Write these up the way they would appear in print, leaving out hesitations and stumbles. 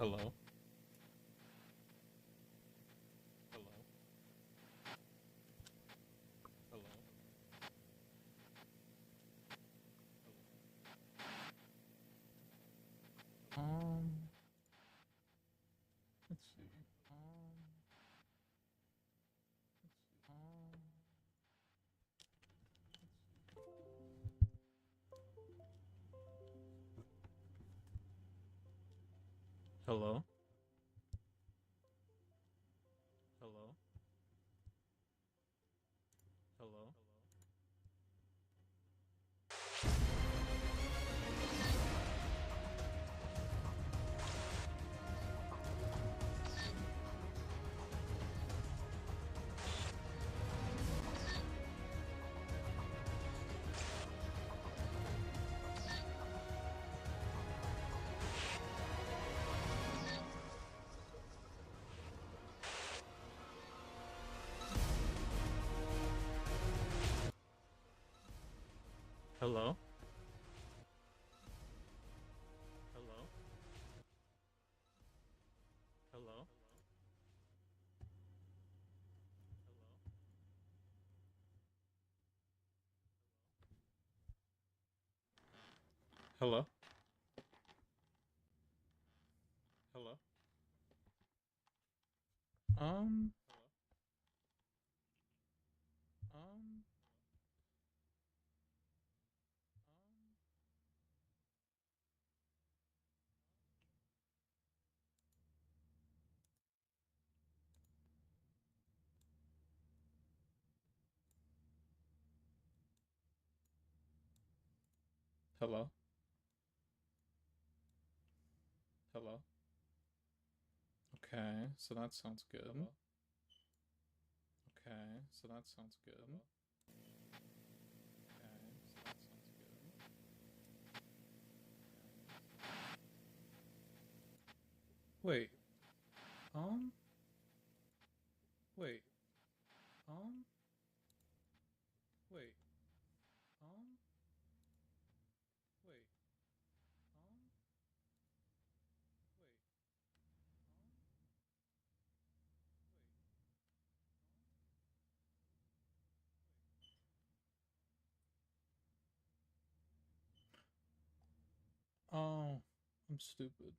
Hello? Hello? Hello? Um, let's see. Hello? Hello? Hello? Hello? Hello? Hello? Hello? Hello? Um, um, Hello? Hello? Okay, so that sounds good. Hello? Okay, so that sounds good. Hello? Okay, so that sounds good. Wait, um, wait, um, wait, um, wait, um, wait, oh, I'm stupid.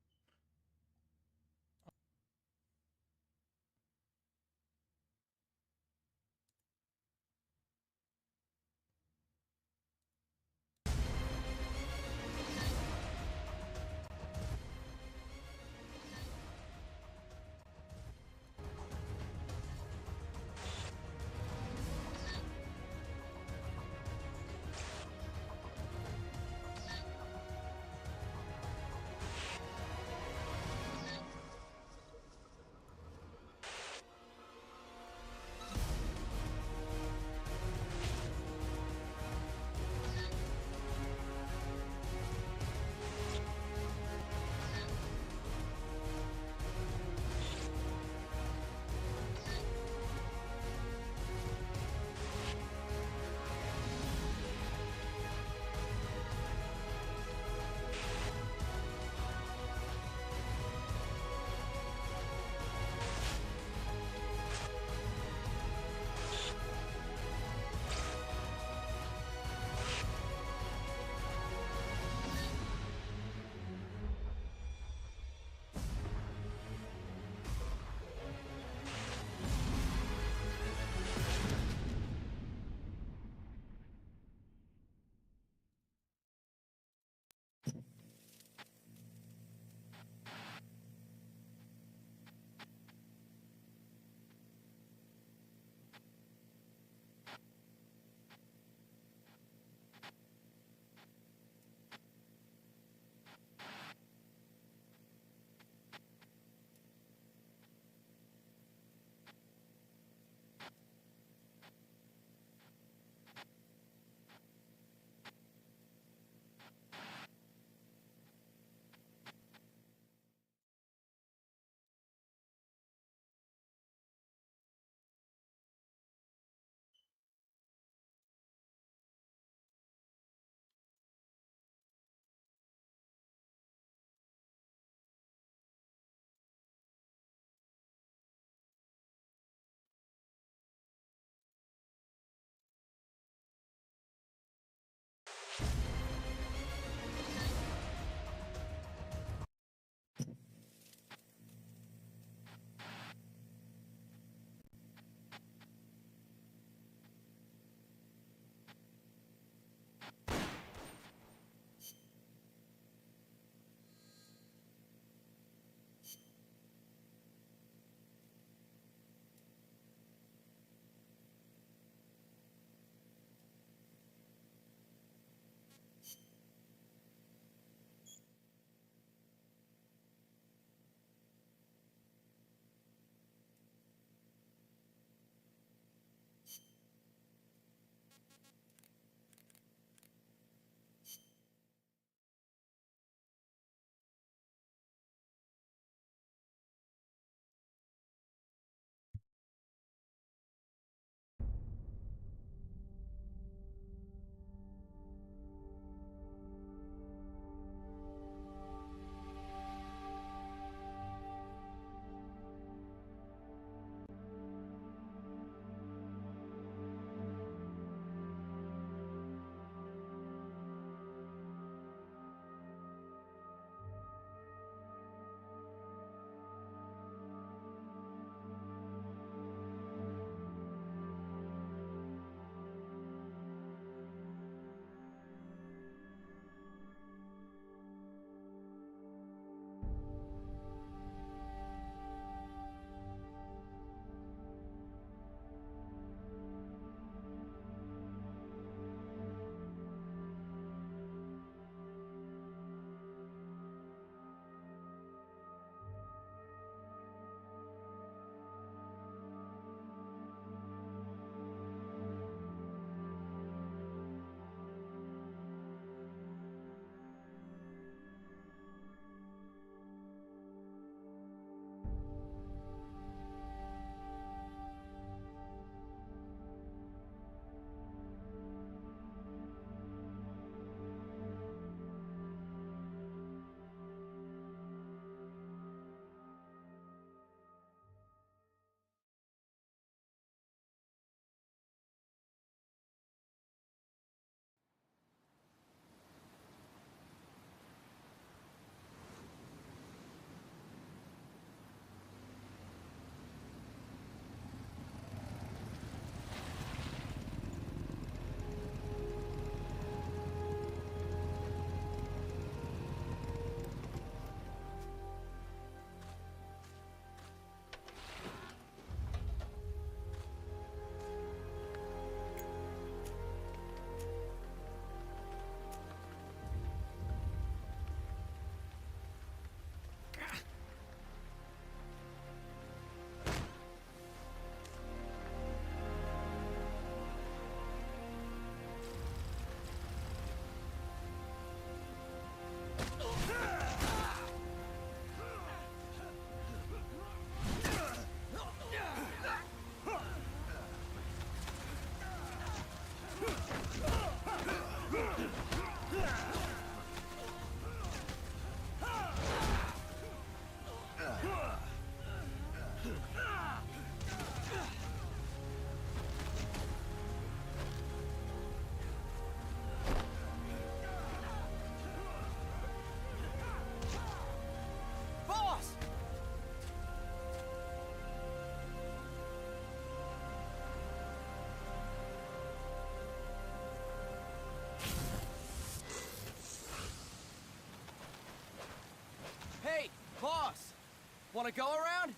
Want to go around?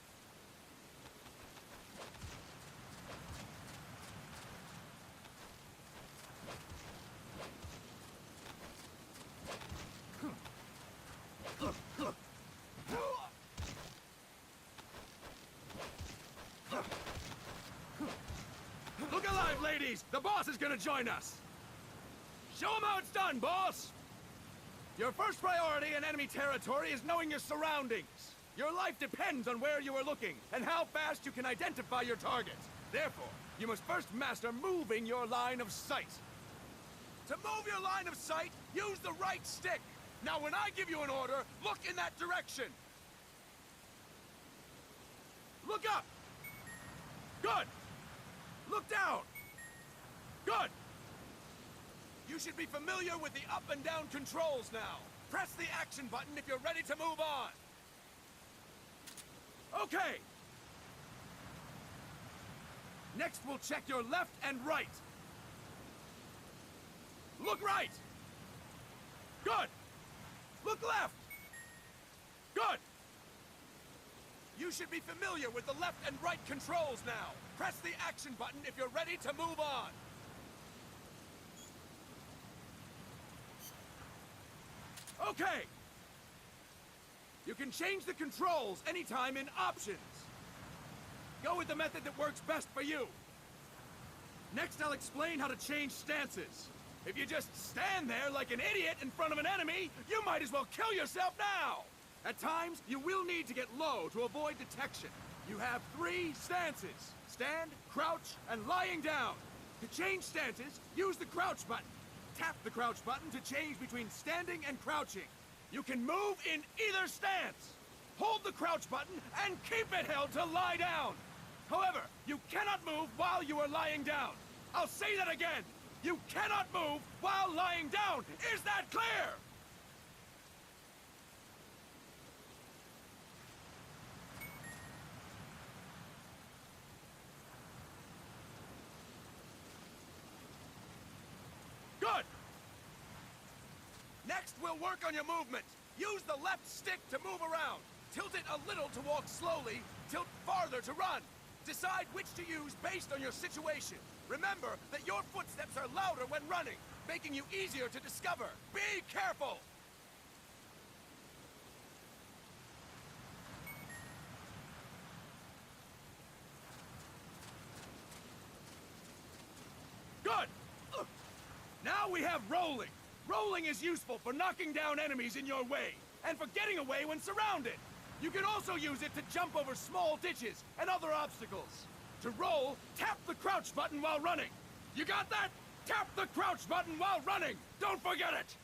Look alive, ladies! The boss is gonna join us! Show him how it's done, boss! Your first priority in enemy territory is knowing your surroundings. Your life depends on where you are looking, and how fast you can identify your targets. Therefore, you must first master moving your line of sight. To move your line of sight, use the right stick. Now when I give you an order, look in that direction. Look up! Good! Look down! Good! You should be familiar with the up and down controls now. Press the action button if you're ready to move on. Okay! Next we'll check your left and right. Look right! Good! Look left! Good! You should be familiar with the left and right controls now. Press the action button if you're ready to move on. Okay! You can change the controls anytime in Options. Go with the method that works best for you. Next, I'll explain how to change stances. If you just stand there like an idiot in front of an enemy, you might as well kill yourself now! At times, you will need to get low to avoid detection. You have 3 stances: stand, crouch, and lying down. To change stances, use the crouch button. Tap the crouch button to change between standing and crouching. You can move in either stance. Hold the crouch button and keep it held to lie down. However, you cannot move while you are lying down. I'll say that again. You cannot move while lying down. Is that clear? Good! Next, we'll work on your movement. Use the left stick to move around. Tilt it a little to walk slowly, tilt farther to run. Decide which to use based on your situation. Remember that your footsteps are louder when running, making you easier to discover. Be careful! Good! Now we have rolling. Rolling is useful for knocking down enemies in your way, and for getting away when surrounded. You can also use it to jump over small ditches and other obstacles. To roll, tap the crouch button while running. You got that? Tap the crouch button while running! Don't forget it!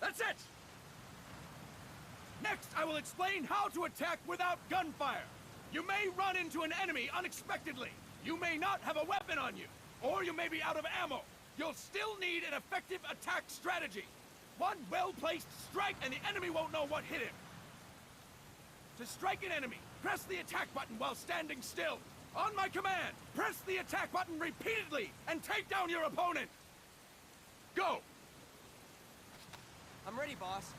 That's it! Next, I will explain how to attack without gunfire. You may run into an enemy unexpectedly. You may not have a weapon on you, or you may be out of ammo. You'll still need an effective attack strategy. One well-placed strike and the enemy won't know what hit him. To strike an enemy, press the attack button while standing still. On my command, press the attack button repeatedly and take down your opponent. Go! I'm ready, boss.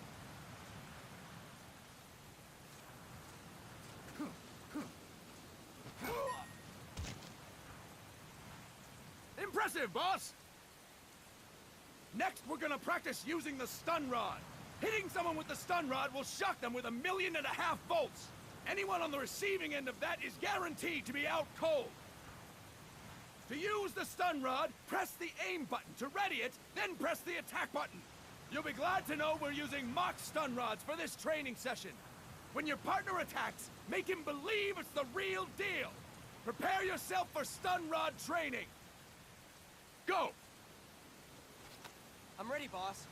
Impressive, boss! Next, we're gonna practice using the stun rod. Hitting someone with the stun rod will shock them with 1.5 million volts. Anyone on the receiving end of that is guaranteed to be out cold. To use the stun rod, press the aim button to ready it, then press the attack button. You'll be glad to know we're using mock stun rods for this training session. When your partner attacks, make him believe it's the real deal. Prepare yourself for stun rod training. Go! I'm ready, boss.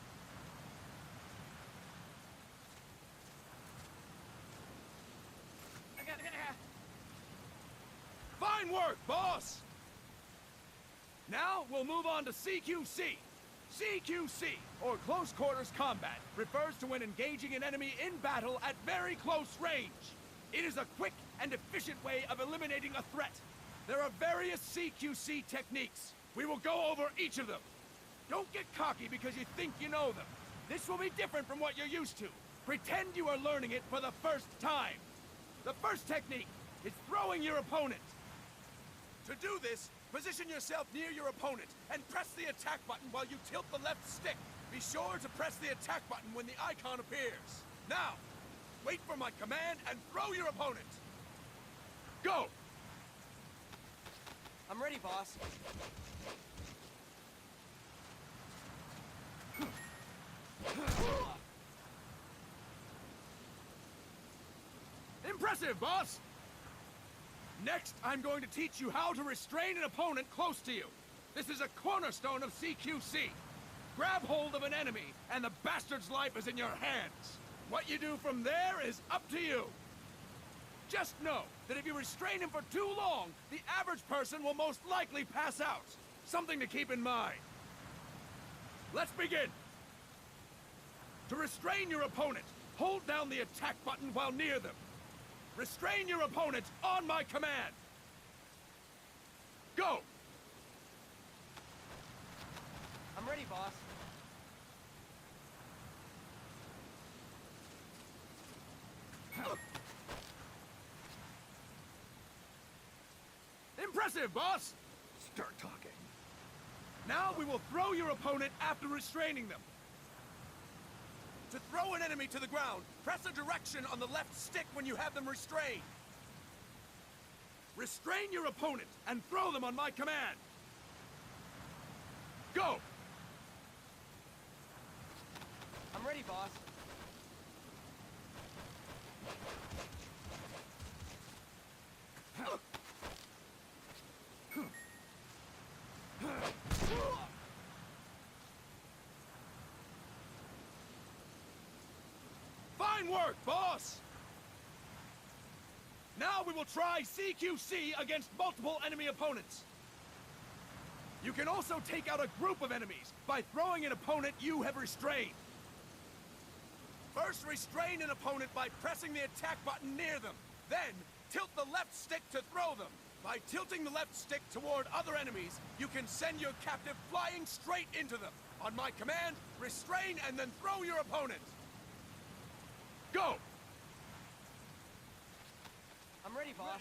Fine work, boss! Now, we'll move on to CQC. CQC, or Close Quarters Combat, refers to when engaging an enemy in battle at very close range. It is a quick and efficient way of eliminating a threat. There are various CQC techniques. We will go over each of them. Don't get cocky because you think you know them. This will be different from what you're used to. Pretend you are learning it for the first time. The first technique is throwing your opponent. To do this, position yourself near your opponent and press the attack button while you tilt the left stick. Be sure to press the attack button when the icon appears. Now, wait for my command and throw your opponent. Go! I'm ready, boss. Impressive, boss! Next, I'm going to teach you how to restrain an opponent close to you. This is a cornerstone of CQC. Grab hold of an enemy, and the bastard's life is in your hands. What you do from there is up to you. Just know that if you restrain him for too long, the average person will most likely pass out. Something to keep in mind. Let's begin. To restrain your opponent, hold down the attack button while near them. Restrain your opponent on my command. Go! I'm ready, boss. Impressive, boss! Start talking. Now we will throw your opponent after restraining them. To throw an enemy to the ground, press a direction on the left stick when you have them restrained. Restrain your opponent and throw them on my command. Go! I'm ready, boss. Fine work, boss! Now we will try CQC against multiple enemy opponents. You can also take out a group of enemies by throwing an opponent you have restrained. First, restrain an opponent by pressing the attack button near them. Then, tilt the left stick to throw them. By tilting the left stick toward other enemies, you can send your captive flying straight into them. On my command, restrain and then throw your opponent. Go! I'm ready, boss.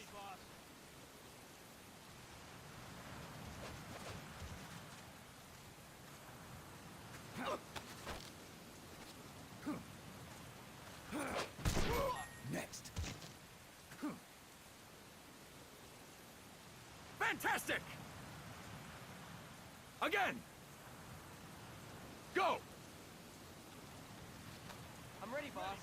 Next. Fantastic! Again! Go! I'm ready, boss.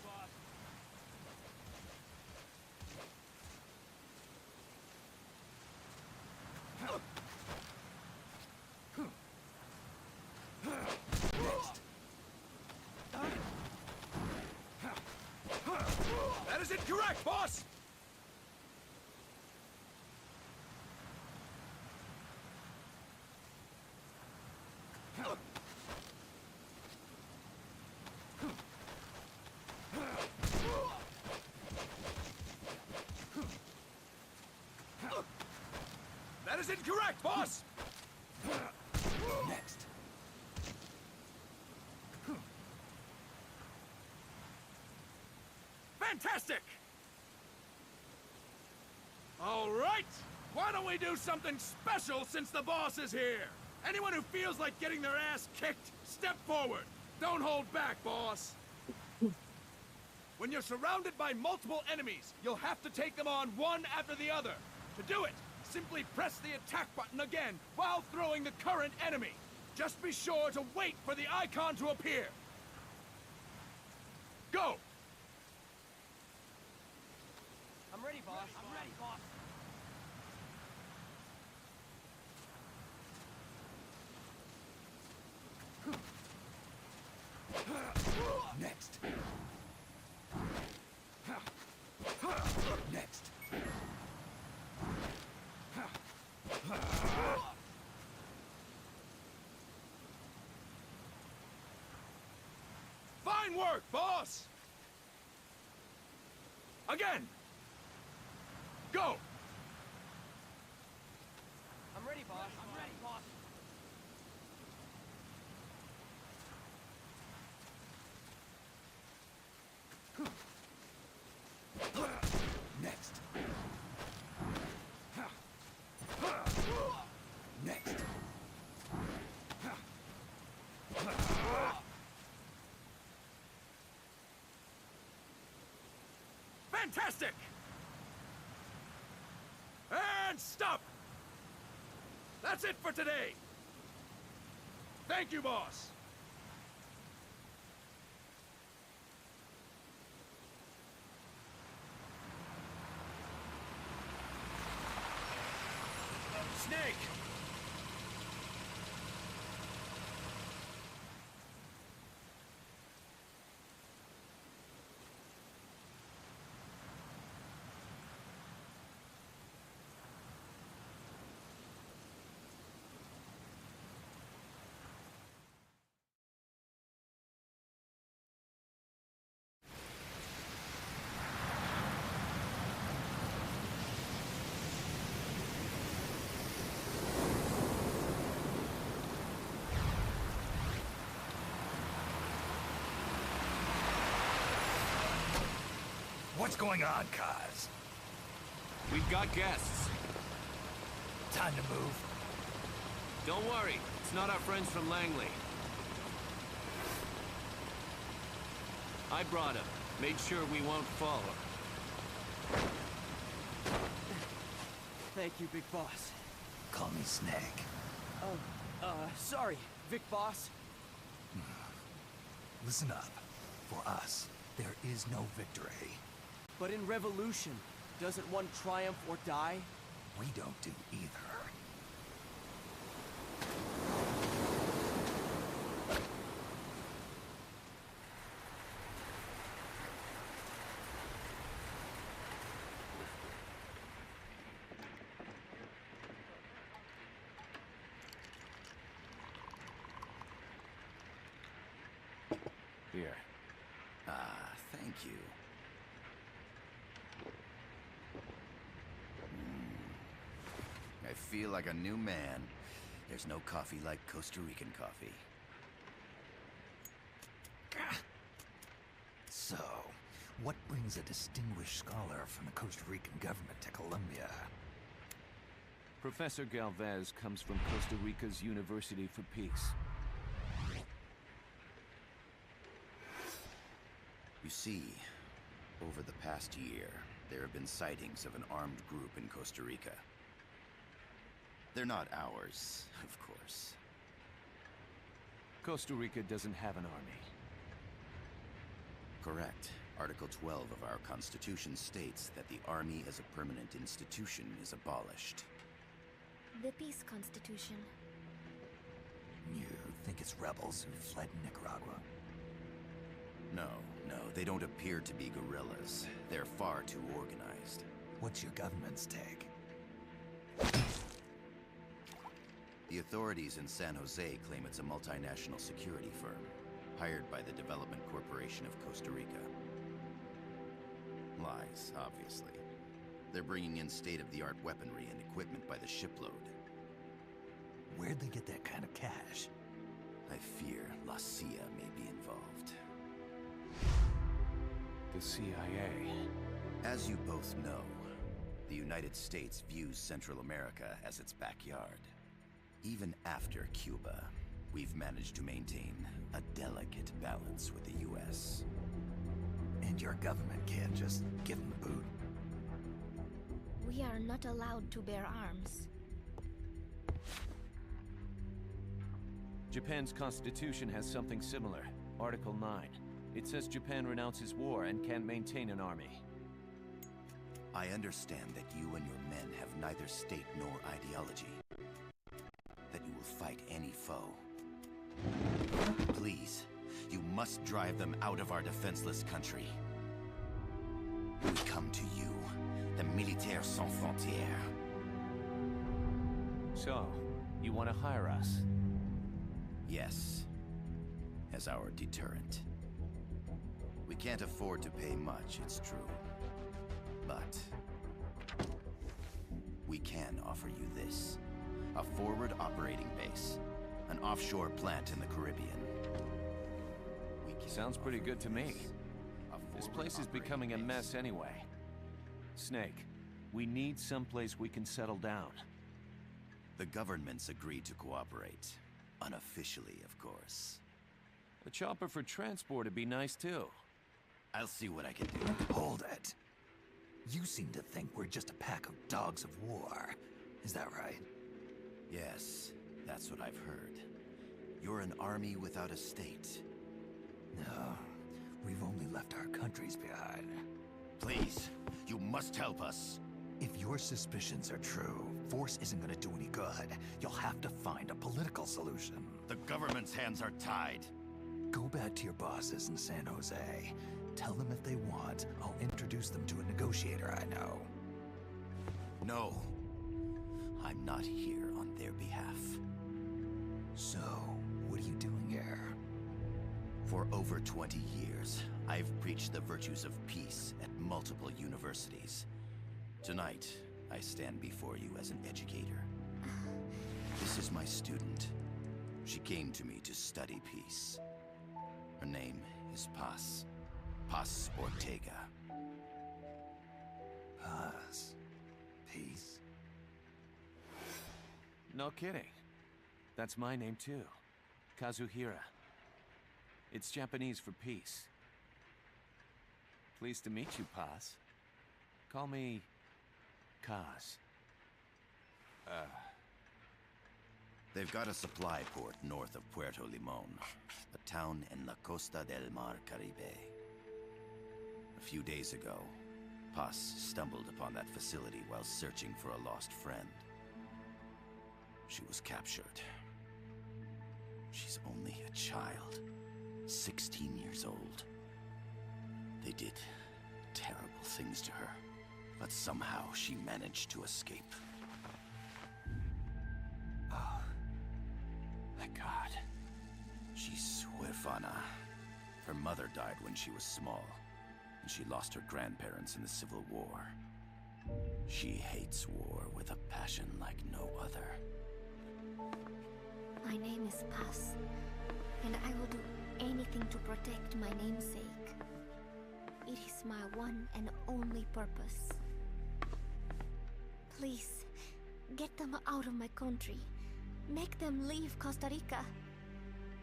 That is incorrect, boss! That is incorrect, boss! Next. Fantastic! All right! Why don't we do something special since the boss is here? Anyone who feels like getting their ass kicked, step forward. Don't hold back, boss. When you're surrounded by multiple enemies, you'll have to take them on one after the other. To do it, simply press the attack button again while throwing the current enemy. Just be sure to wait for the icon to appear. Go! I'm ready, boss. I'm ready, boss. Next. Next. Fine work, boss! Again! Go! I'm ready, boss. I'm ready, boss. Next. Next. Fantastic! And stop! That's it for today! Thank you, boss! Snake! What's going on, Kaz? We've got guests. Time to move. Don't worry, it's not our friends from Langley. I brought him. Made sure we won't follow. Thank you, Big Boss. Call me Snake. Sorry, Vic Boss. Listen up. For us, there is no victory. But in revolution, doesn't one triumph or die? We don't do either. Here. Thank you. I feel like a new man. There's no coffee like Costa Rican coffee. So, what brings a distinguished scholar from the Costa Rican government to Colombia? Professor Galvez comes from Costa Rica's University for Peace. You see, over the past year, there have been sightings of an armed group in Costa Rica. They're not ours, of course. Costa Rica doesn't have an army. Correct. Article 12 of our Constitution states that the Army as a permanent institution is abolished. The Peace Constitution. You think it's rebels who fled Nicaragua? No, they don't appear to be guerrillas. They're far too organized. What's your government's take? The authorities in San Jose claim it's a multinational security firm, hired by the Development Corporation of Costa Rica. Lies, obviously. They're bringing in state-of-the-art weaponry and equipment by the shipload. Where'd they get that kind of cash? I fear La CIA may be involved. The CIA. As you both know, the United States views Central America as its backyard. Even after Cuba, we've managed to maintain a delicate balance with the U.S. And your government can't just give them the boot? We are not allowed to bear arms. Japan's constitution has something similar. Article 9. It says Japan renounces war and can't maintain an army. I understand that you and your men have neither state nor ideology. That you will fight any foe. Please, you must drive them out of our defenseless country. We come to you, the Militaires Sans Frontières. So, you want to hire us? Yes, as our deterrent. We can't afford to pay much, it's true. But we can offer you this. A forward operating base. An offshore plant in the Caribbean. Sounds pretty good to me. This place is becoming a mess anyway. Snake, we need someplace we can settle down. The government's agreed to cooperate. Unofficially, of course. A chopper for transport would be nice too. I'll see what I can do. Hold it. You seem to think we're just a pack of dogs of war. Is that right? Yes, that's what I've heard. You're an army without a state. No, we've only left our countries behind. Please, you must help us. If your suspicions are true, force isn't gonna do any good. You'll have to find a political solution. The government's hands are tied. Go back to your bosses in San Jose. Tell them if they want, I'll introduce them to a negotiator I know. No. I'm not here on their behalf. So, what are you doing here? For over 20 years, I've preached the virtues of peace at multiple universities. Tonight, I stand before you as an educator. This is my student. She came to me to study peace. Her name is Paz. Paz Ortega. Paz. Peace. No kidding. That's my name too. Kazuhira. It's Japanese for peace. Pleased to meet you, Paz. Call me Kaz. They've got a supply port north of Puerto Limon, a town in la Costa del Mar Caribe. A few days ago, Paz stumbled upon that facility while searching for a lost friend. She was captured. She's only a child, 16 years old. They did terrible things to her, but somehow she managed to escape. Oh, thank God. She's huérfana. Her mother died when she was small, and she lost her grandparents in the Civil War. She hates war with a passion like no other. My name is Paz, and I will do anything to protect my namesake. It is my one and only purpose. Please, get them out of my country. Make them leave Costa Rica.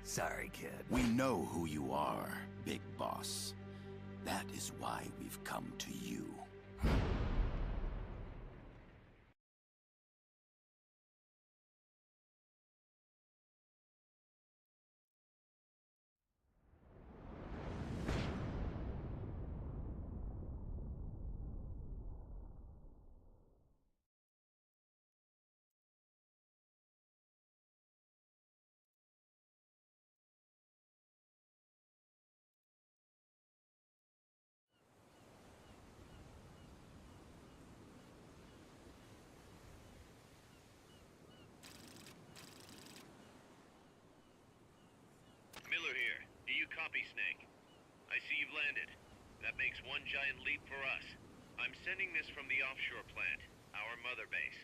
Sorry, kid. We know who you are, Big Boss. That is why we've come to you. Miller here. Do you copy, Snake? I see you've landed. That makes one giant leap for us. I'm sending this from the offshore plant, our mother base.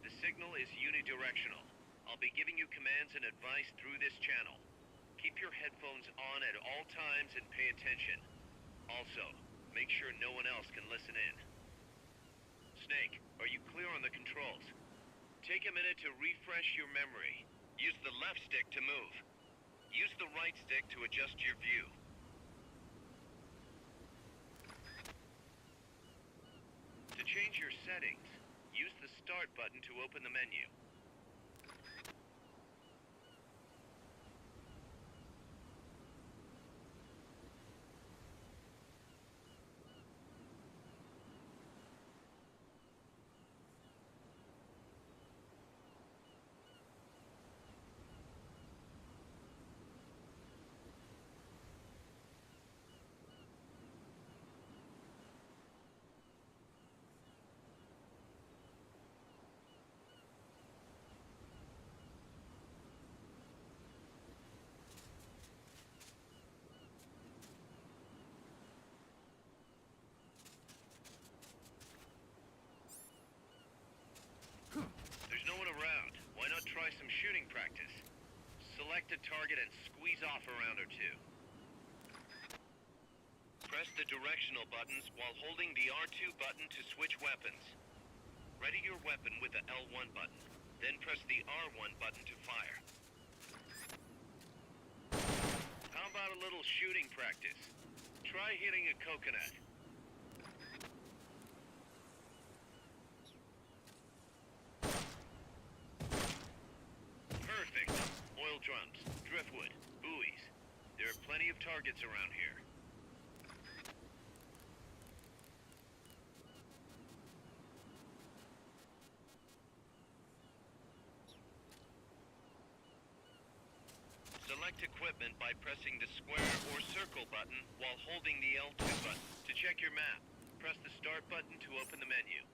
The signal is unidirectional. I'll be giving you commands and advice through this channel. Keep your headphones on at all times and pay attention. Also, make sure no one else can listen in. Snake, are you clear on the controls? Take a minute to refresh your memory. Use the left stick to move. Use the right stick to adjust your view. To change your settings, use the Start button to open the menu. Select a target and squeeze off a round or two. Press the directional buttons while holding the R2 button to switch weapons. Ready your weapon with the L1 button, then press the R1 button to fire. How about a little shooting practice? Try hitting a coconut. Perfect. Oil drums, driftwood, buoys. There are plenty of targets around here. Select equipment by pressing the square or circle button while holding the L2 button. To check your map, press the start button to open the menu.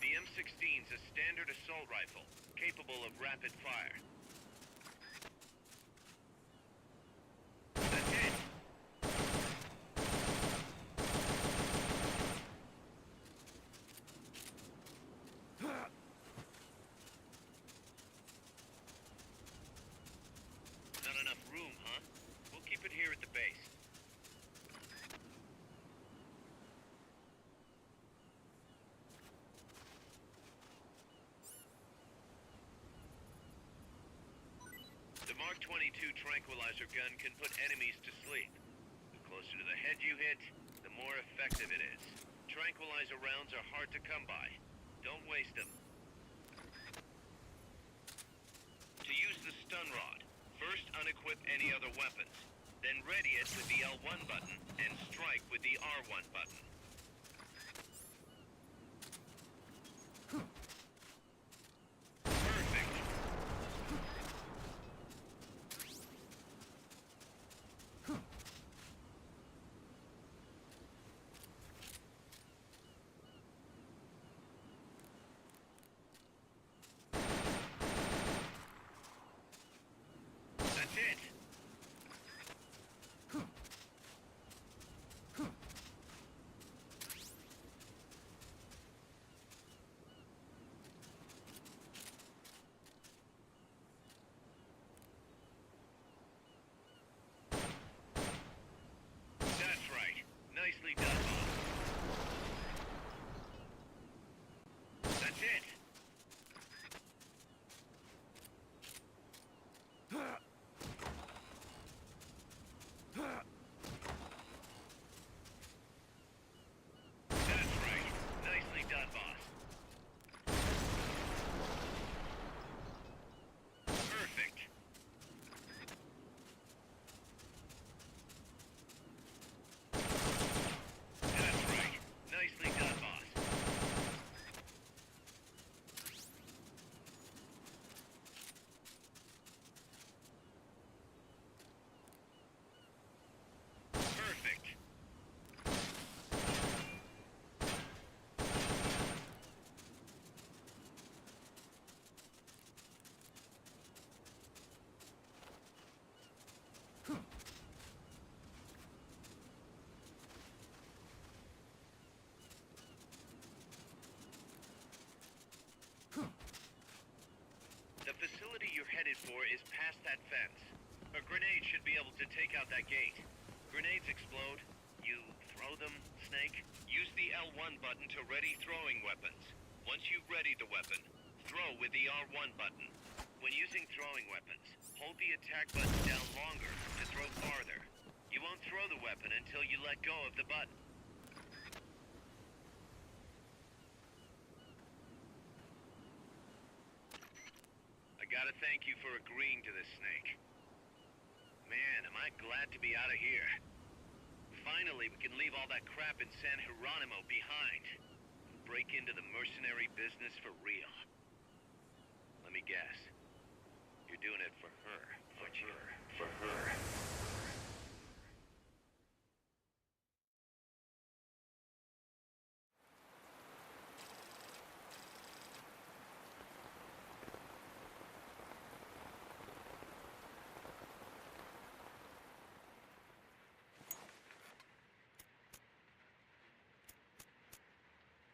The M16 is a standard assault rifle, capable of rapid fire. That's it! Not enough room, huh? We'll keep it here at the base. The Mark 22 tranquilizer gun can put enemies to sleep. The closer to the head you hit, the more effective it is. Tranquilizer rounds are hard to come by. Don't waste them. To use the stun rod, first unequip any other weapons. Then ready it with the L1 button and strike with the R1 button. Perfect. That's it. That's right. Nicely done, boss. That's it. That's right. Nicely done, boss. Perfect. That's right. Nicely done, boss. Perfect. The facility you're headed for is past that fence. A grenade should be able to take out that gate. Grenades explode. You throw them, Snake? Use the L1 button to ready throwing weapons. Once you've readied the weapon, throw with the R1 button. When using throwing weapons, hold the attack button down longer to throw farther. You won't throw the weapon until you let go of the button. I gotta thank you for agreeing to this, Snake. Man, am I glad to be out of here. Finally, we can leave all that crap in San Geronimo behind. And break into the mercenary business for real. Let me guess. You're doing it for her, aren't you? For her.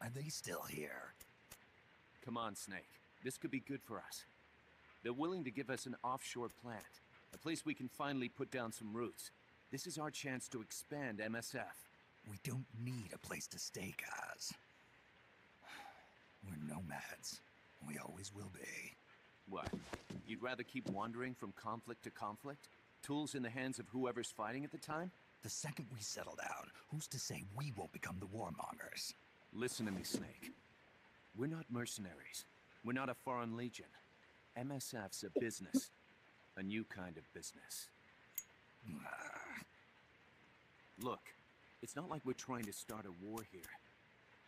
Are they still here? Come on, Snake. This could be good for us. They're willing to give us an offshore plant, a place we can finally put down some roots. This is our chance to expand MSF. We don't need a place to stay, Kaz. We're nomads. We always will be. What? You'd rather keep wandering from conflict to conflict? Tools in the hands of whoever's fighting at the time? The second we settle down, who's to say we won't become the warmongers? Listen to me, Snake. We're not mercenaries. We're not a foreign legion. MSF's a business. A new kind of business. Look, it's not like we're trying to start a war here.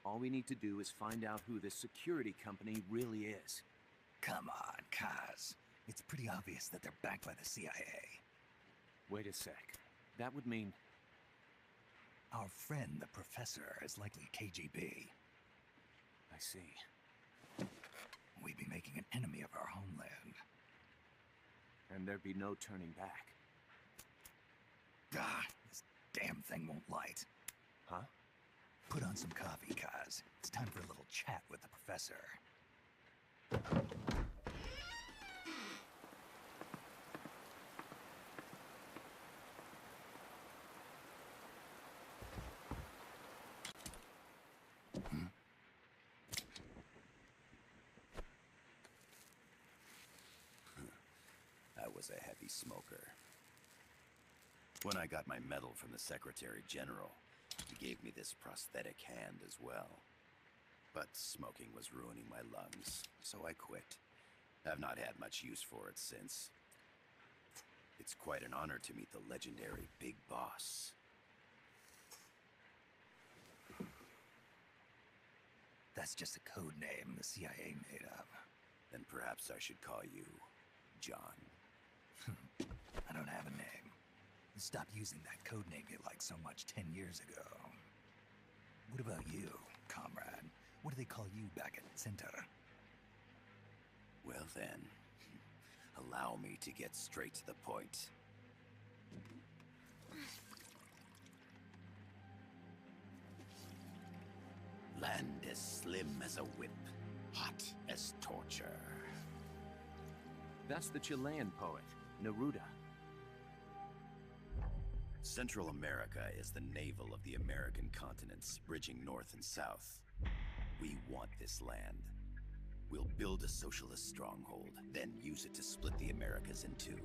All we need to do is find out who this security company really is. Come on, Kaz. It's pretty obvious that they're backed by the CIA. Wait a sec. That would mean... Our friend, the Professor, is likely KGB. I see. We'd be making an enemy of our homeland. And there'd be no turning back. Ah, this damn thing won't light. Huh? Put on some coffee, Kaz. It's time for a little chat with the Professor. I was a heavy smoker. When I got my medal from the Secretary General, he gave me this prosthetic hand as well. But smoking was ruining my lungs, so I quit. I've not had much use for it since. It's quite an honor to meet the legendary Big Boss. That's just a code name the CIA made up. Then perhaps I should call you John. I don't have a name. You stopped using that code name you liked so much 10 years ago. What about you, comrade? What do they call you back at Center? Well then, allow me to get straight to the point. Land as slim as a whip, hot as torture. That's the Chilean poet, Neruda. Central America is the navel of the American continents, bridging north and south. We want this land. We'll build a socialist stronghold, then use it to split the Americas in two.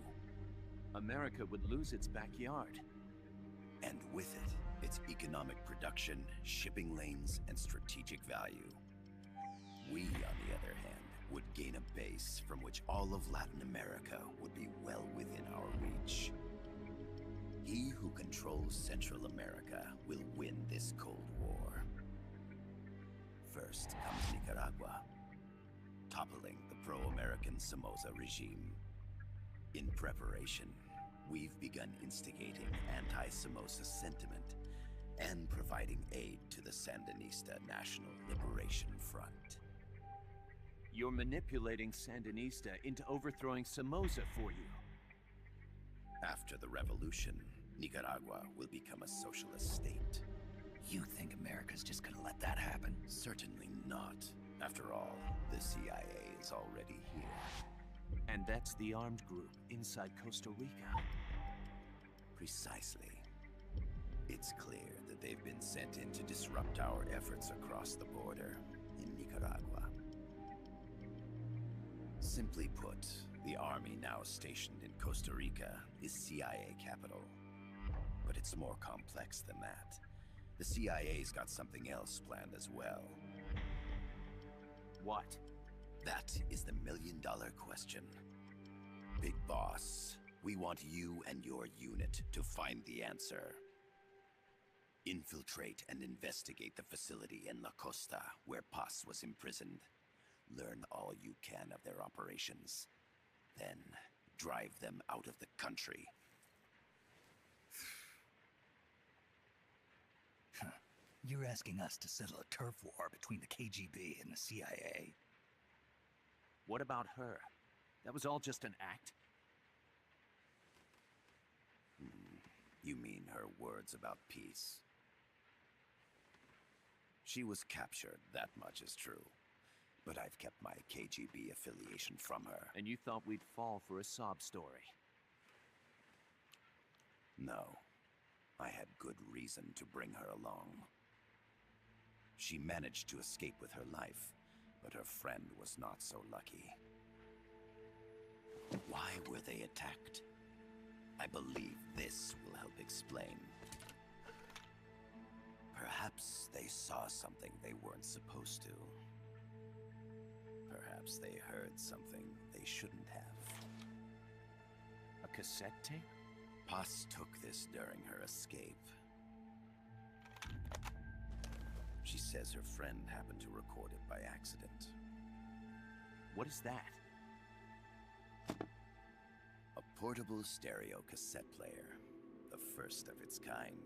America would lose its backyard. And with it, its economic production, shipping lanes, and strategic value. We, on the other hand, would gain a base from which all of Latin America would be well within our reach. He who controls Central America will win this Cold War. First comes Nicaragua, toppling the pro-American Somoza regime. In preparation, we've begun instigating anti-Somoza sentiment and providing aid to the Sandinista National Liberation Front. You're manipulating Sandinista into overthrowing Somoza for you. After the revolution, Nicaragua will become a socialist state. You think America's just gonna let that happen? Certainly not. After all, the CIA is already here. And that's the armed group inside Costa Rica. Precisely. It's clear that they've been sent in to disrupt our efforts across the border in Nicaragua. Simply put, the army now stationed in Costa Rica is CIA capital. But it's more complex than that. The CIA's got something else planned as well. What? That is the million-dollar question. Big Boss, we want you and your unit to find the answer. Infiltrate and investigate the facility in La Costa, where Paz was imprisoned. Learn all you can of their operations. Then, drive them out of the country. You're asking us to settle a turf war between the KGB and the CIA? What about her? That was all just an act? You mean her words about peace? She was captured, that much is true. But I've kept my KGB affiliation from her. And you thought we'd fall for a sob story? No. I had good reason to bring her along. She managed to escape with her life, but her friend was not so lucky. Why were they attacked? I believe this will help explain. Perhaps they saw something they weren't supposed to. Perhaps they heard something they shouldn't have. A cassette tape? Paz took this during her escape. She says her friend happened to record it by accident. What is that? A portable stereo cassette player. The first of its kind.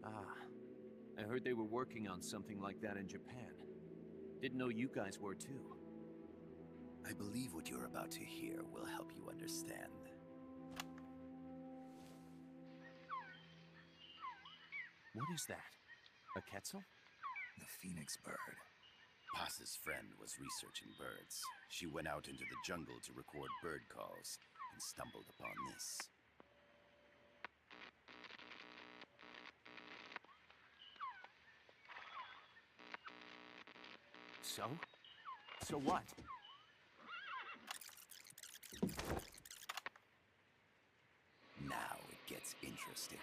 Ah, I heard they were working on something like that in Japan. Didn't know you guys were too. I believe what you're about to hear will help you understand. What is that? A Quetzal? The phoenix bird. Paz's friend was researching birds. She went out into the jungle to record bird calls and stumbled upon this. So? So what? Now it gets interesting.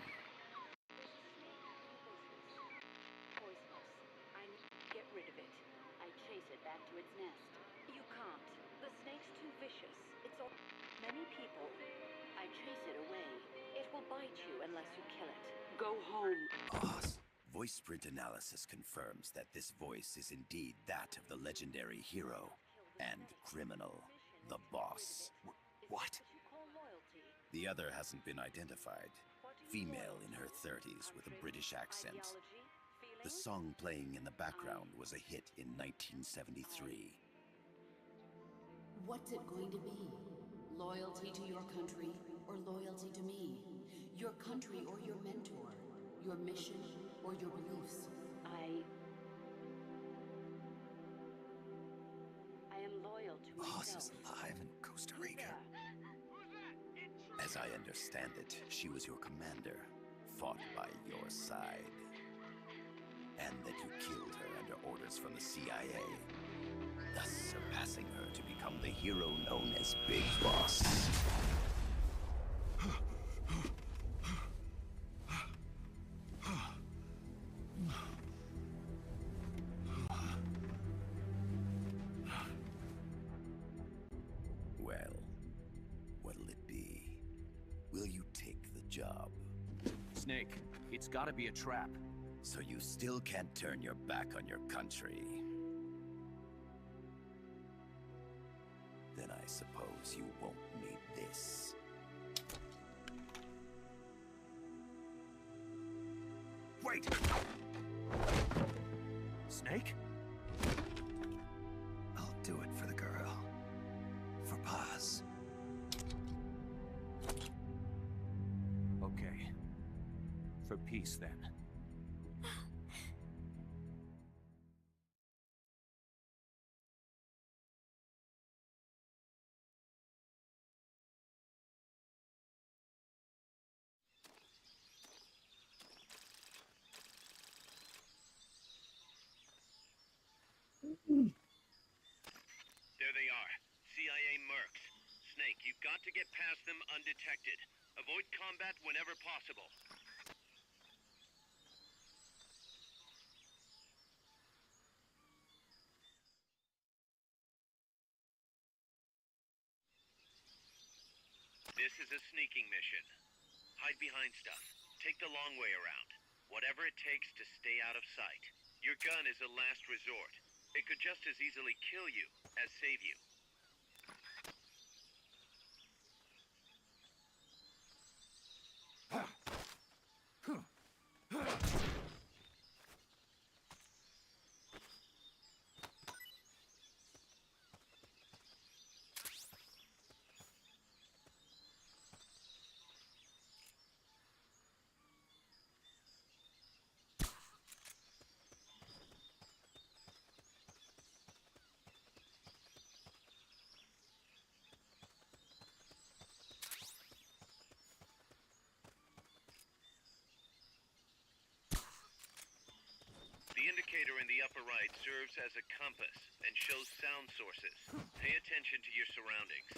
Poisonous. I need to get rid of it. I chase it back to its nest. You can't. The snake's too vicious. It's all... Many people. I chase it away. It will bite you unless you kill it. Go home. Paz. Voice print analysis confirms that this voice is indeed that of the legendary hero and criminal, the boss. What? The other hasn't been identified. Female in her 30s with a British accent. The song playing in the background was a hit in 1973. What's it going to be? Loyalty to your country or loyalty to me? Your country or your mentor? Your mission or your beliefs? I am loyal to Boss myself. is alive in Costa Rica. As I understand it, she was your commander, fought by your side. And that you killed her under orders from the CIA, thus surpassing her to become the hero known as Big Boss. Well, what'll it be? Will you take the job? Snake, it's gotta be a trap. So you still can't turn your back on your country? Then I suppose you won't need this. Wait! Snake? I'll do it for the girl. For Paz. Okay. For peace, then. There they are. CIA mercs. Snake, you've got to get past them undetected. Avoid combat whenever possible. This is a sneaking mission. Hide behind stuff. Take the long way around. Whatever it takes to stay out of sight. Your gun is a last resort. It could just as easily kill you as save you. indicator in the upper right serves as a compass and shows sound sources. Pay attention to your surroundings.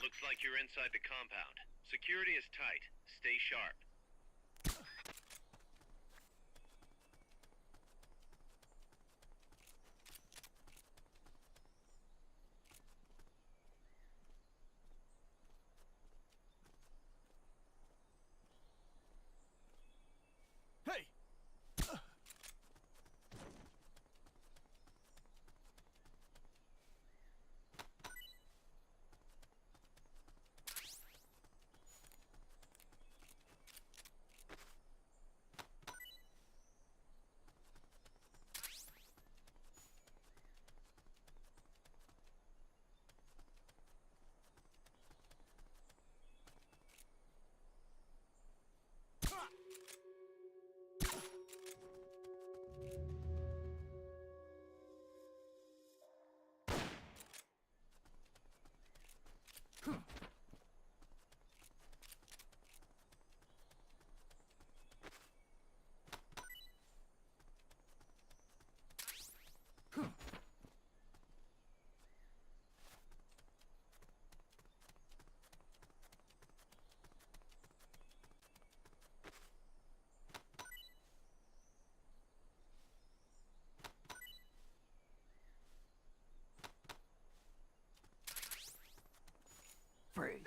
Looks like you're inside the compound. Security is tight. Stay sharp. Hey! Freeze.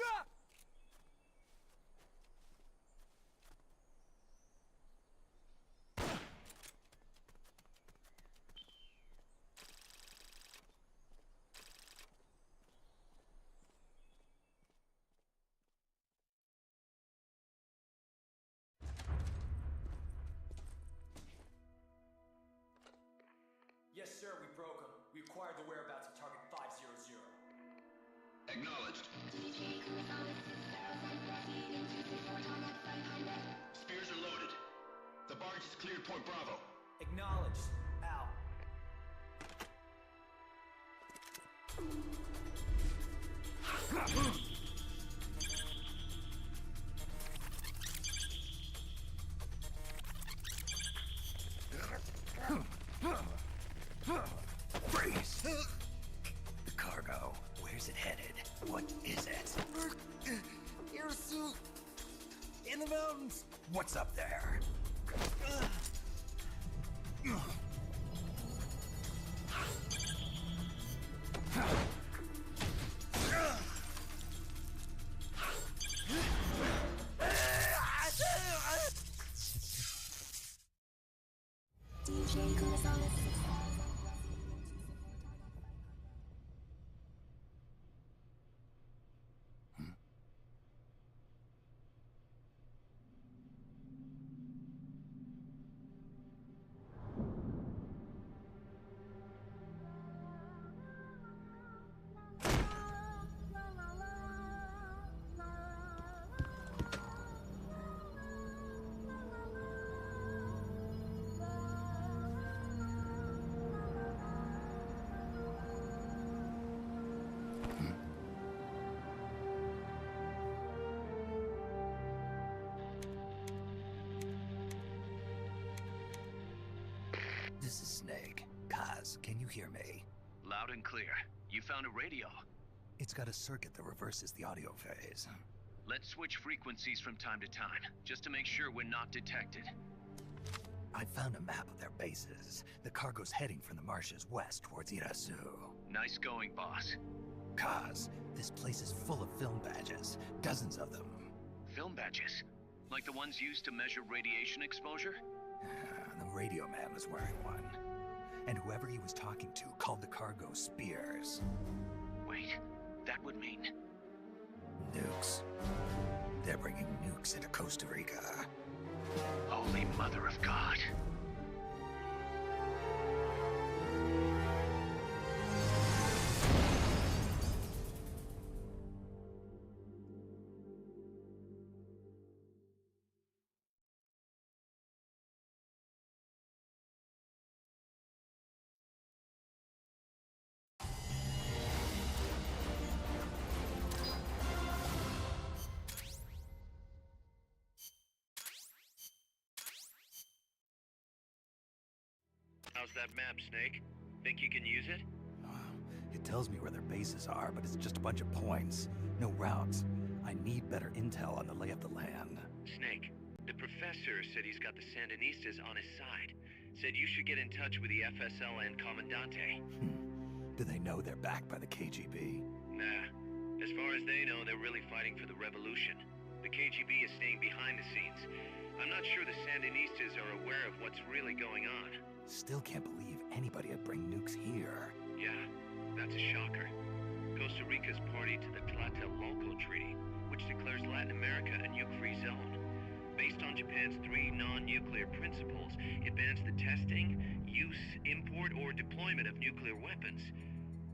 Yes, sir, we broke them. We acquired the whereabouts of target 500. Acknowledged. Spears are loaded. The barge is cleared Point Bravo. Acknowledged. Out. Freeze! The cargo. Where's it headed? What is it? Air suit! In the mountains! What's up there? This is Snake. Kaz, can you hear me? Loud and clear. You found a radio. It's got a circuit that reverses the audio phase. Let's switch frequencies from time to time, just to make sure we're not detected. I found a map of their bases. The cargo's heading from the marshes west towards Irasu. Nice going, boss. Kaz, this place is full of film badges. Dozens of them. Film badges? Like the ones used to measure radiation exposure? The radio man was wearing one. and whoever he was talking to called the cargo spears. Wait, that would mean... Nukes. They're bringing nukes into Costa Rica. Holy Mother of God. How's that map, Snake? Think you can use it? It tells me where their bases are, but it's just a bunch of points. No routes. I need better intel on the lay of the land. Snake, the professor said he's got the Sandinistas on his side. Said you should get in touch with the FSL and Commandante. Do they know they're backed by the KGB? Nah. As far as they know, they're really fighting for the revolution. The KGB is staying behind the scenes. I'm not sure the Sandinistas are aware of what's really going on. Still can't believe anybody would bring nukes here. Yeah, that's a shocker. Costa Rica's party to the Tlatelolco Treaty, which declares Latin America a nuke-free zone. Based on Japan's 3 non-nuclear principles, it bans the testing, use, import, or deployment of nuclear weapons.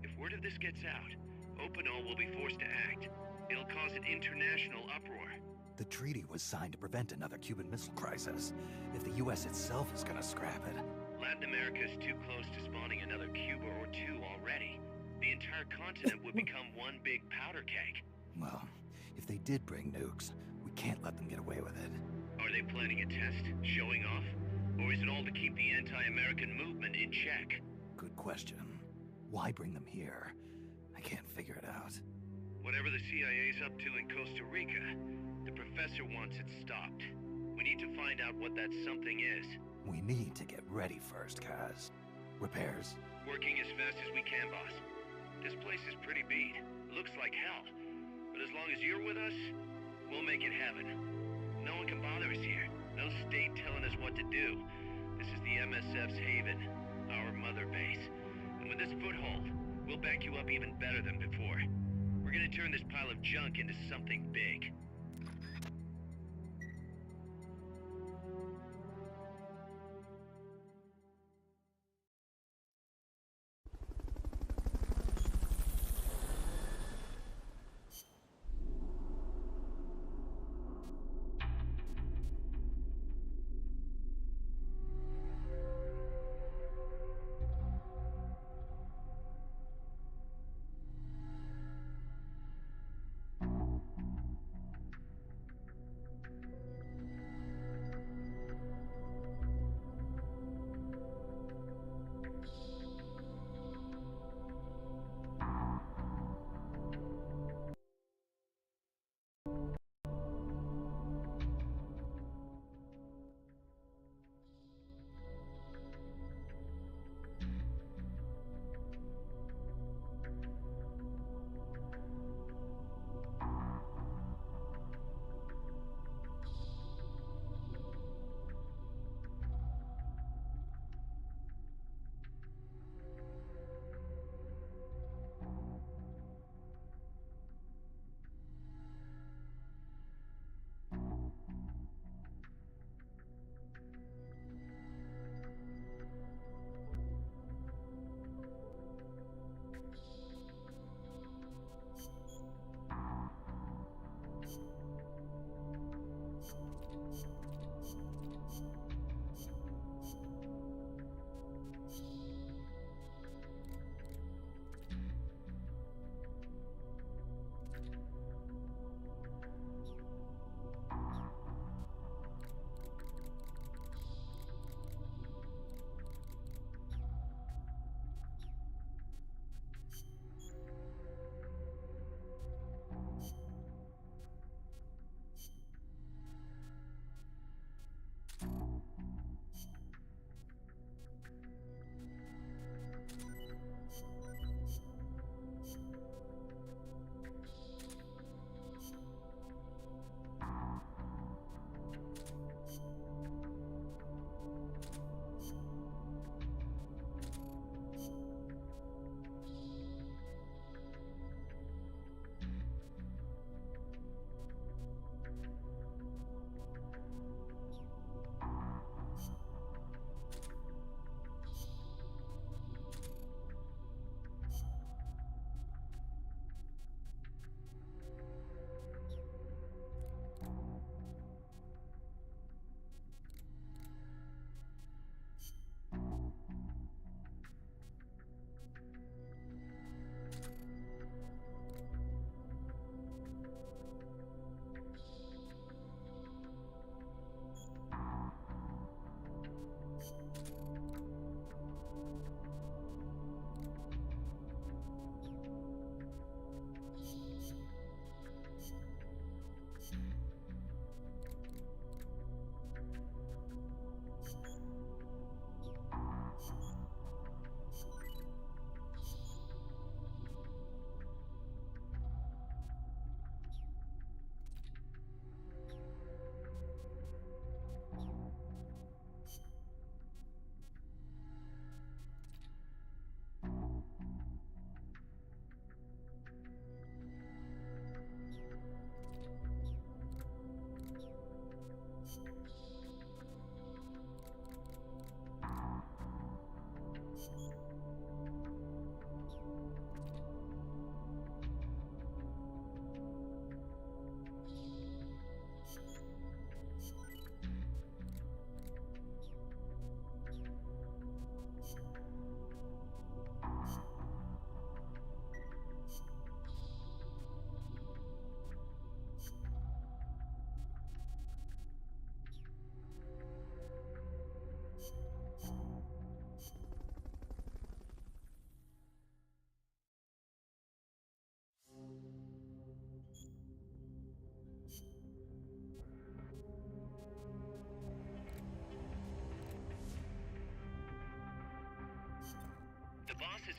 If word of this gets out, Opinol will be forced to act. It'll cause an international uproar. The treaty was signed to prevent another Cuban Missile Crisis. If the U.S. itself is gonna scrap it... Latin America is too close to spawning another Cuba or 2 already. The entire continent would become one big powder keg. Well, if they did bring nukes, we can't let them get away with it. Are they planning a test? Showing off? Or is it all to keep the anti-American movement in check? Good question. Why bring them here? I can't figure it out. Whatever the CIA's up to in Costa Rica, the professor wants it stopped. We need to find out what that something is. We need to get ready first, Kaz. Repairs? Working as fast as we can, boss. This place is pretty beat. Looks like hell. But as long as you're with us, we'll make it heaven. No one can bother us here. No state telling us what to do. This is the MSF's haven, our mother base. And with this foothold, we'll back you up even better than before. We're gonna turn this pile of junk into something big.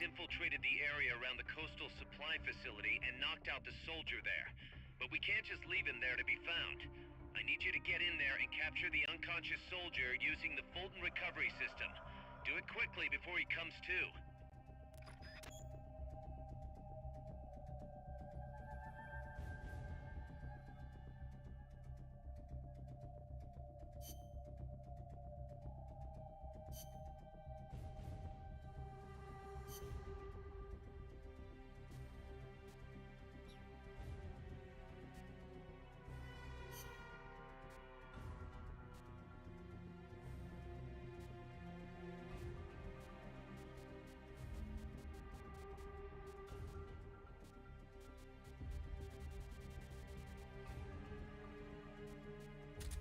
infiltrated the area around the coastal supply facility and knocked out the soldier there. But we can't just leave him there to be found. I need you to get in there and capture the unconscious soldier using the Fulton recovery system. Do it quickly before he comes to.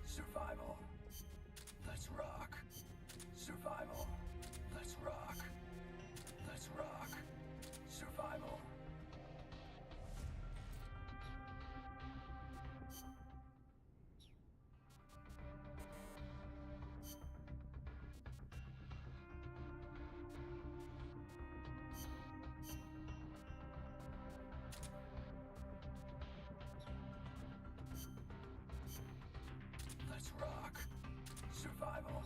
Survival. Let's rock. Survival. Let's rock. Let's rock. Survival. Let's rock. Survival.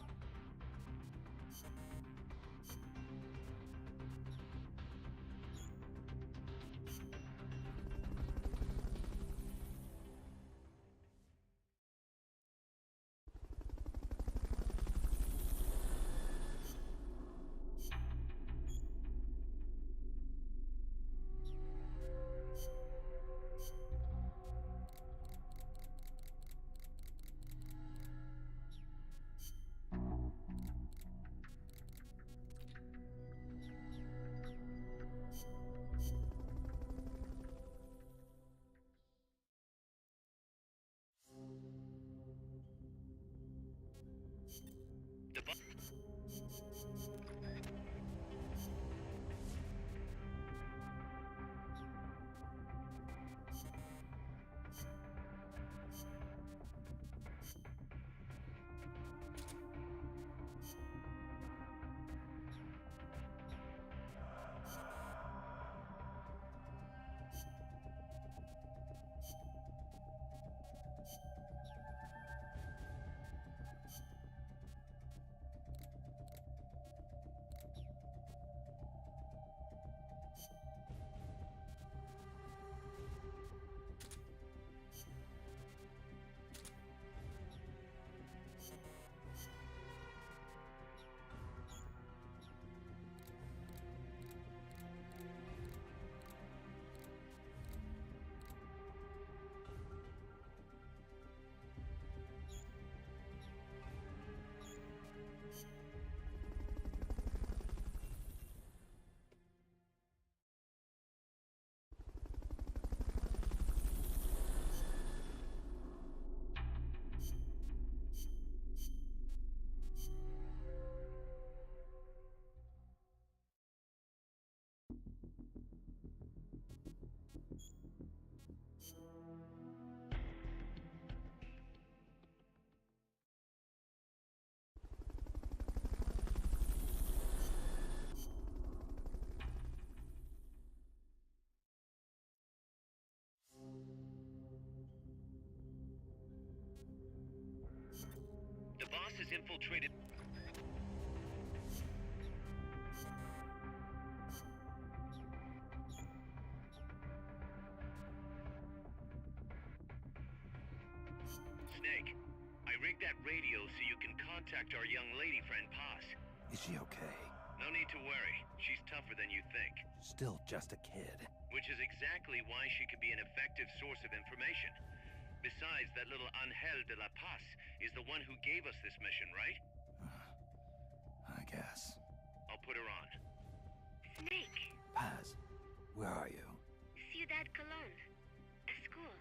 The bo- The boss has infiltrated. Snake, I rigged that radio so you can contact our young lady friend Paz. Is she okay? No need to worry. She's tougher than you think. Still just a kid. Which is exactly why she could be an effective source of information. Besides, that little Angel de la Paz is the one who gave us this mission, right? I guess. I'll put her on. Snake, Paz, where are you? Ciudad Colon. A school.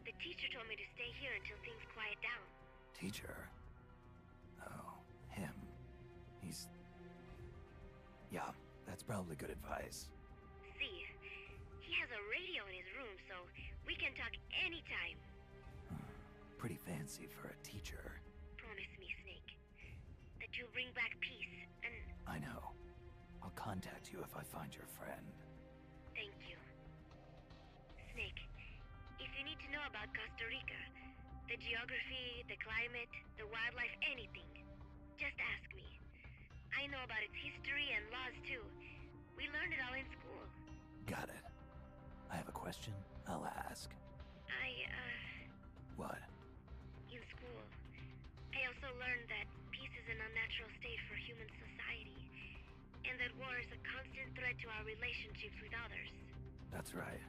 The teacher told me to stay here until things quiet down. Teacher? Oh, him. He's... Yeah, that's probably good advice. See, he has a radio in his room, so we can talk anytime. Pretty fancy for a teacher. Promise me, Snake, that you'll bring back peace, and... I know. I'll I'll contact you if I find your friend. Thank you. Snake, if you need to know about Costa Rica, the geography, the climate, the wildlife, anything, just ask me. I know about its history and laws too. We learned it all in school. Got it. I have a question. I'll ask. What? In school, I also learned that peace is an unnatural state for human society, and that war is a constant threat to our relationships with others. That's right.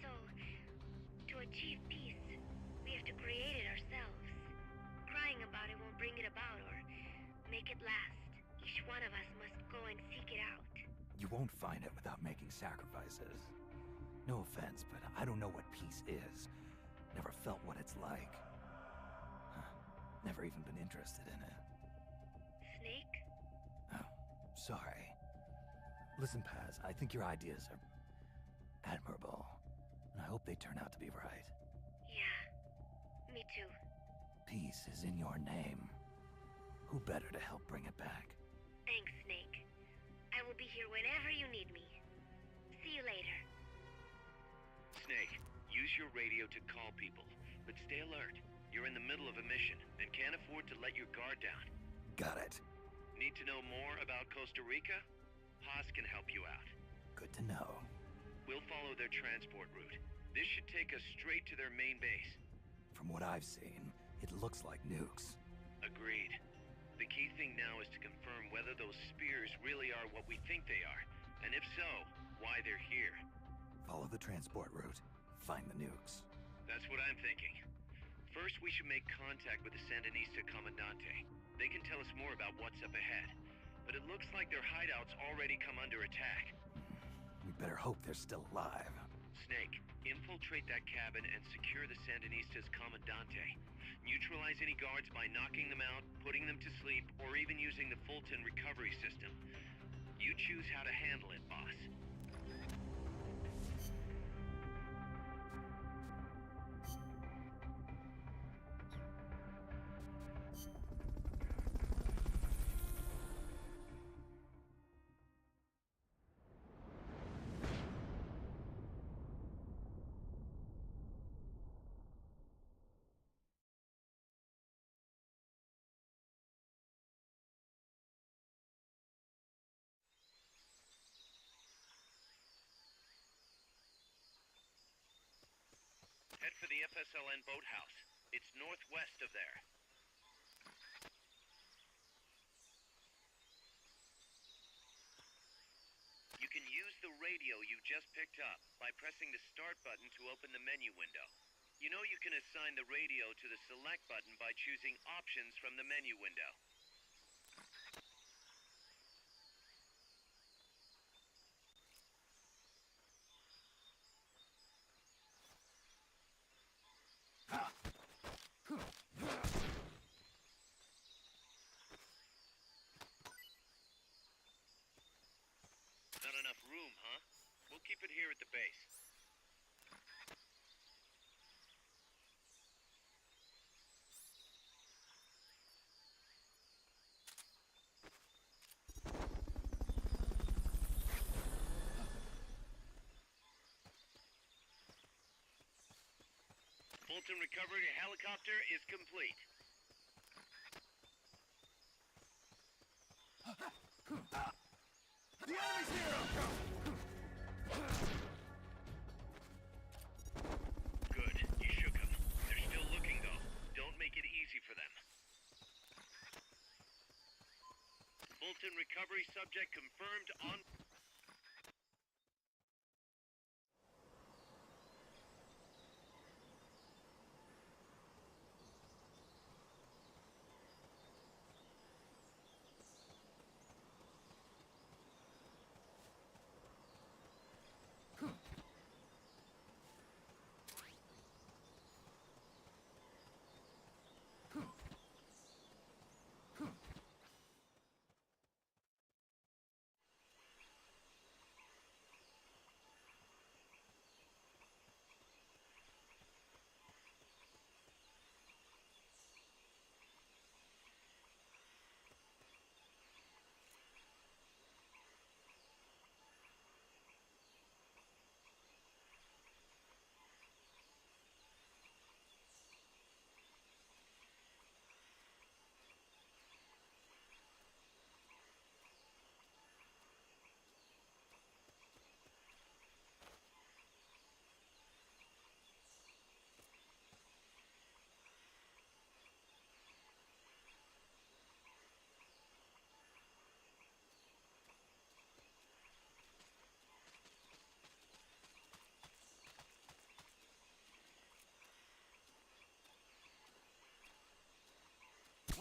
So, to achieve peace, we have to create it ourselves. Crying about it won't bring it about or make it last. Each one of us must go and seek it out. You won't find it without making sacrifices. No offense, but I don't know what peace is. Never felt what it's like. Never even been interested in it. Snake? Oh, sorry. Listen, Paz, I think your ideas are admirable. And I hope they turn out to be right. Yeah, me too. Peace is in your name. Who better to help bring it back? Thanks, Snake. I will be here whenever you need me. See you later. Snake, use your radio to call people, but stay alert. You're in the middle of a mission and can't afford to let your guard down. Got it. Need to know more about Costa Rica? Haas can help you out. Good to know. We'll follow their transport route. This should take us straight to their main base. From what I've seen, it looks like nukes. Agreed. The key thing now is to confirm whether those spears really are what we think they are, and if so, why they're here. Follow the transport route. Find the nukes. That's what I'm thinking. First, we should make contact with the Sandinista Comandante. They can tell us more about what's up ahead. But it looks like their hideout's already come under attack. We better hope they're still alive. Snake, infiltrate that cabin and secure the Sandinista's Comandante. Neutralize any guards by knocking them out, putting them to sleep, or even using the Fulton recovery system. You choose how to handle it, boss. Head for the FSLN boathouse. It's northwest of there. You can use the radio you just picked up by pressing the start button to open the menu window. You know you can assign the radio to the select button by choosing options from the menu window. Not enough room, huh? We'll keep it here at the base. Fulton recovery helicopter is complete. The enemy's here! Good. You shook them. They're still looking, though. Don't make it easy for them. Fulton recovery subject confirmed on...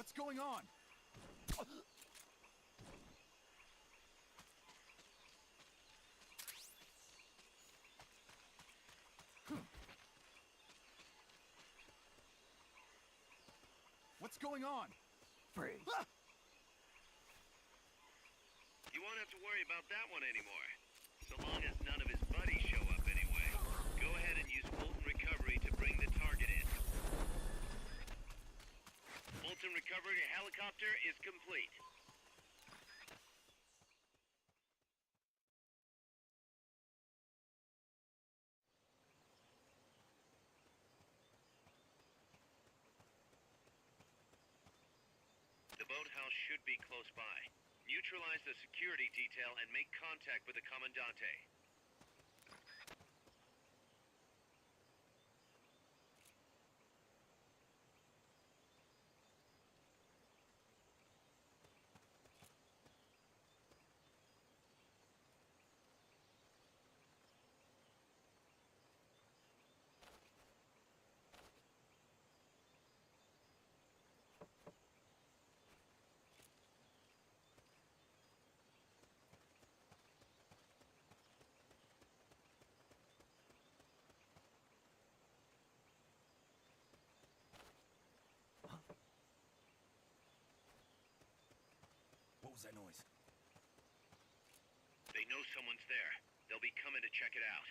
What's going on? What's going on? Freeze. You won't have to worry about that one anymore. So long as none of his buddies show up anyway. Go ahead and use Fulton Recovery to bring the target in. Fulton Recovery helicopter is complete. The boathouse should be close by. Neutralize the security detail and make contact with the Commandante. What was that noise? They know someone's there. They'll be coming to check it out.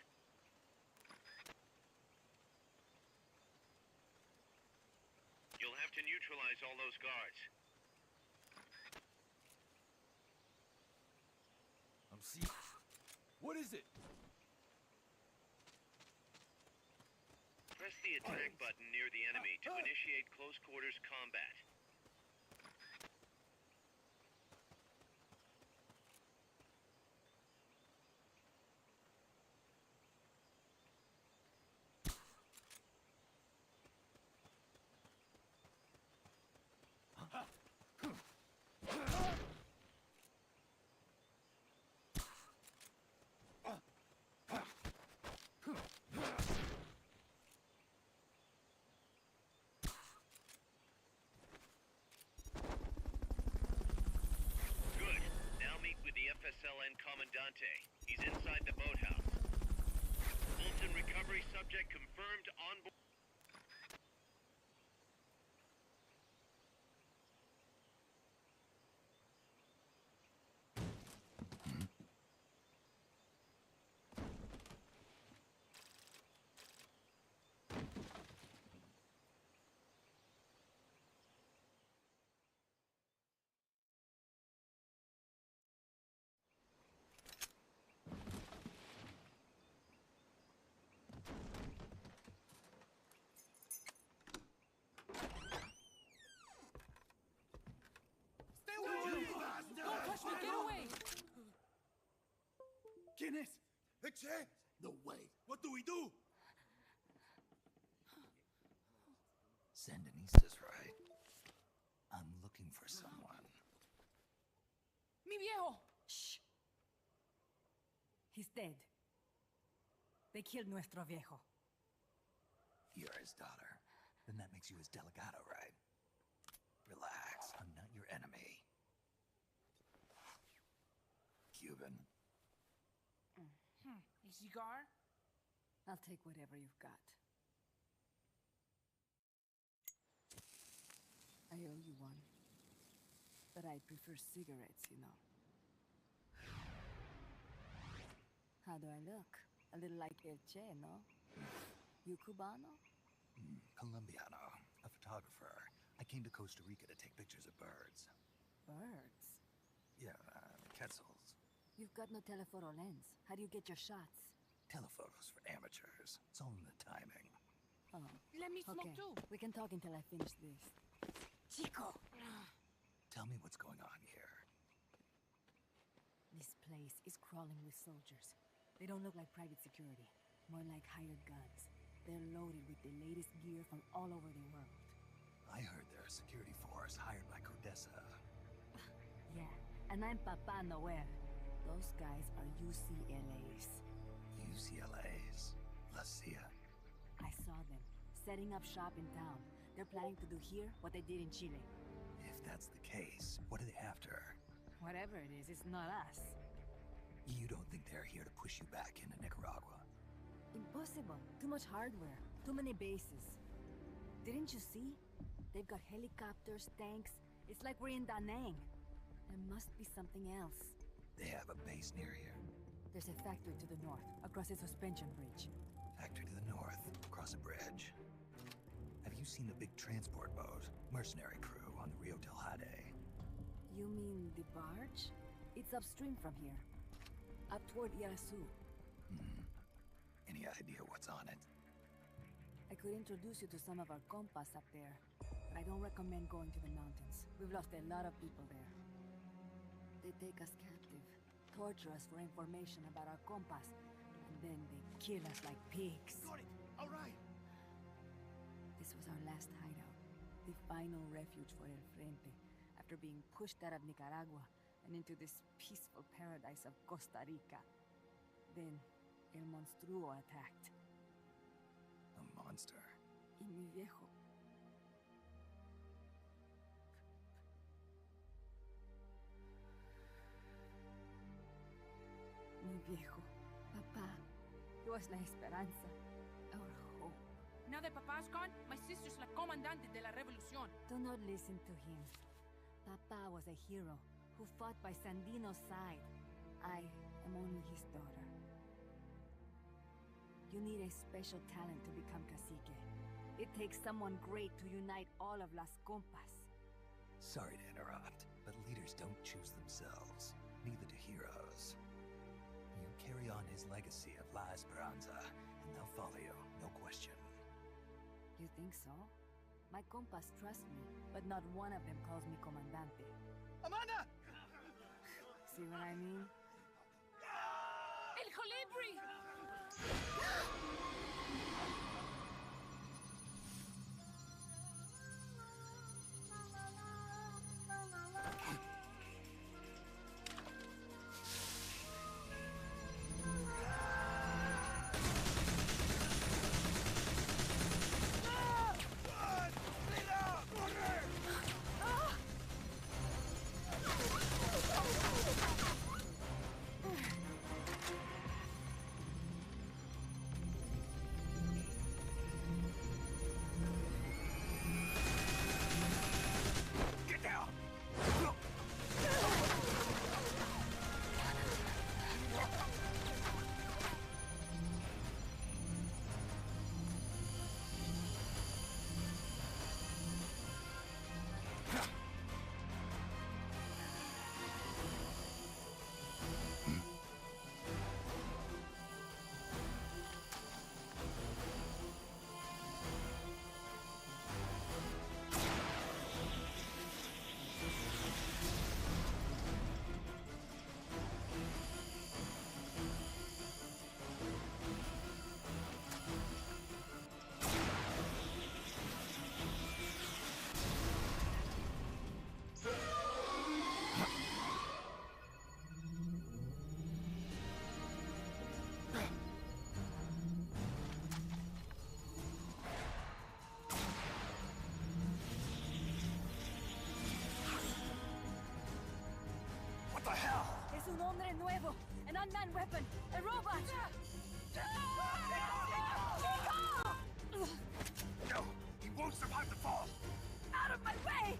You'll have to neutralize all those guards. I'm seeing... What is it? Press the attack button near the enemy to initiate close quarters combat. Good. Now meet with the FSLN Commandante. He's inside the boathouse. Fulton recovery subject confirmed on board. Don't touch me! Get away! ¿Quién es? Eche! No way. What do we do? Sandinistas, right? I'm looking for someone. Mi viejo! Shh. He's dead. They killed nuestro viejo. You're his daughter. Then that makes you his delegado, right? Relax. I'm not your enemy. Cuban. A cigar? I'll take whatever you've got. I owe you one. But I prefer cigarettes, you know. How do I look? A little like El Che, no? You Cubano? Colombiano. A photographer. I came to Costa Rica to take pictures of birds. Birds? Yeah, quetzals. You've got no telephoto lens. How do you get your shots? Telephotos for amateurs. It's all in the timing. Oh. Let me smoke Okay, too. we can talk until I finish this. Chico! Tell me what's going on here. This place is crawling with soldiers. They don't look like private security. More like hired guns. They're loaded with the latest gear from all over the world. I heard they're a security force hired by Codesa. Yeah, and I'm Papa Noel. Those guys are UCLA's. UCLA's? La CIA. I saw them, setting up shop in town. They're planning to do here what they did in Chile. If that's the case, what are they after? Whatever it is, it's not us. You don't think they're here to push you back into Nicaragua? Impossible. Too much hardware. Too many bases. Didn't you see? They've got helicopters, tanks. It's like we're in Da Nang. There must be something else. They have a base near here. There's a factory to the north, across a suspension bridge. Factory to the north, across a bridge. Have you seen the big transport boat? Mercenary crew on the Rio del Jade. You mean the barge? It's upstream from here. Up toward Irasu. Any idea what's on it? I could introduce you to some of our compas up there, but I don't recommend going to the mountains. We've lost a lot of people there. They take us captive, torture us for information about our compas, and then they kill us like pigs. Got it! All right! This was our last hideout, the final refuge for El Frente, after being pushed out of Nicaragua and into this peaceful paradise of Costa Rica. Then, El Monstruo attacked. A monster. Y mi viejo. Mi viejo. Papá. He was la esperanza. Our hope. Now that Papa's gone, my sister's la comandante de la revolución. Do not listen to him. Papa was a hero who fought by Sandino's side. I am only his daughter. You need a special talent to become cacique. It takes someone great to unite all of Las Compas. Sorry to interrupt, but leaders don't choose themselves. Neither do heroes. You carry on his legacy of La Esperanza, and they'll follow you, no question. You think so? My compas trust me, but not one of them calls me comandante. Amanda! See what I mean? El Colibri! Un hombre nuevo, an unmanned weapon, a robot! No, he won't survive the fall! Out of my way!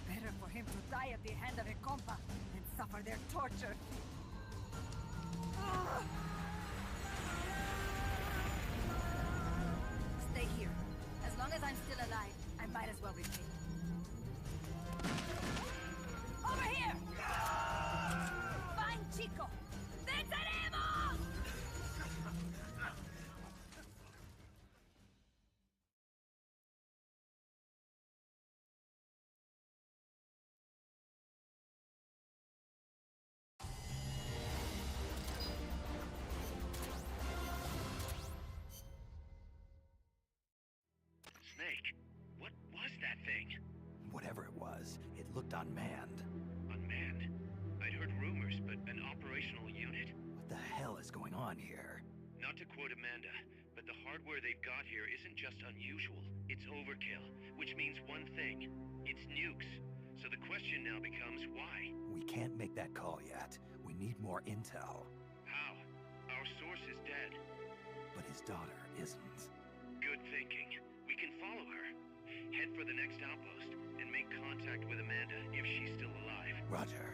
Better for him to die at the hand of a compa than suffer their torture. Stay here. As long as I'm still alive, I might as well repay. Over here! Fine, Chico! ¡Venceremos! Snake, what was that thing? Whatever it was, it looked unmanned. Unmanned? I'd heard rumors, but an operational unit? What the hell is going on here? Not to quote Amanda, but the hardware they've got here isn't just unusual, it's overkill. Which means one thing, it's nukes. So the question now becomes why? We can't make that call yet. We need more intel. How? Our source is dead. But his daughter isn't. Good thinking. We can follow her. Head for the next outpost, and make contact with Amanda if she's still alive. Roger.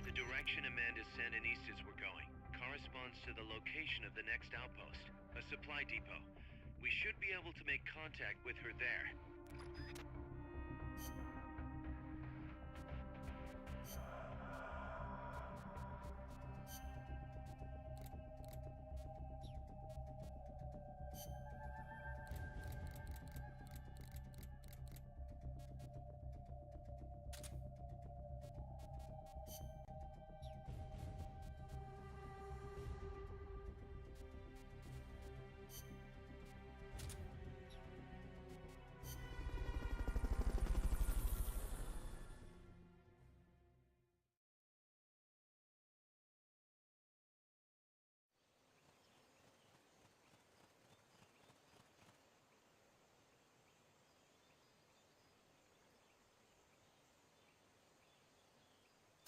The direction Amanda's Sandinistas were going corresponds to the location of the next outpost, a supply depot. We should be able to make contact with her there.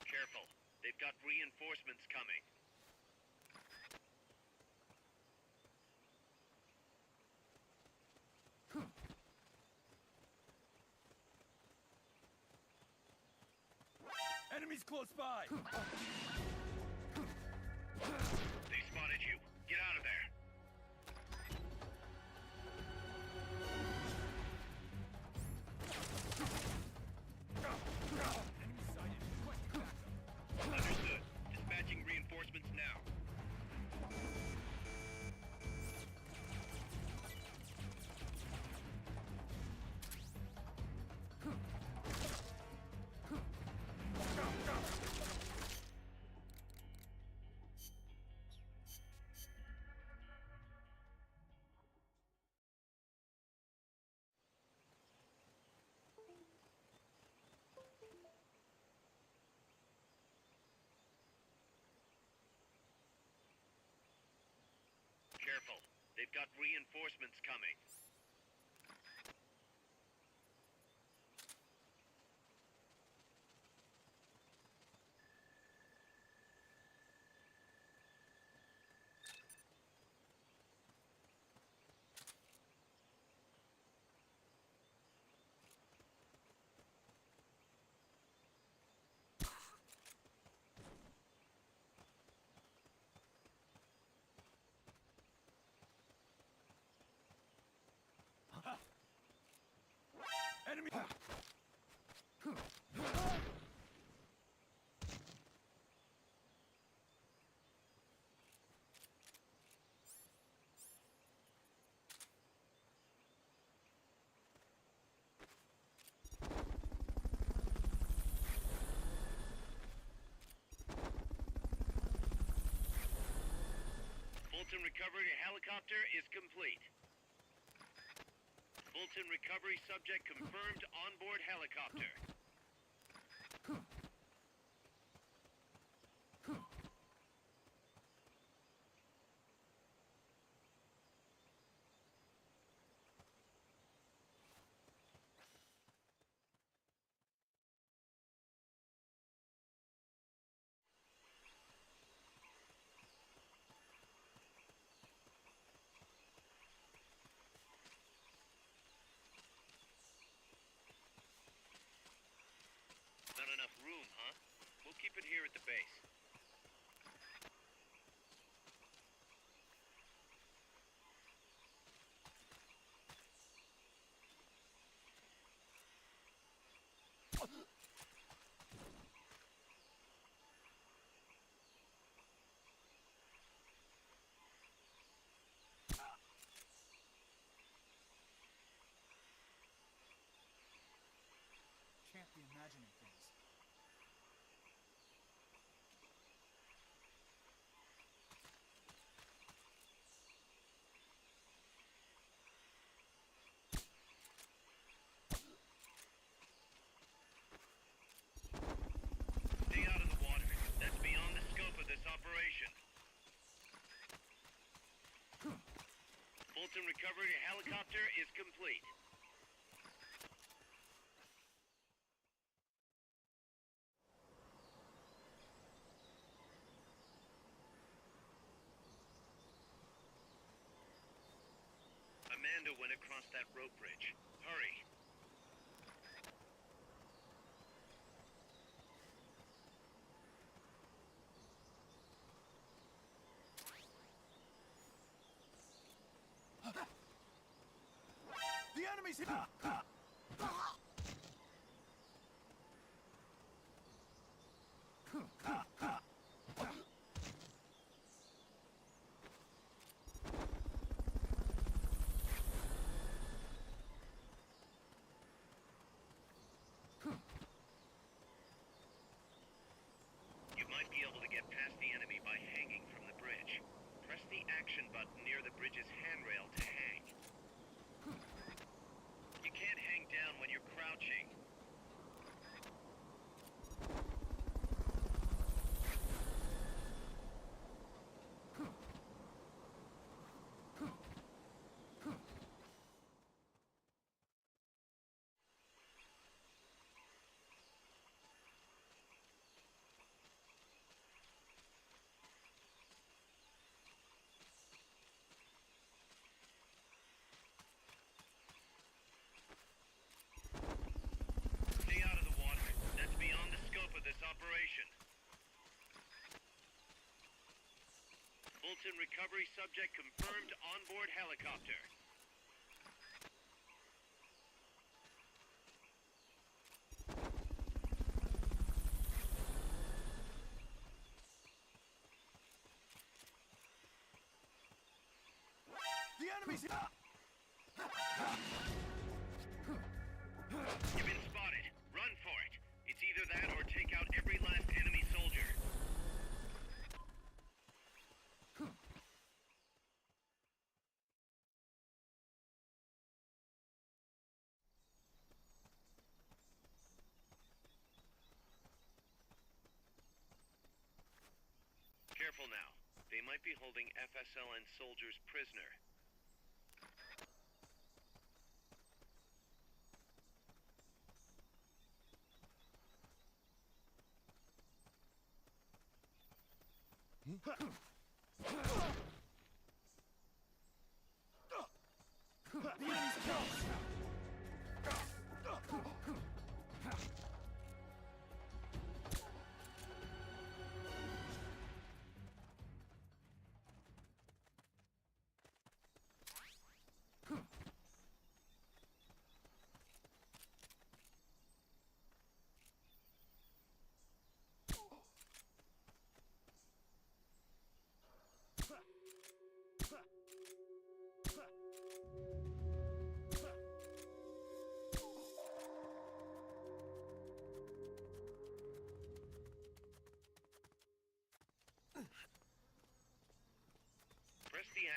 Careful. They've got reinforcements coming. Enemies close by! They spotted you. Get out of there. Understood. Dispatching reinforcements now. Careful. They've got reinforcements coming. Enemy! Fulton recovery helicopter is complete. Fulton recovery subject confirmed onboard helicopter. Not enough room, huh? We'll keep it here at the base. Can't be imagining things. Stay out of the water. That's beyond the scope of this operation. Fulton recovery helicopter is complete. Amanda went across that rope bridge. Hurry. The enemy's here! You might be able to get past the enemy by hanging from the bridge. Press the action button near the bridge's handrail to hang. You can't hang down when you're crouching. Stay out of the water. That's beyond the scope of this operation. Fulton recovery subject confirmed onboard helicopter. The enemy's here! You've been spotted. Run for it. It's either that or take out every last enemy soldier. Careful now. They might be holding FSLN soldiers prisoner.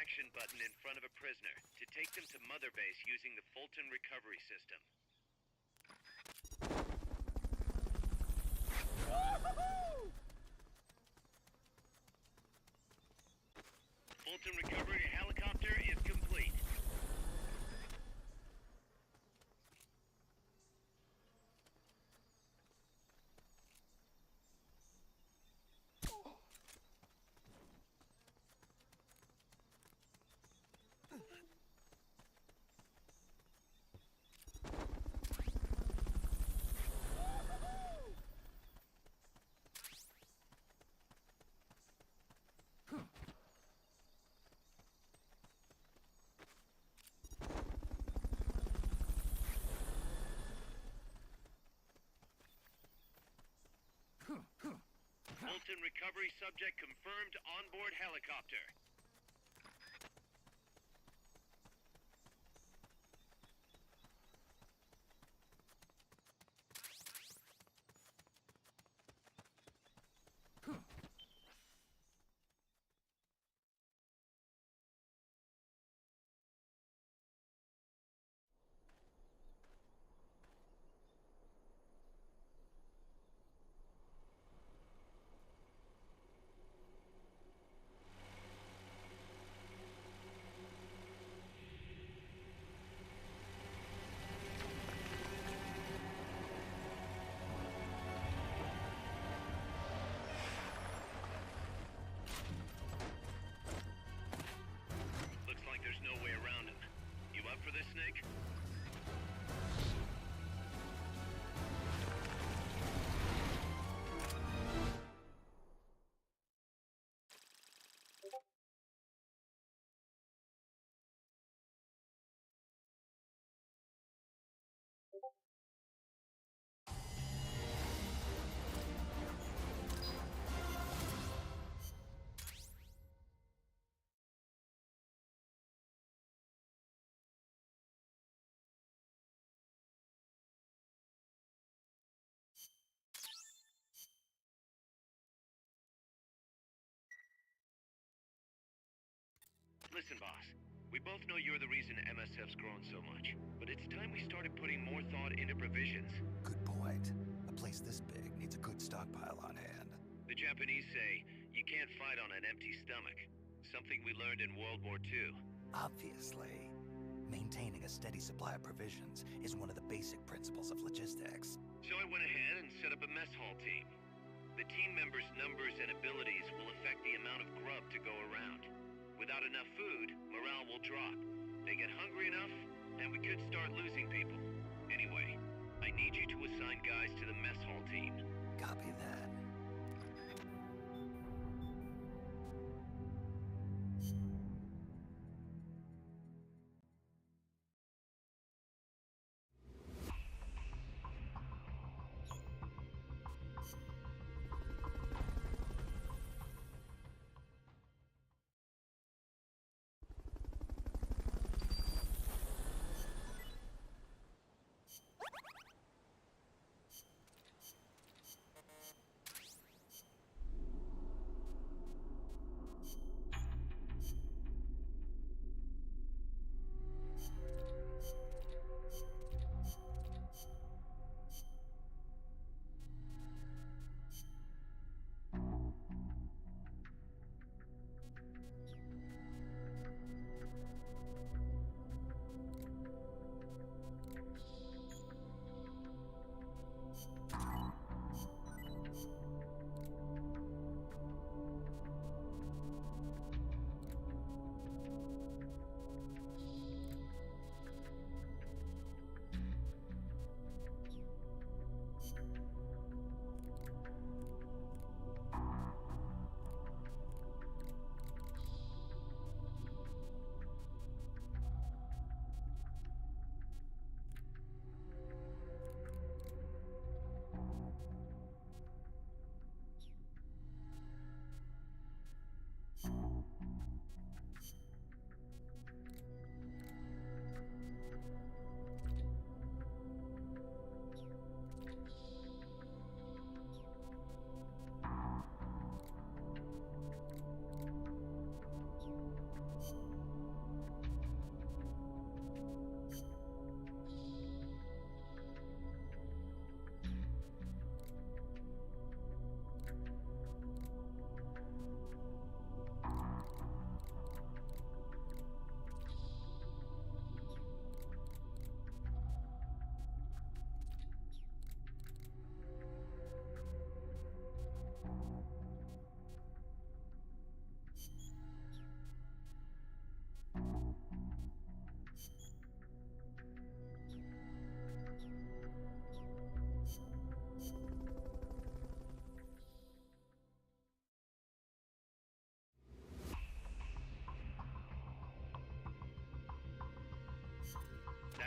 action button in front of a prisoner to take them to Mother Base using the Fulton recovery system. Fulton recovery helicopter is complete. Fulton recovery subject confirmed onboard helicopter. Looks like there's no way around him. You up for this, Snake? Listen, boss. We both know you're the reason MSF's grown so much, but it's time we started putting more thought into provisions. Good point. A place this big needs a good stockpile on hand. The Japanese say you can't fight on an empty stomach. Something we learned in World War II. Obviously. Maintaining a steady supply of provisions is one of the basic principles of logistics. So I went ahead and set up a mess hall team. The team members' numbers and abilities will affect the amount of grub to go around. Without enough food, morale will drop. They get hungry enough, and we could start losing people. Anyway, I need you to assign guys to the mess hall team. Copy that.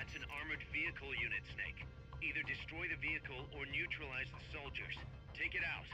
That's an armored vehicle unit, Snake. Either destroy the vehicle or neutralize the soldiers. Take it out.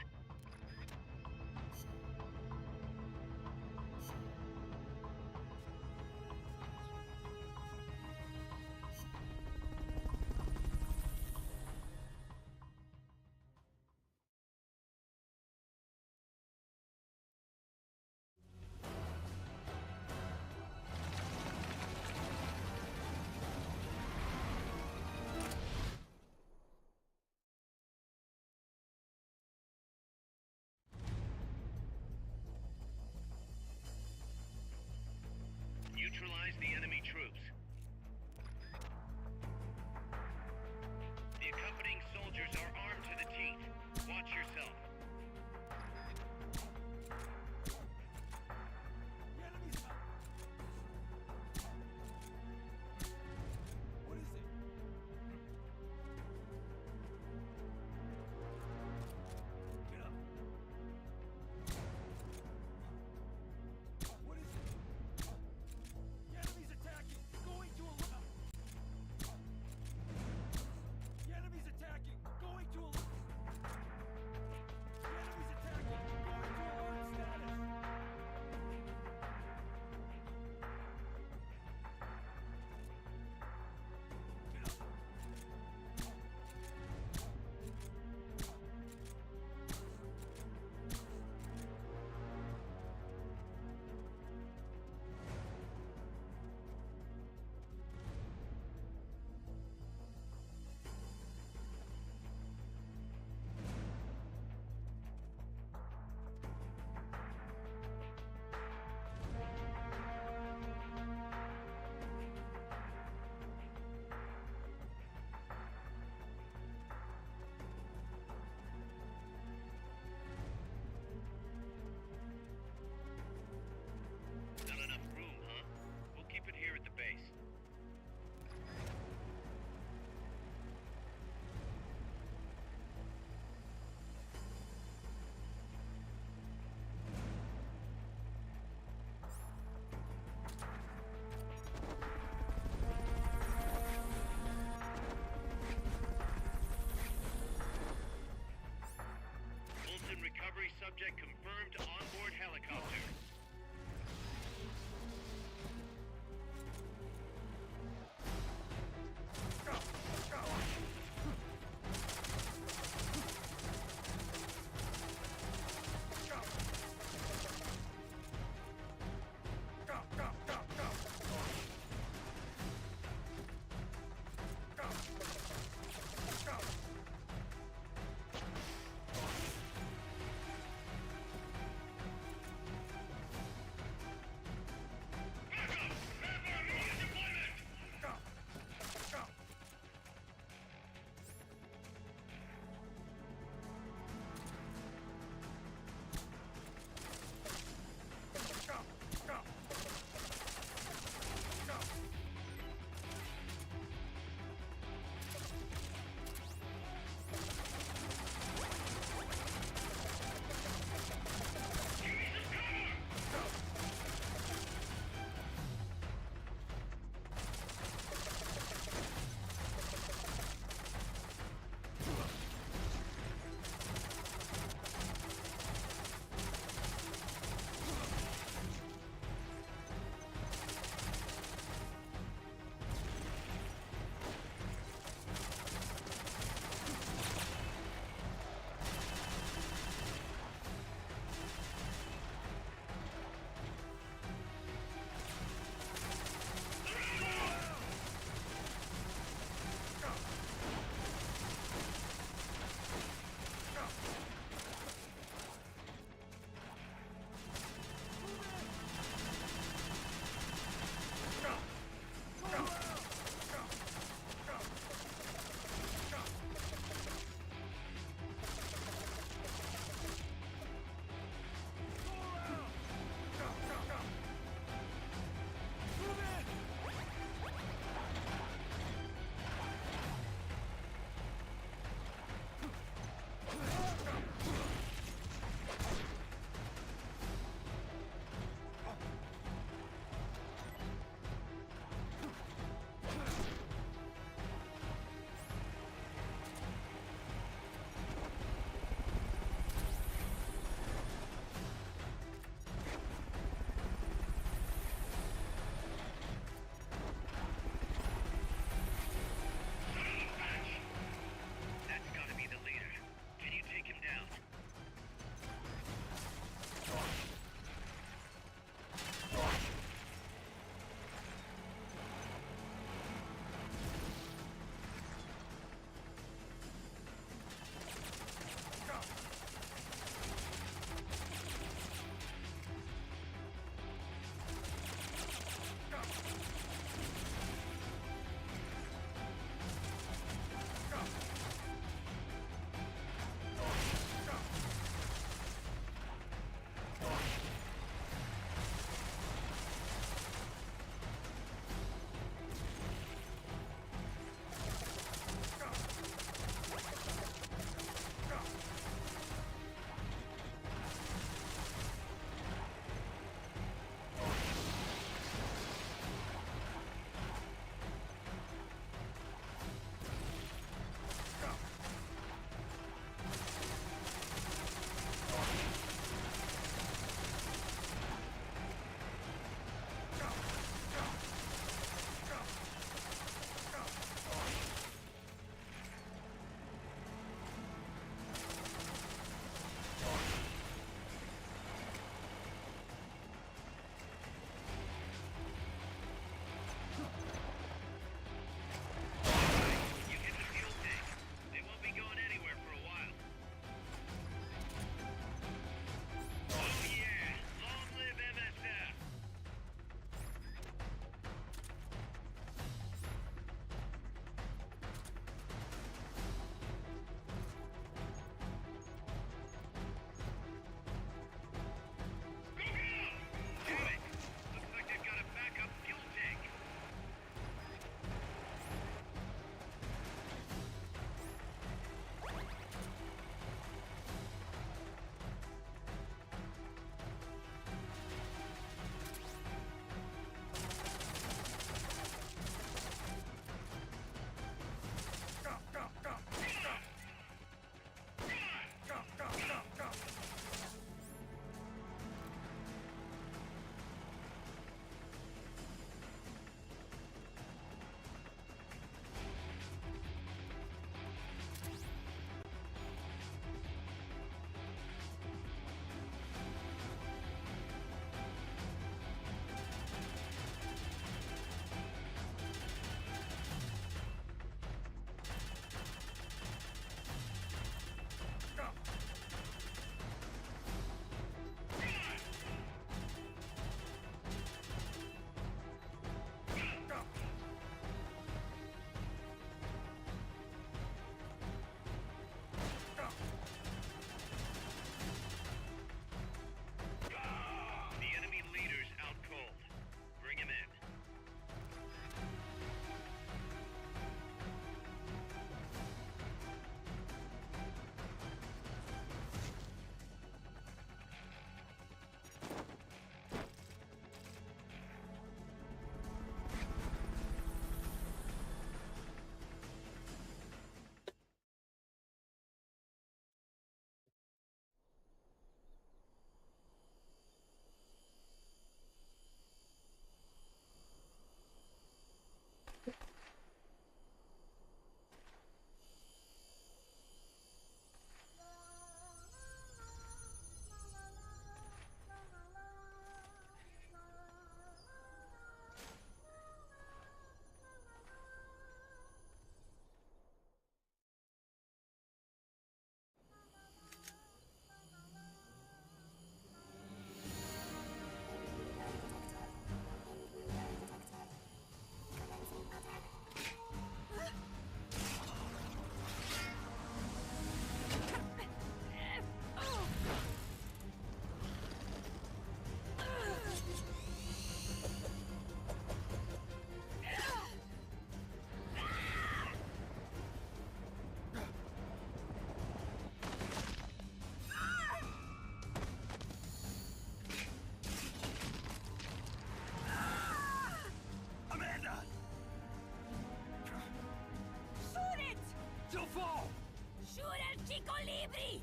libre!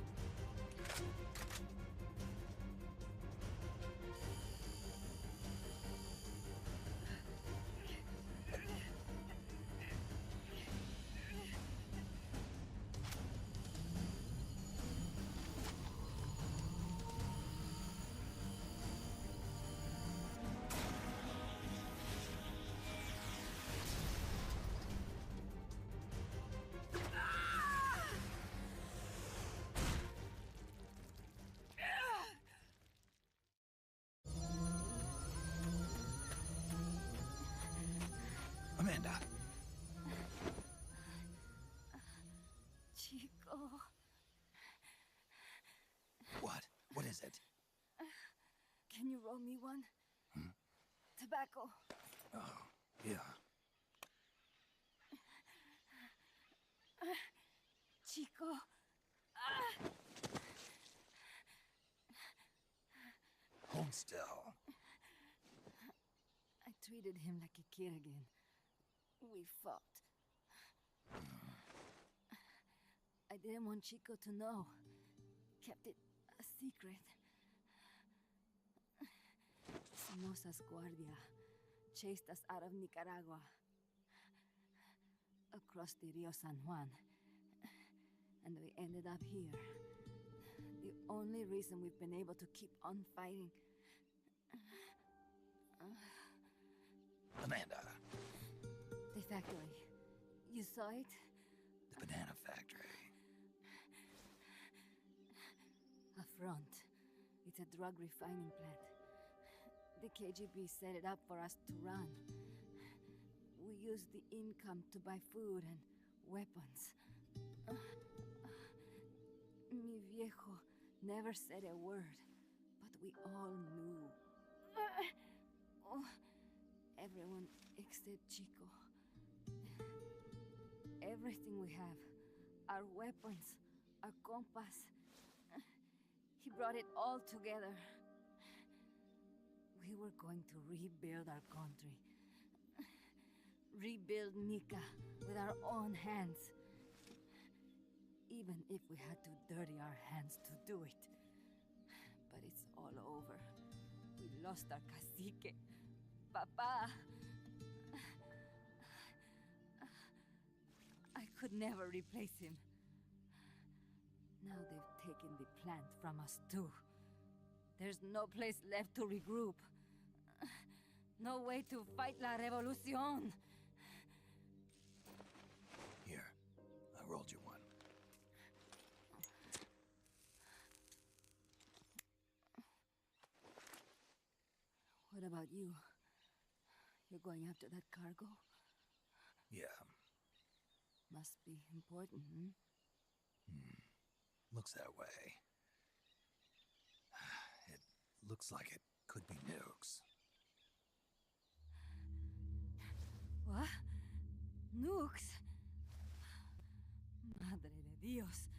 Amanda. Chico. What? What is it? Can you roll me one? Tobacco. Oh, yeah. Chico. Hold still. I treated him like a kid again. We fought. I didn't want Chico to know. Kept it a secret. Somoza's Guardia chased us out of Nicaragua. Across the Rio San Juan. And we ended up here. The only reason we've been able to keep on fighting. Amanda. The factory. You saw it? The banana factory. A front. It's a drug refining plant. The KGB set it up for us to run. We used the income to buy food and weapons. Mi viejo never said a word, but we all knew. Everyone except Chico. Everything we have. Our weapons, our compass. He brought it all together. We were going to rebuild our country. Rebuild Nika with our own hands. Even if we had to dirty our hands to do it. But it's all over. We lost our cacique. Papa! I could never replace him. Now they've taken the plant from us too. There's no place left to regroup. No way to fight la revolución. Here, I rolled you one. What about you? You're going after that cargo? Yeah. Must be important, hmm? Looks that way. It looks like it could be nukes. What? Nukes? Madre de Dios.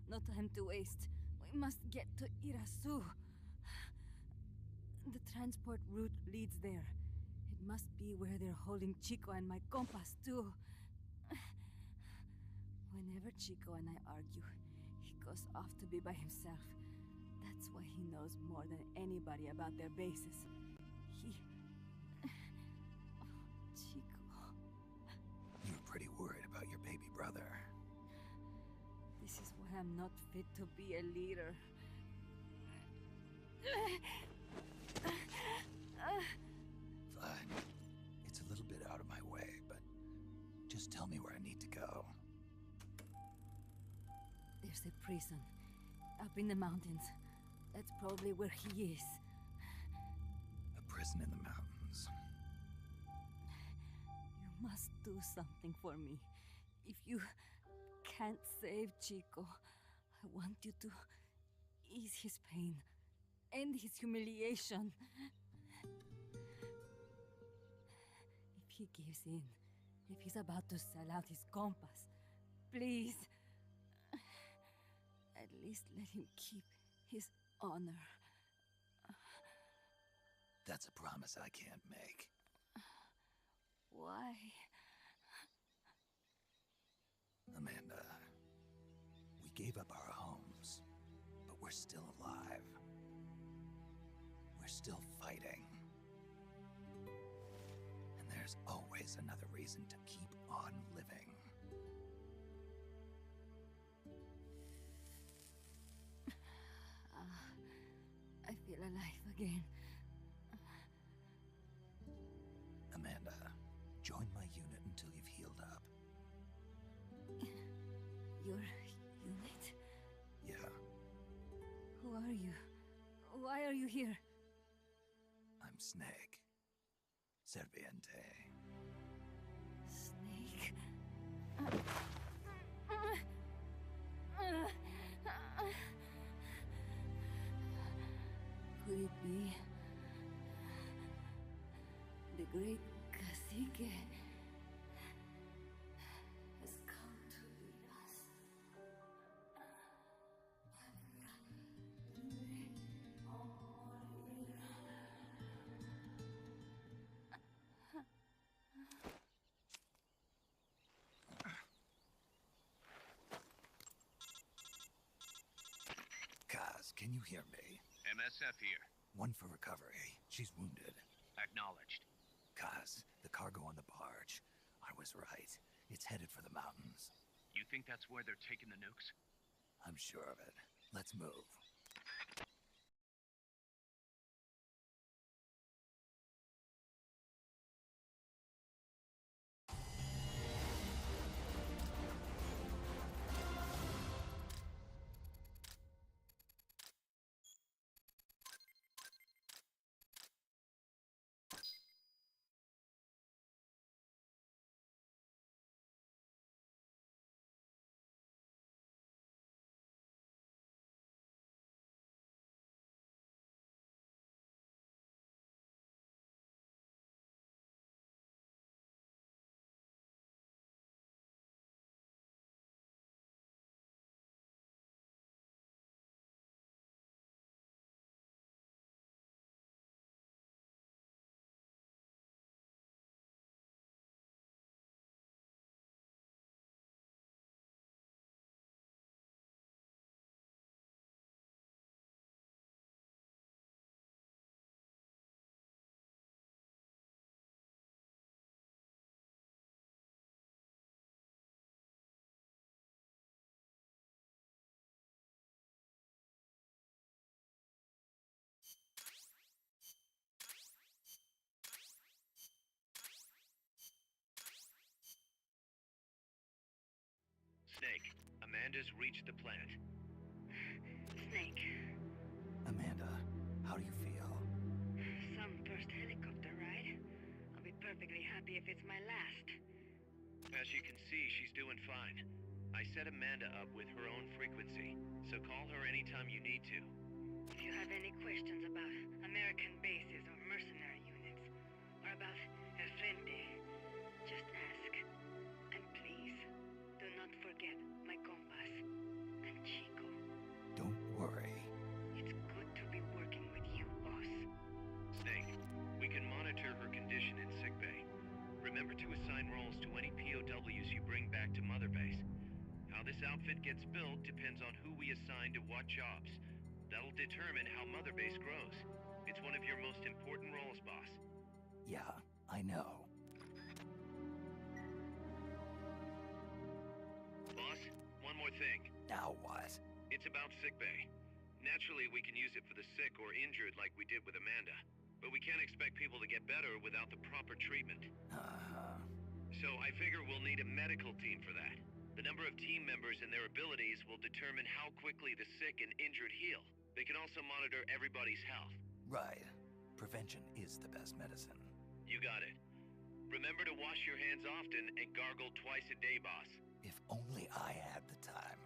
No time to waste. We must get to Irasu. The transport route leads there. It must be where they're holding Chico and my compass, too. Whenever Chico and I argue, he goes off to be by himself. That's why he knows more than anybody about their bases. He... Chico... You're pretty worried about your baby brother. This is why I'm not fit to be a leader. Fine. It's a little bit out of my way, but just tell me where I need to go. There's a prison up in the mountains. That's probably where he is. A prison in the mountains. You must do something for me. If you can't save Chico, I want you to ease his pain, end his humiliation. If he gives in, if he's about to sell out his compass, please, at least let him keep his honor. That's a promise I can't make. Why? Amanda, we gave up our home. we're still alive. We're still fighting. And there's always another reason to keep on living. I feel alive again. Amanda, join my unit until you've healed up. Your unit? Yeah. Who are you? Why are you here? I'm Snake. Serviente. Snake? Could it be the great cacique has come to lead us? Kaz, can you hear me? MSF here. One for recovery. She's wounded. Acknowledged. Kaz, the cargo on the barge. I was right. It's headed for the mountains. You think that's where they're taking the nukes? I'm sure of it. Let's move. Snake, Amanda's reached the plant. Snake, Amanda, how do you feel? some first helicopter ride. I'll be perfectly happy if it's my last. As you can see, she's doing fine. I set Amanda up with her own frequency, so call her anytime you need to. If you have any questions about American bases or mercenary units, or about El Frente, just ask. And please, do not forget my compass and Chico. Don't worry. It's good to be working with you, boss. Snake, we can monitor her condition in sickbay. Remember to assign roles to any POWs you bring back to Mother Base. How this outfit gets built depends on who we assign to what jobs. That'll determine how Mother Base grows. It's one of your most important roles, boss. Yeah, I know. Boss, one more thing. Now what? It's about sickbay. Naturally, we can use it for the sick or injured like we did with Amanda. But we can't expect people to get better without the proper treatment. So I figure we'll need a medical team for that. The number of team members and their abilities will determine how quickly the sick and injured heal. They can also monitor everybody's health. Right. Prevention is the best medicine. You got it. Remember to wash your hands often and gargle twice a day, boss. If only I had the time.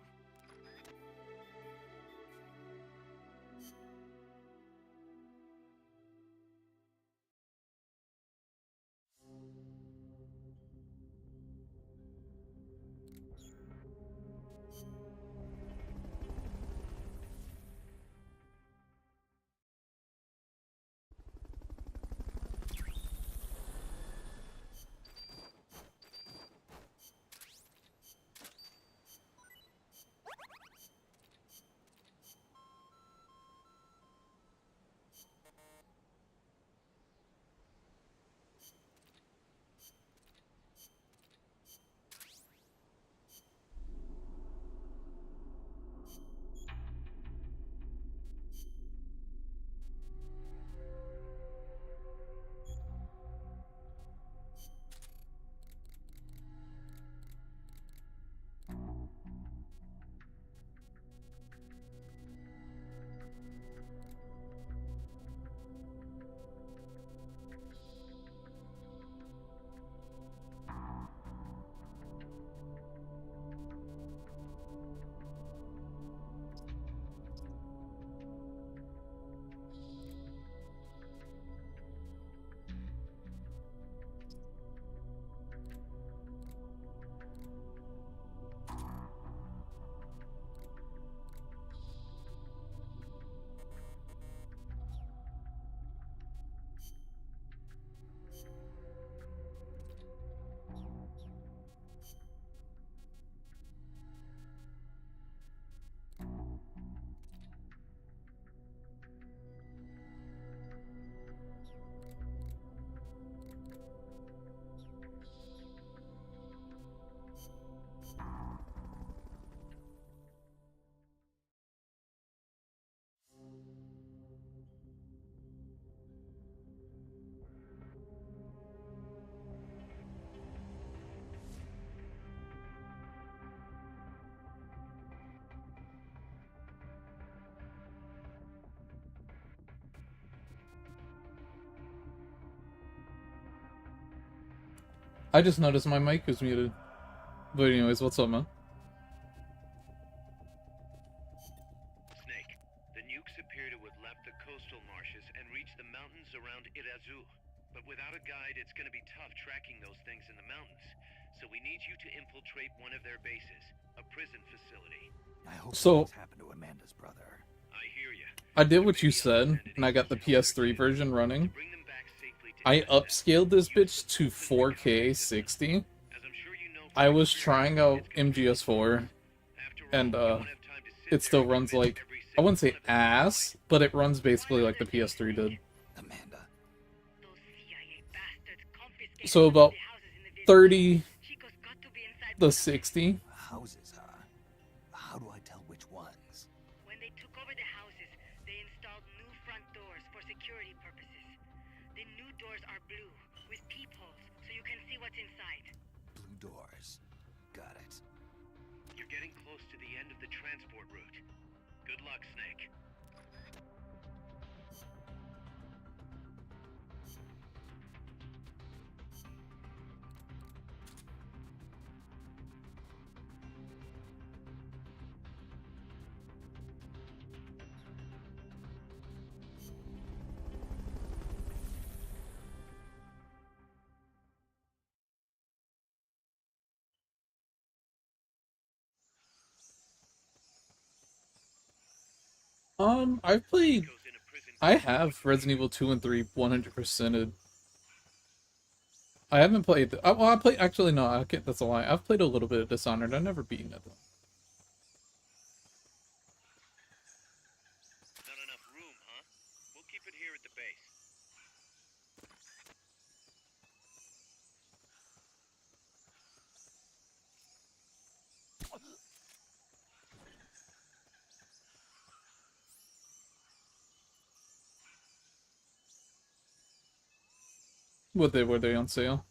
I just noticed my mic was muted. But anyways, what's up, man? Snake, the nukes appear to have left the coastal marshes and reached the mountains around Irazu. But without a guide, it's gonna be tough tracking those things in the mountains. So we need you to infiltrate one of their bases, a prison facility. I hope So, this happened to Amanda's brother. I hear you. I did what you said, and I got the PS3 version running. I upscaled this bitch to 4K 60. I was trying out MGS4, and it still runs like, I wouldn't say ass, but it runs basically like the PS3 did. So about 30 the 60. Houses, huh? How do I tell which ones? When they took over the houses, they installed new front doors for security purposes. The new doors are blue, with peepholes, so you can see what's inside. Blue doors. Got it. You're getting close to the end of the transport route. Good luck, Snake. I've played... I have Resident Evil 2 and 3 100%ed. I haven't played... well, I played... Actually, no, I can't, that's a lie. I've played a little bit of Dishonored. I've never beaten it, though. Not enough room, huh? We'll keep it here at the base. Were they on sale?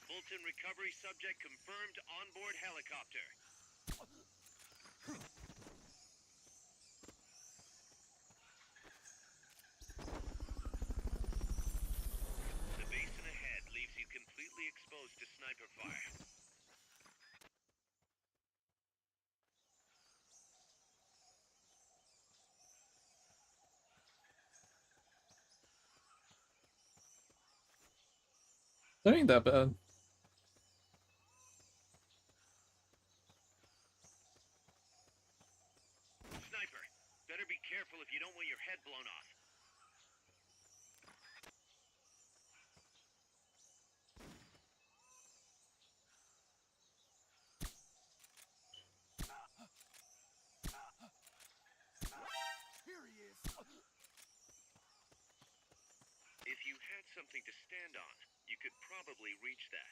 Fulton recovery subject confirmed onboard helicopter. The basin ahead leaves you completely exposed to sniper fire. That ain't that bad. Sniper, better be careful if you don't want your head blown off. Here he is. If you had something to stand on, you could probably reach that.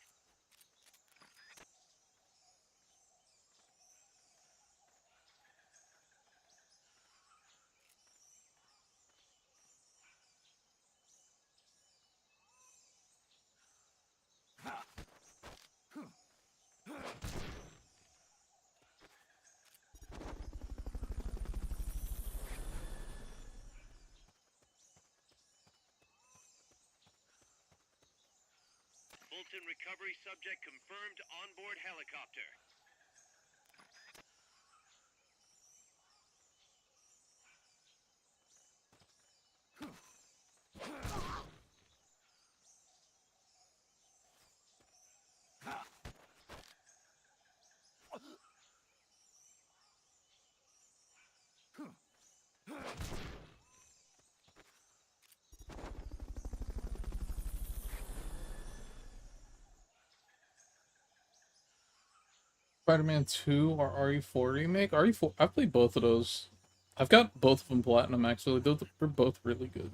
Fulton recovery subject confirmed onboard helicopter. Spider-Man 2 or RE4 remake? RE4, I've played both of those. I've got both of them platinum, actually. They're both really good.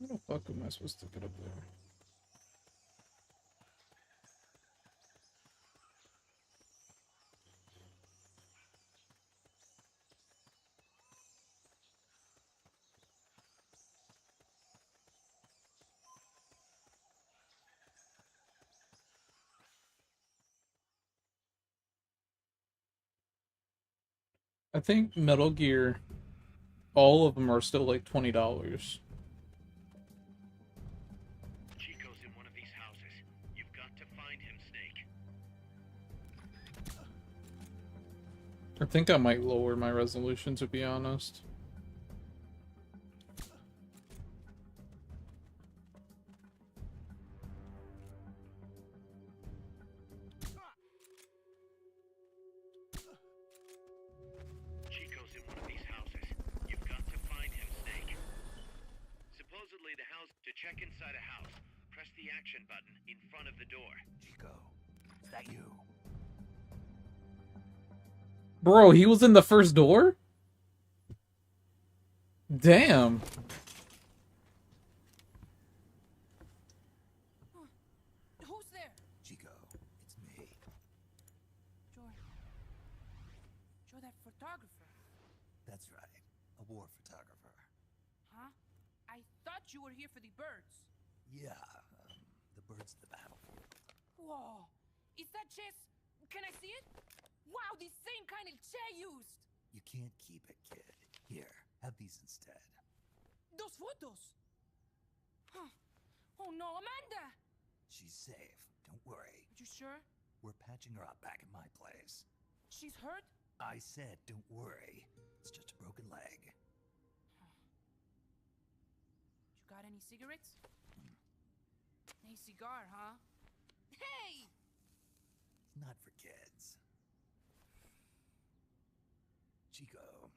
How the fuck am I supposed to get up there? I think Metal Gear, all of them are still like $20. Chico's in one of these houses. You've got to find him, Snake. I think I might lower my resolution, to be honest. Chico's in one of these houses. You've got to find him, Snake. Supposedly the house... To check inside a house, press the action button in front of the door. Chico, is that you? Bro, he was in the first door? Damn. Who's there? Chico, it's me. You're that photographer. That's right, a war photographer. Huh? I thought you were here for the birds. Yeah, the birds of the battlefield. Whoa. Is that chess? Can I see it? Wow, the same kind of chair used. You can't keep it, kid. Here, have these instead. Those photos. Huh. Oh no, Amanda! She's safe. Don't worry. You sure? We're patching her up back at my place. She's hurt? I said, don't worry. It's just a broken leg. You got any cigarettes? A cigar, huh? Hey! It's not for kids. Chico,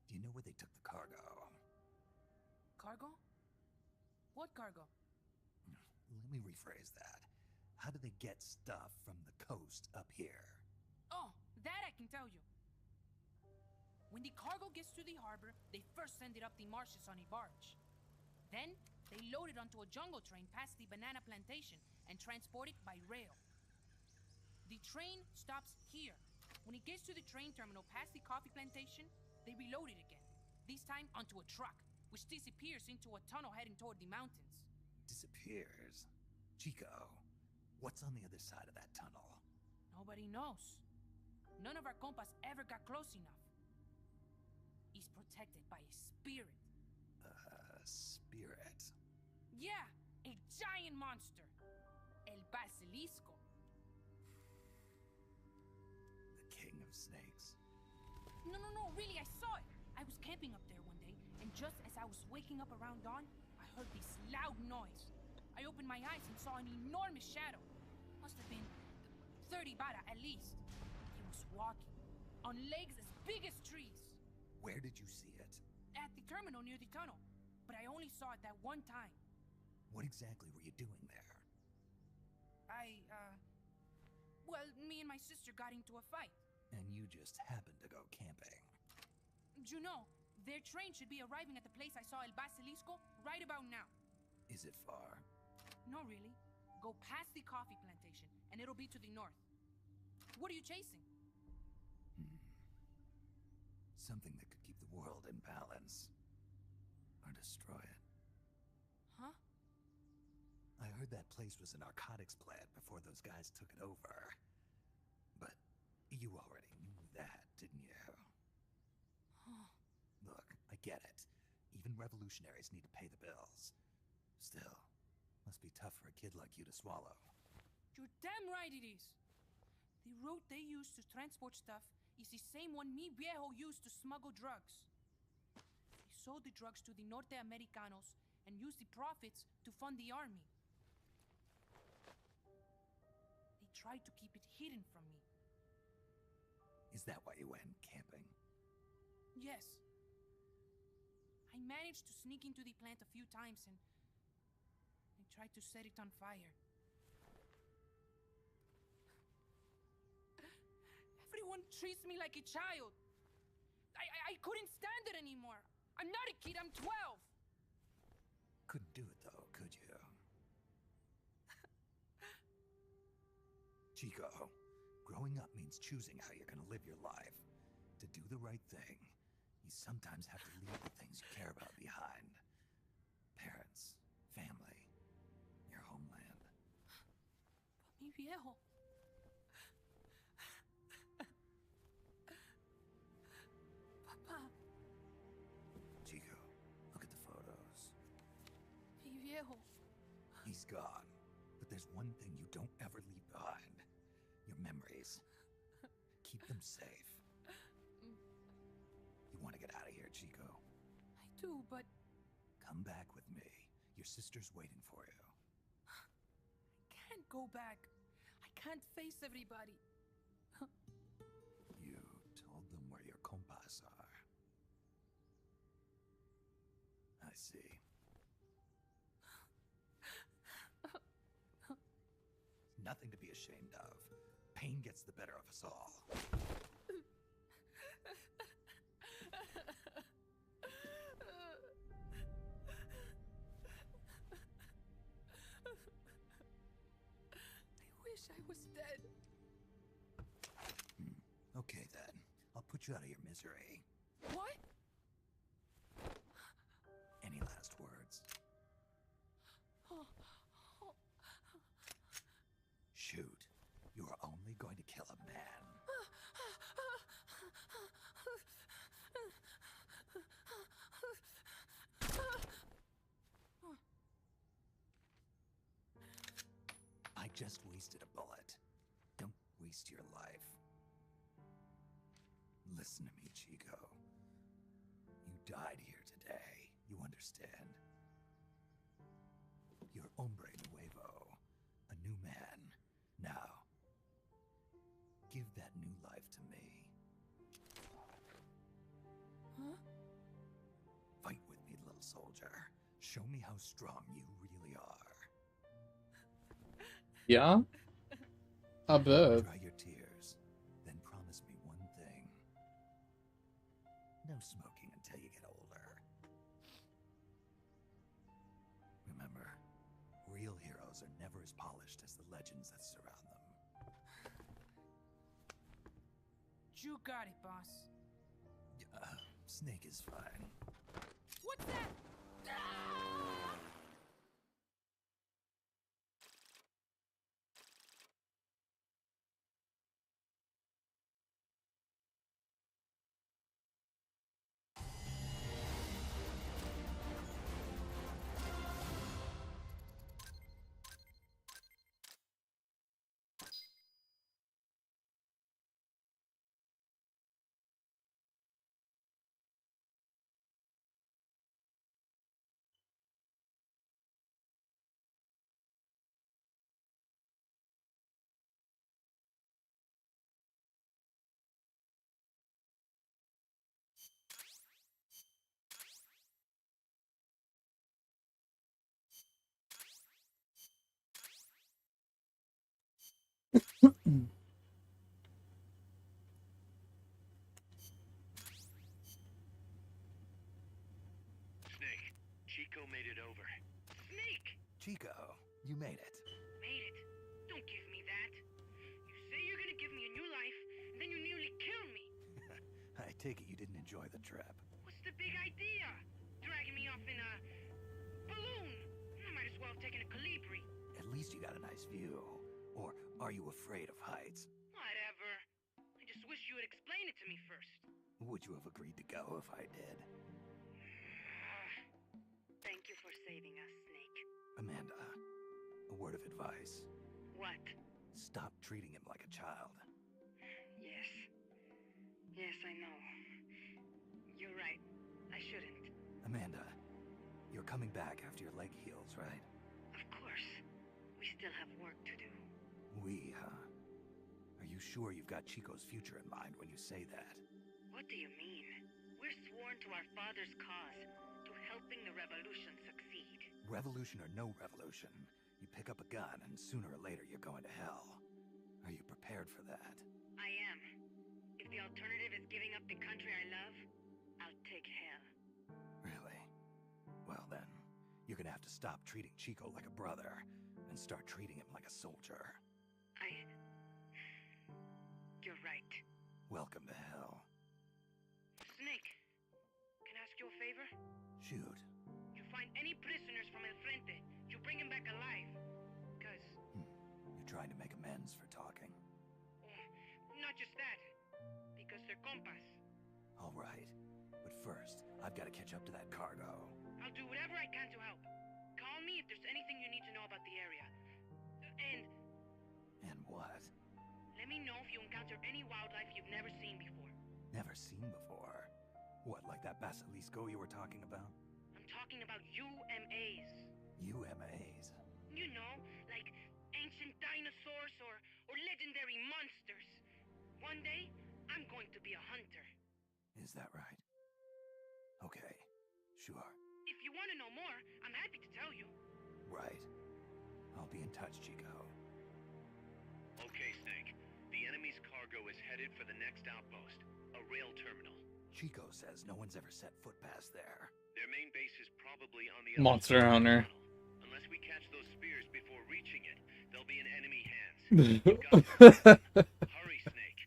do you know where they took the cargo? Cargo? What cargo? Let me rephrase that. How do they get stuff from the coast up here? Oh, that I can tell you. When the cargo gets to the harbor, they first send it up the marshes on a barge. Then, they load it onto a jungle train past the banana plantation and transport it by rail. The train stops here. When it gets to the train terminal past the coffee plantation, they reload it again. This time onto a truck, which disappears into a tunnel heading toward the mountains. Disappears? Chico, what's on the other side of that tunnel? Nobody knows. None of our compas ever got close enough. He's protected by a spirit. Spirit? Yeah, a giant monster. El Basilisco. The king of snakes. No, really, I saw it. I was camping up there one day, and just as I was waking up around dawn, I heard this loud noise. I opened my eyes and saw an enormous shadow. Must have been 30 bara at least. He was walking, on legs as big as trees. Where did you see it? At the terminal near the tunnel, but I only saw it that one time. What exactly were you doing there? Well, me and my sister got into a fight. And you just happened to go camping. You know, their train should be arriving at the place I saw El Basilisco right about now. Is it far? No, really. Go past the coffee plantation, and it'll be to the north. What are you chasing? Something that could keep the world in balance. Or destroy it. Huh? I heard that place was a narcotics plant before those guys took it over. But you already knew that, didn't you? Look, I get it. Even revolutionaries need to pay the bills. Still, must be tough for a kid like you to swallow. You're damn right it is. The route they use to transport stuff is the same one mi viejo used to smuggle drugs. He sold the drugs to the Norte Americanos and used the profits to fund the army. They tried to keep it hidden from me. Is that why you went camping? Yes. I managed to sneak into the plant a few times and I tried to set it on fire. Everyone treats me like a child. I couldn't stand it anymore. I'm not a kid, I'm 12. couldn't do it though, could you? Chico, growing up means choosing how you're gonna live your life. To do the right thing, you sometimes have to leave the things you care about behind. Parents, family, your homeland. Mi viejo. Papa. Chico, look at the photos. Mi viejo. He's gone, but there's one thing you don't ever leave behind. Your memories. Keep them safe. You want to get out of here, Chico? I do, but... Come back with me. Your sister's waiting for you. I can't go back. I can't face everybody. You told them where your compas are. I see. Nothing to be ashamed of. Pain gets the better of us all. I wish I was dead. Okay then. I'll put you out of your misery. What? Any last words? Shoot. You are only going to kill a man. I just wasted a bullet. Don't waste your life. Listen to me, Chico. You died here today. You understand? You're hombre nuevo. A new man. Now, give that new life to me. Huh? Fight with me, little soldier. Show me how strong you really are. Yeah? I bet. Dry your tears, then promise me one thing. No smoking until you get older. Remember, real heroes are never as polished as the legends that surround them. You got it, boss. Snake is fine. What's that? Ah! Snake, Chico made it over. Snake! Chico, you made it. Made it. Don't give me that. You say you're gonna give me a new life, and then you nearly kill me. I take it you didn't enjoy the trip. What's the big idea? Dragging me off in a balloon? I might as well have taken a Calibri. At least you got a nice view. Or are you afraid of heights? Whatever. I just wish you would explain it to me first. Would you have agreed to go if I did? Thank you for saving us, Snake. Amanda, a word of advice. What? Stop treating him like a child. Yes. Yes, I know. You're right. I shouldn't. Amanda, you're coming back after your leg heals, right? Of course. We still have work to do. We, huh? Are you sure you've got Chico's future in mind when you say that? What do you mean? We're sworn to our father's cause, to helping the revolution succeed. Revolution or no revolution, you pick up a gun and sooner or later you're going to hell. Are you prepared for that? I am. If the alternative is giving up the country I love, I'll take hell. Really? Well then, You're gonna have to stop treating Chico like a brother and start treating him like a soldier. You're right. Welcome to hell. Snake, can I ask you a favor? Shoot. You find any prisoners from El Frente, you bring them back alive. Cause... You're trying to make amends for talking. Not just that. Because they're compas. All right. But first, I've got to catch up to that cargo. I'll do whatever I can to help. Call me if there's anything you need to know about the area. And what? Let me know if you encounter any wildlife you've never seen before. Never seen before? What, like that basilisco you were talking about? I'm talking about UMAs. UMAs? You know, like ancient dinosaurs or legendary monsters. One day, I'm going to be a hunter. Is that right? Okay, sure. If you want to know more, I'm happy to tell you. Right. I'll be in touch, Chico. Okay, Snake. The enemy's cargo is headed for the next outpost, a rail terminal. Chico says no one's ever set foot past there. Their main base is probably on the Monster other side of the Hunter. tunnel. Unless we catch those spears before reaching it, they'll be in enemy hands. You've got to hurry, Snake.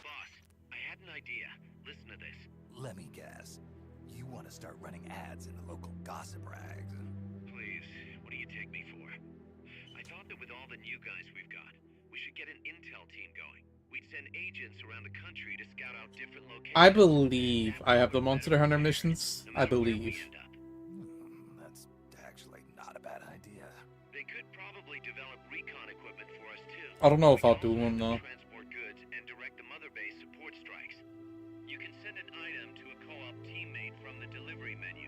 Boss, I had an idea. Listen to this. Let me guess. You want to start running ads in the local gossip rags? Please, what do you take me for? I thought that with all the new guys we've got, we should get an intel team going. We'd send agents around the country to scout out different locations. I believe I have the Monster Hunter missions. I believe. That's actually not a bad idea. They could probably develop recon equipment for us too. I don't know if I'll do one though. Transport goods and direct the mother base support strikes. You can send an item to a co-op teammate from the delivery menu.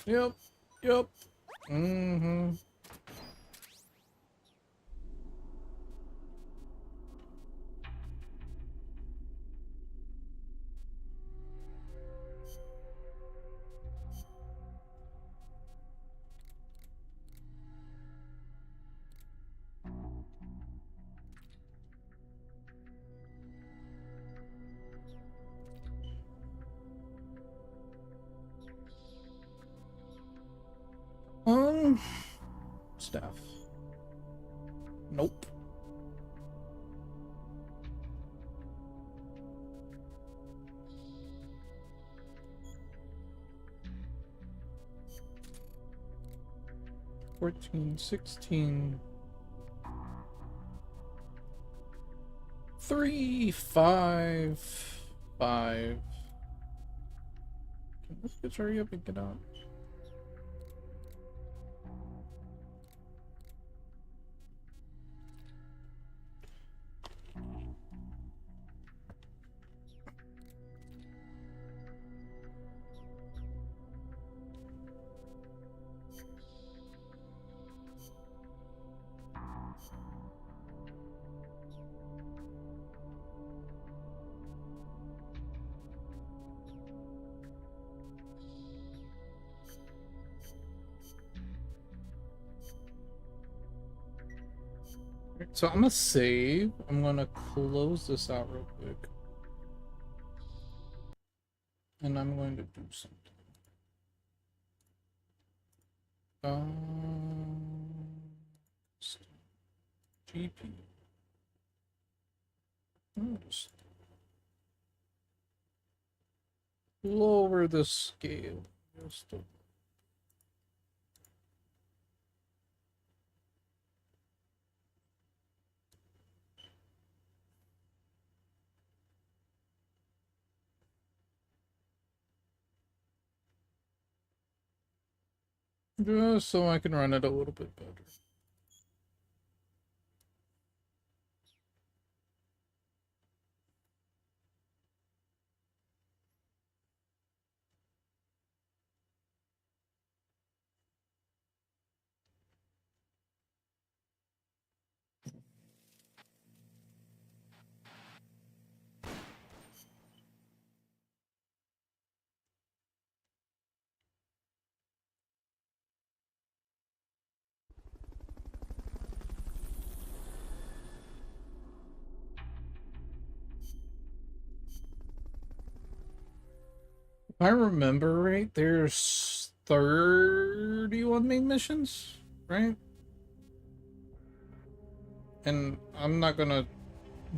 Yep. Mm-hmm. Staff. Nope. 14, 16. 3, 5, 5. Can this bitch hurry up and get out? So I'm gonna save. I'm gonna close this out real quick. And I'm going to do something. GP. Just lower the scale. Just a just so I can run it a little bit better. I remember right, there's 31 main missions, right? And I'm not gonna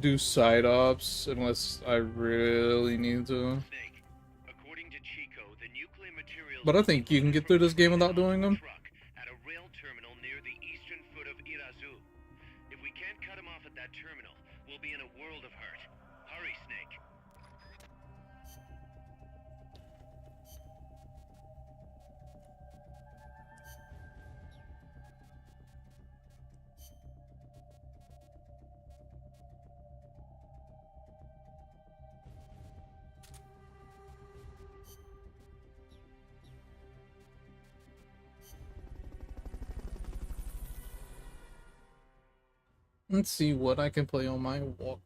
do side ops unless I really need to. But I think you can get through this game without doing them. At a rail terminal near the eastern foot of Irazu. If we can't cut him off at that terminal, we'll be in a world of hurt. Hurry, Snake. Let's see what I can play on my walk.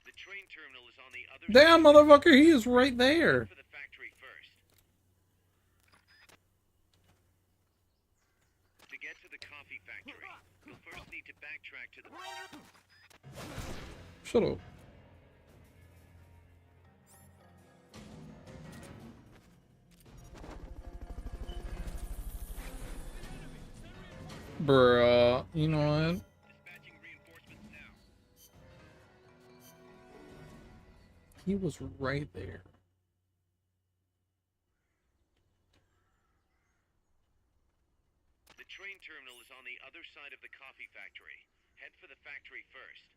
The train terminal is on the other Damn, motherfucker, he is right there. for the factory first. To get to the coffee factory, you'll first need to backtrack to the... Shut up. Bruh, you know what? He was right there. The train terminal is on the other side of the coffee factory. Head for the factory first.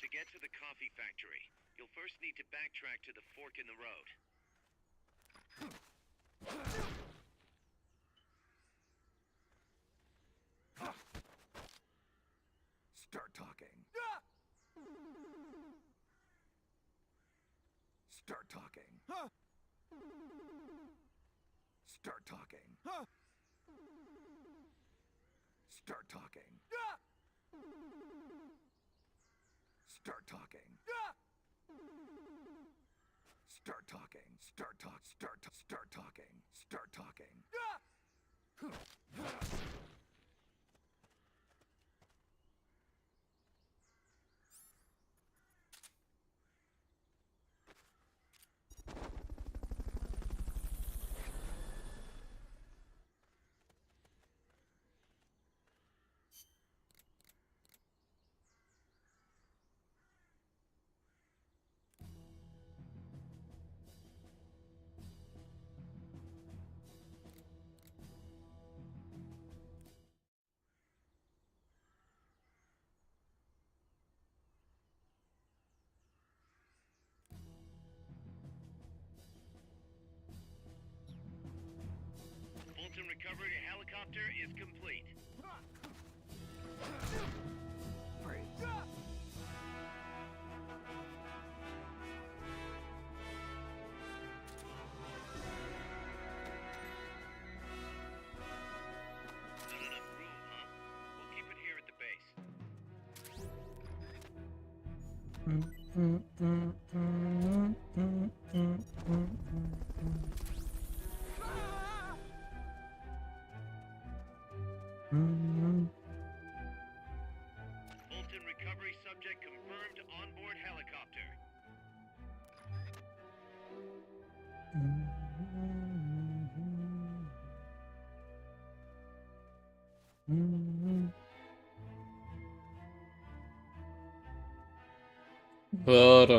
To get to the coffee factory, you'll first need to backtrack to the fork in the road. Start talking. Start talking. Start talking. Start talking. Start talking. Start talking. Start talking. Start talking. Fulton recovery helicopter is complete. Not enough room, huh? We'll keep it here at the base. Fulton recovery subject confirmed onboard helicopter. But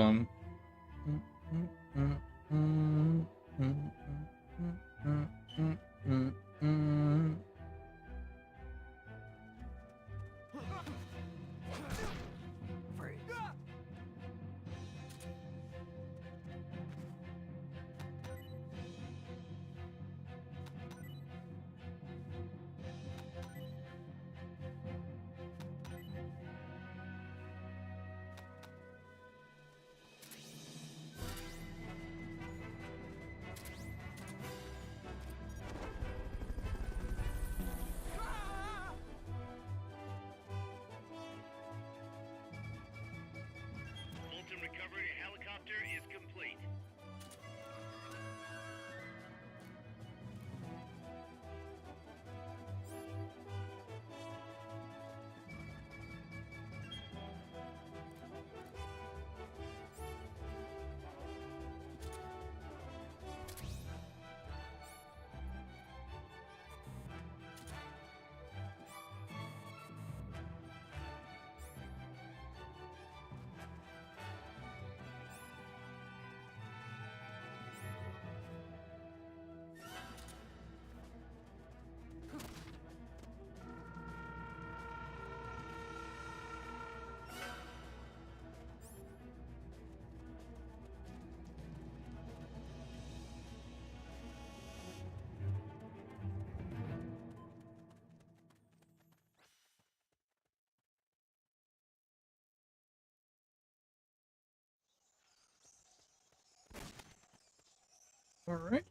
Alright.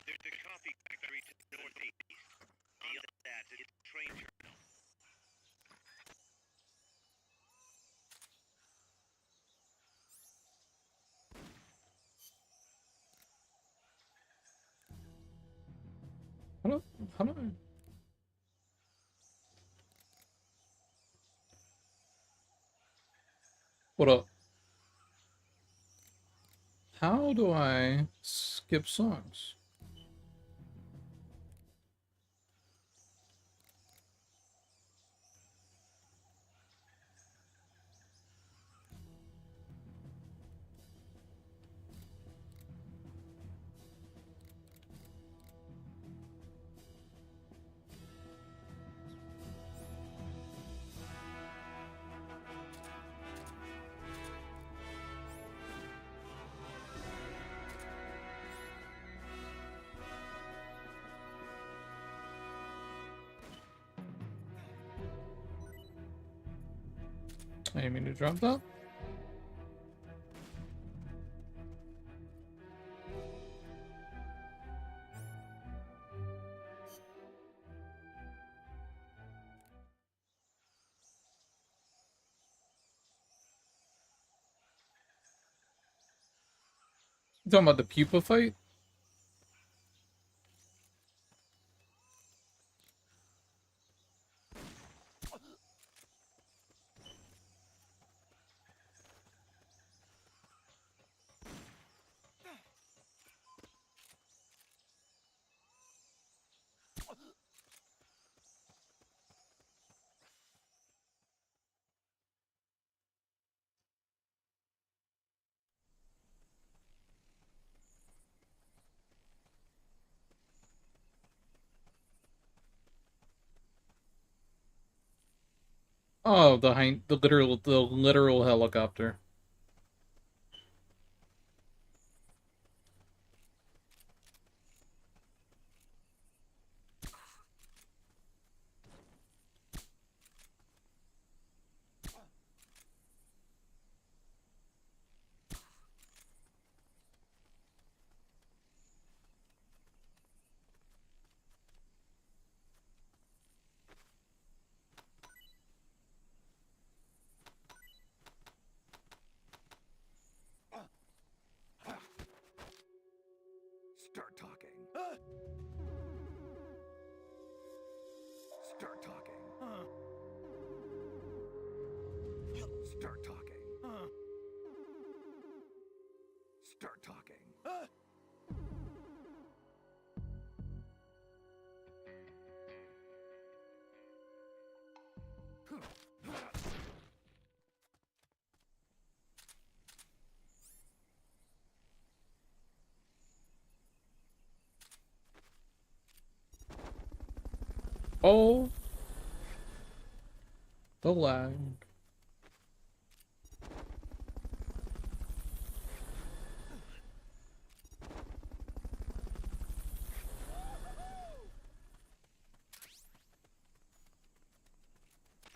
There's a coffee factory to the northeast. Beyond that, it's a train terminal. How do I... What up? How do I skip songs? I didn't mean to drop that. You talking about the pupa fight? Oh, the literal helicopter. Start talking. Start talking. Start talking. Start talking. Oh, the lag.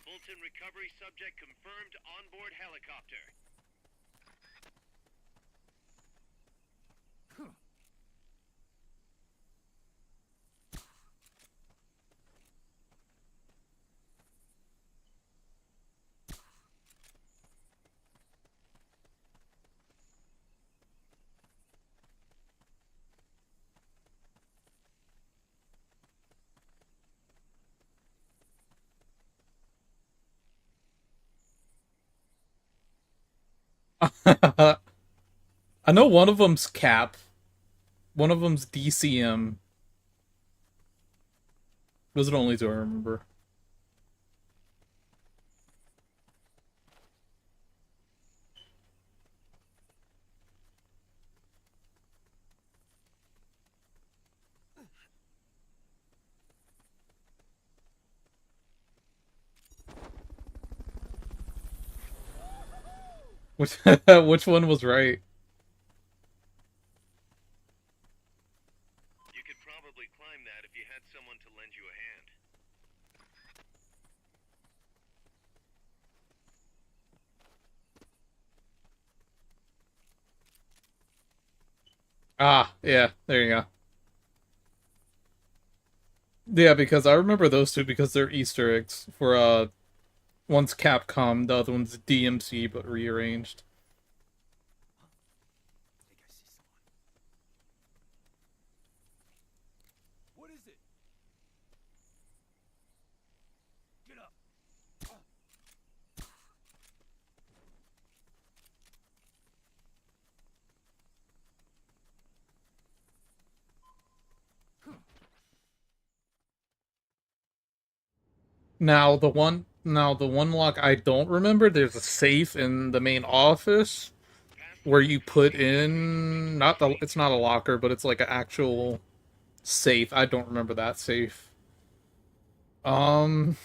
Fulton recovery subject confirmed onboard helicopter. I know one of them's Cap. One of them's DCM. Those are the only two I remember. Which one was right? You could probably climb that if you had someone to lend you a hand. Ah, yeah, there you go. Yeah, because I remember those two because they're Easter eggs for one's Capcom, the other one's DMC but rearranged. What is it? Get up. Now the one lock I don't remember, there's a safe in the main office where you put in it's not a locker, but it's like an actual safe. I don't remember that safe. Um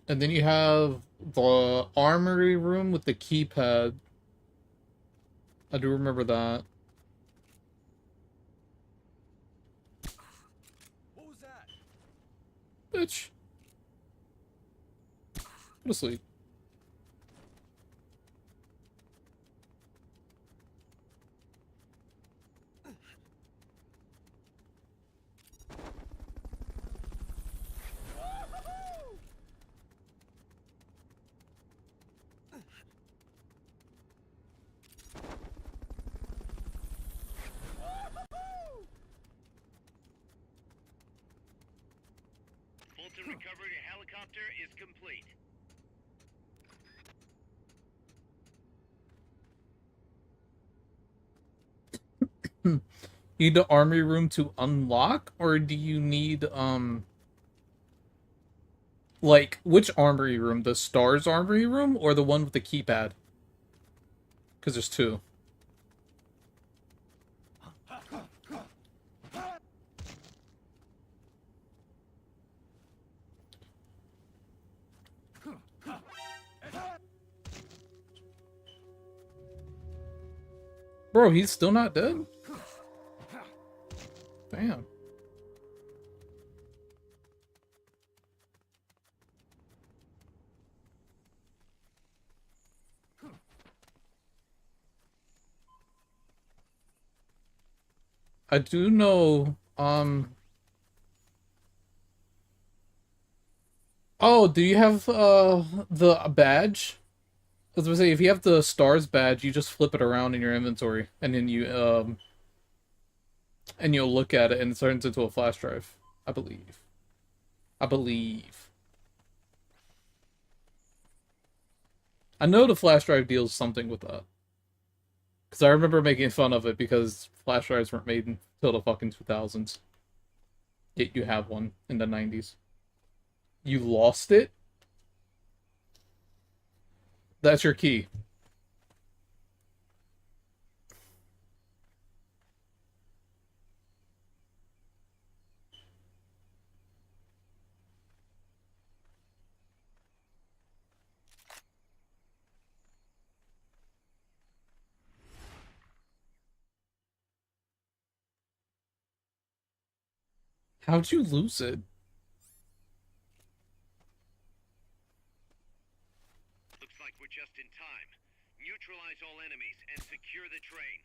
and then you have the armory room with the keypad. I do remember that. What was that? Bitch. Go to sleep. Fulton recovery helicopter is complete. You need the armory room to unlock, or do you need like which armory room? The Stars armory room or the one with the keypad? Because there's two. Bro, he's still not dead? Damn. I do know, oh, do you have, the badge? I was gonna say, if you have the Stars badge, you just flip it around in your inventory, and then and you'll look at it, and it turns into a flash drive. I believe. I believe. I know the flash drive deals something with that. Because I remember making fun of it because flash drives weren't made until the fucking 2000s. Yet you have one in the 90s. You lost it? That's your key. How'd you lose it? Looks like we're just in time. Neutralize all enemies and secure the train.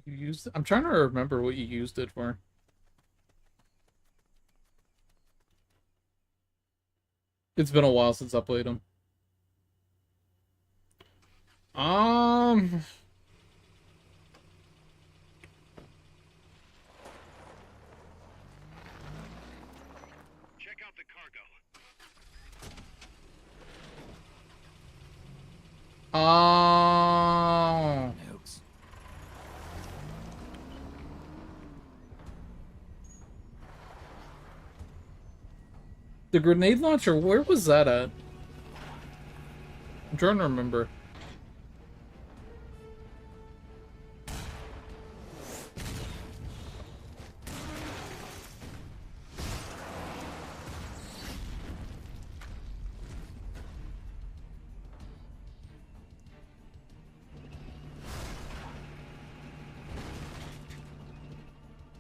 You used it? I'm trying to remember what you used it for. It's been a while since I played them. Um... Check out the cargo. Oh. The grenade launcher, where was that at? I'm trying to remember.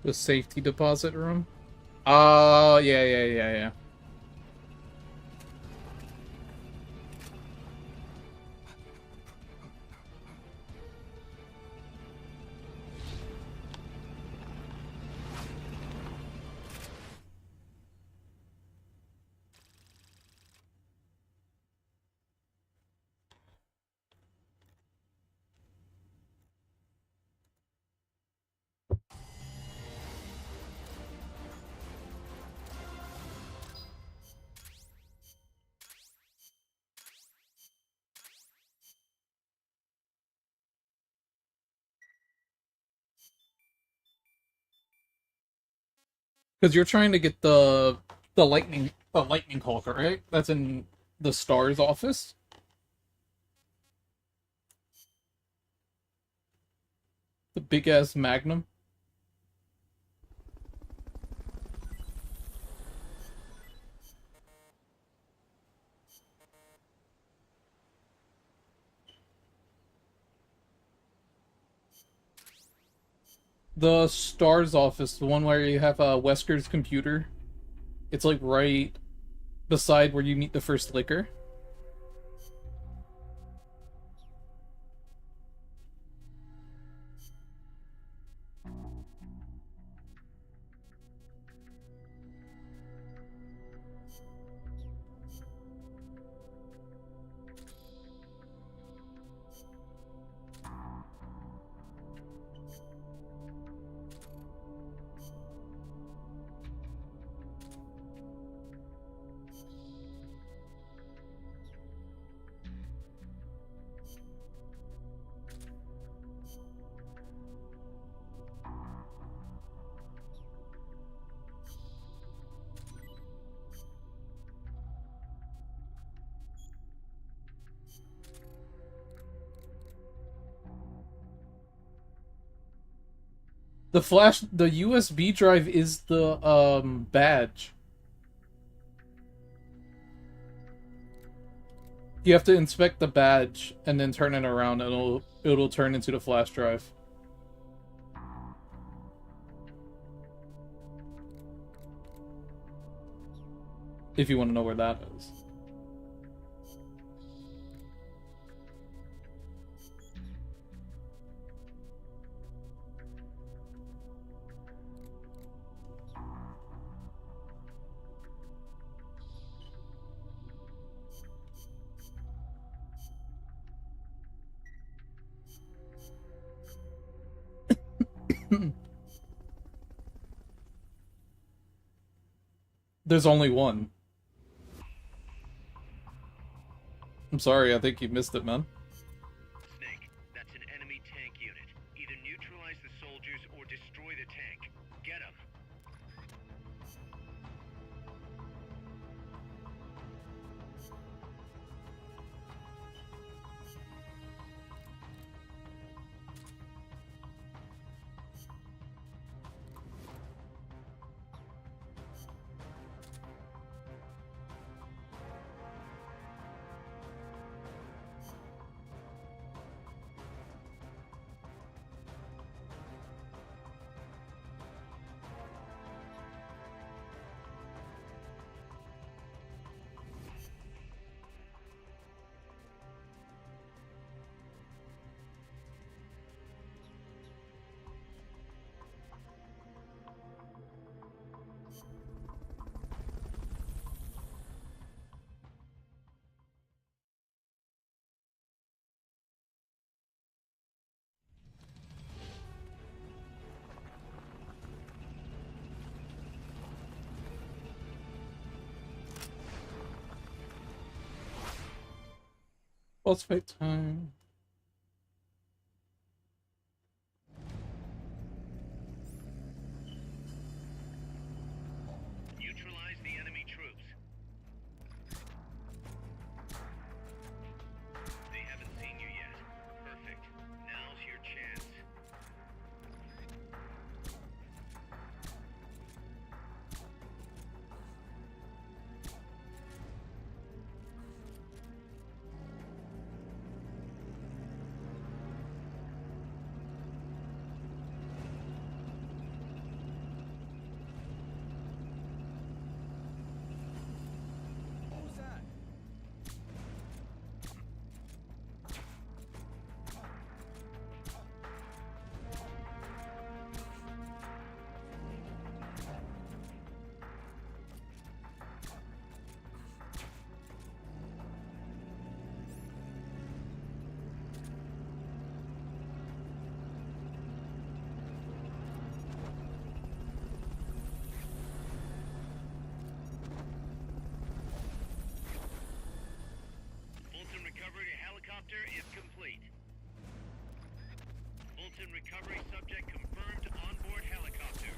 The safety deposit room? Oh, yeah. Because you're trying to get the lightning hulker, right? That's in the Star's office. The big ass Magnum. The Star's office, the one where you have Wesker's computer. It's like right beside where you meet the first liquor. The USB drive is the badge. You have to inspect the badge and then turn it around, and it'll turn into the flash drive. If you want to know where that is. There's only one. I'm sorry, I think you missed it, man. Snake, that's an enemy tank unit. Either neutralize the soldiers or destroy the tank. Get them. Boss fight time. Neutralize the enemy troops. Johnson recovery subject confirmed onboard helicopter.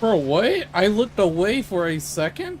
Bro, what? I looked away for a second?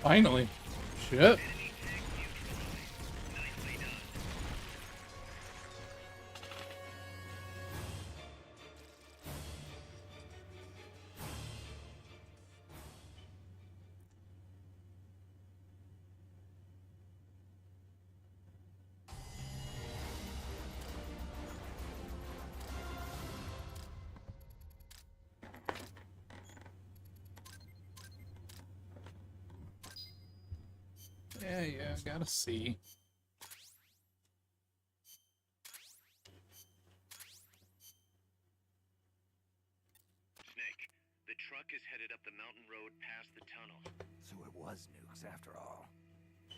Finally. Shit. Yeah, gotta see. Snake, the truck is headed up the mountain road past the tunnel. So it was nukes after all.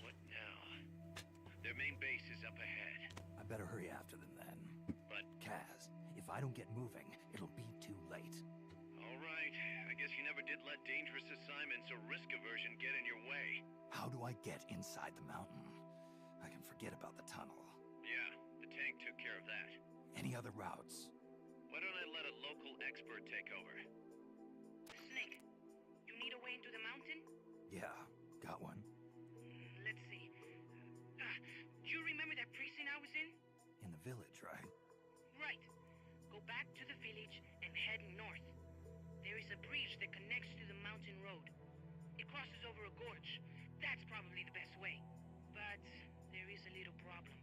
What now? Their main base is up ahead. I better hurry after them then. But Kaz, if I don't get moving, it'll be too late. all right, I guess you never did let dangerous assignments or risk aversion get in your way. How do I get inside the mountain? I can forget about the tunnel. Yeah, the tank took care of that. Any other routes? Why don't I let a local expert take over? Snake, you need a way into the mountain? Yeah, got one. Let's see. Do you remember that precinct I was in? In the village, right? Right. Go back to the village and head north. There is a bridge that connects to the mountain road. It crosses over a gorge. That's probably the best way. But there is a little problem.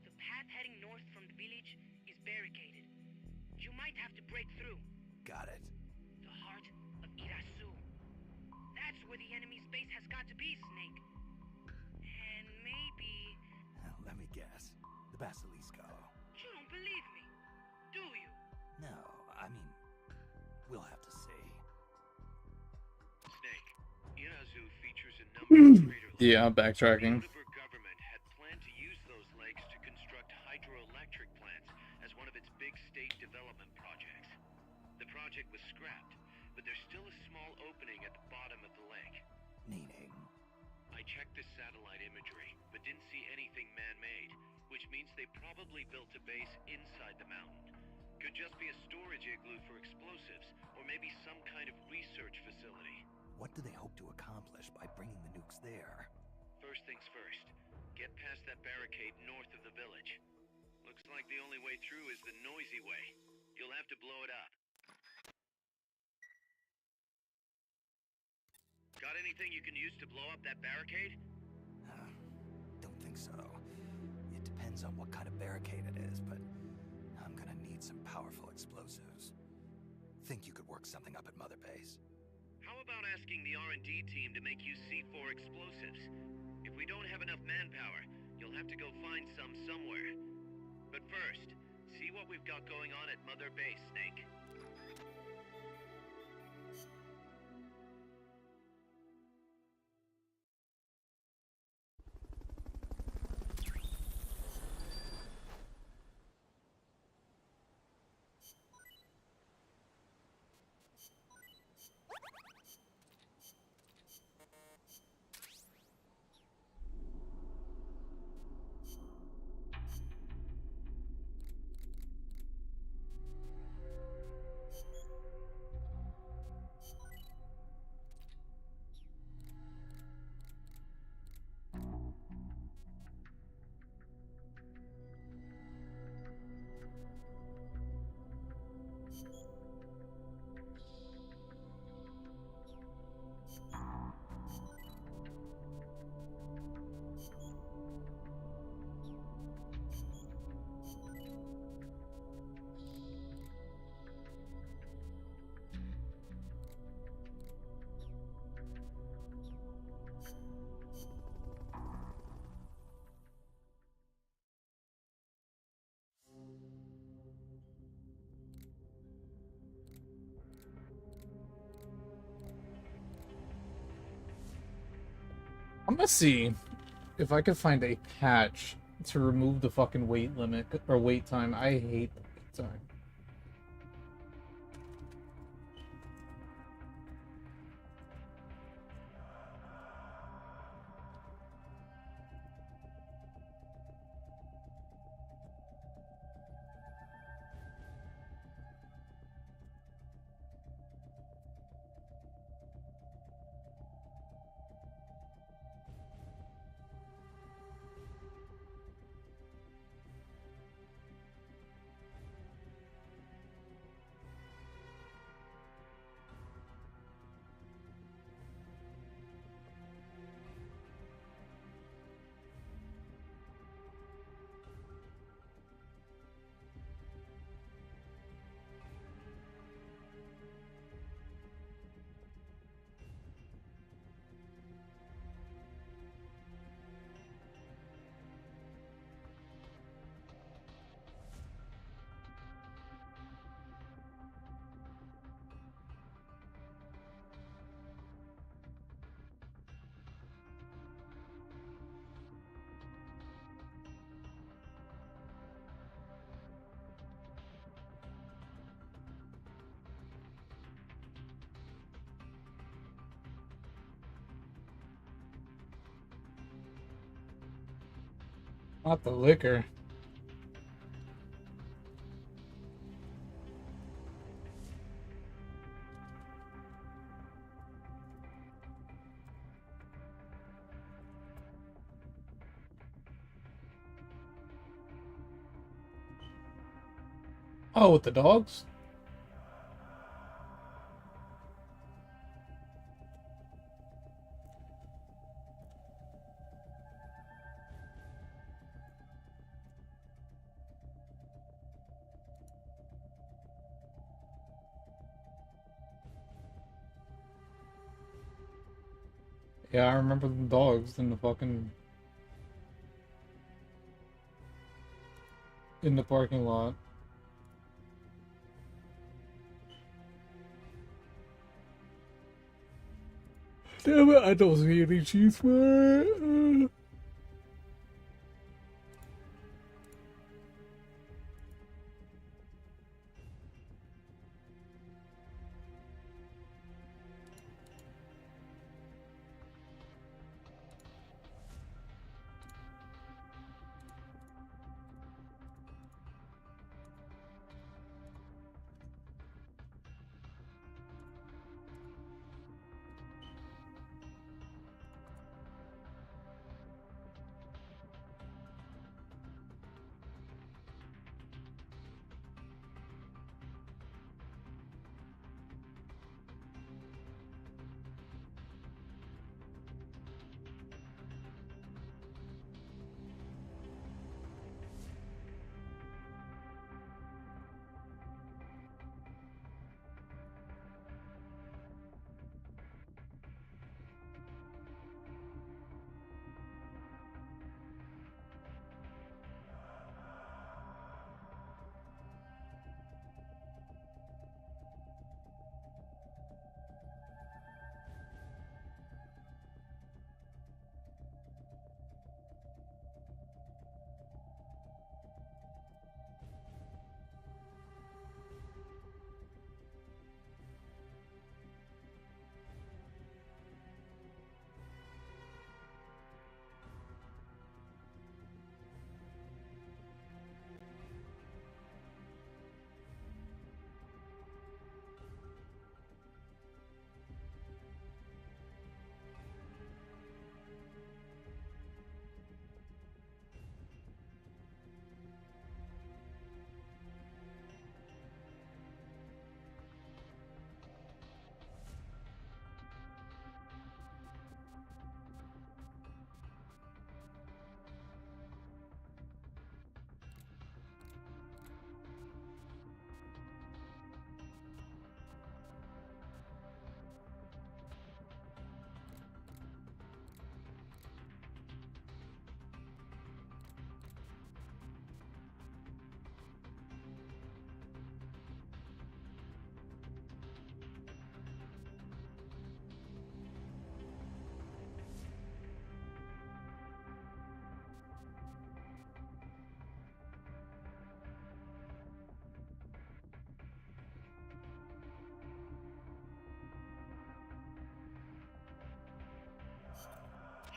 The path heading north from the village is barricaded. You might have to break through. Got it. The heart of Irasu. That's where the enemy's base has got to be, Snake. And maybe... Let me guess. The Basilisco. You don't believe me, do you? No, I mean, we'll have to see. Snake, Irazu features a number of crater lakes. Yeah, backtracking. The Uber government had planned to use those lakes to construct hydroelectric plants as one of its big state development projects. The project was scrapped, but there's still a small opening at the bottom of the lake. Meaning? I checked the satellite imagery, but didn't see anything man-made, which means they probably built a base inside the mountain. Could just be a storage igloo for explosives, or maybe some kind of research facility. What do they hope to accomplish by bringing the nukes there? First things first, get past that barricade north of the village. Looks like the only way through is the noisy way. You'll have to blow it up. Got anything you can use to blow up that barricade? Don't think so. It depends on what kind of barricade it is, but I'm gonna need some powerful explosives. Think you could work something up at Mother Base? How about asking the R&D team to make you C4 explosives? If we don't have enough manpower, you'll have to go find some somewhere. But first, see what we've got going on at Mother Base, Snake. I'm gonna see if I could find a patch to remove the fucking wait limit or wait time. I hate the wait time. Not the liquor. Oh, with the dogs? Yeah, I remember the dogs in the fucking... in the parking lot. Damn it, I don't see any cheese for it.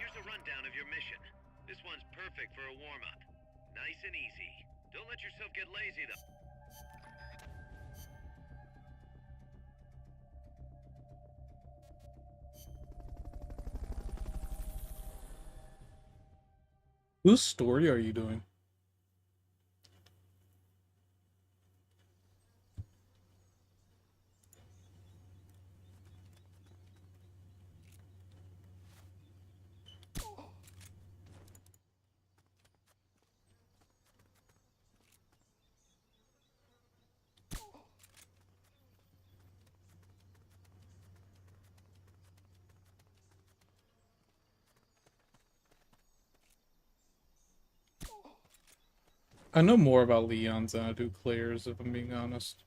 Here's a rundown of your mission. This one's perfect for a warm-up. Nice and easy. Don't let yourself get lazy, though. Whose story are you doing? I know more about Leon's than I do Claire's, if I'm being honest.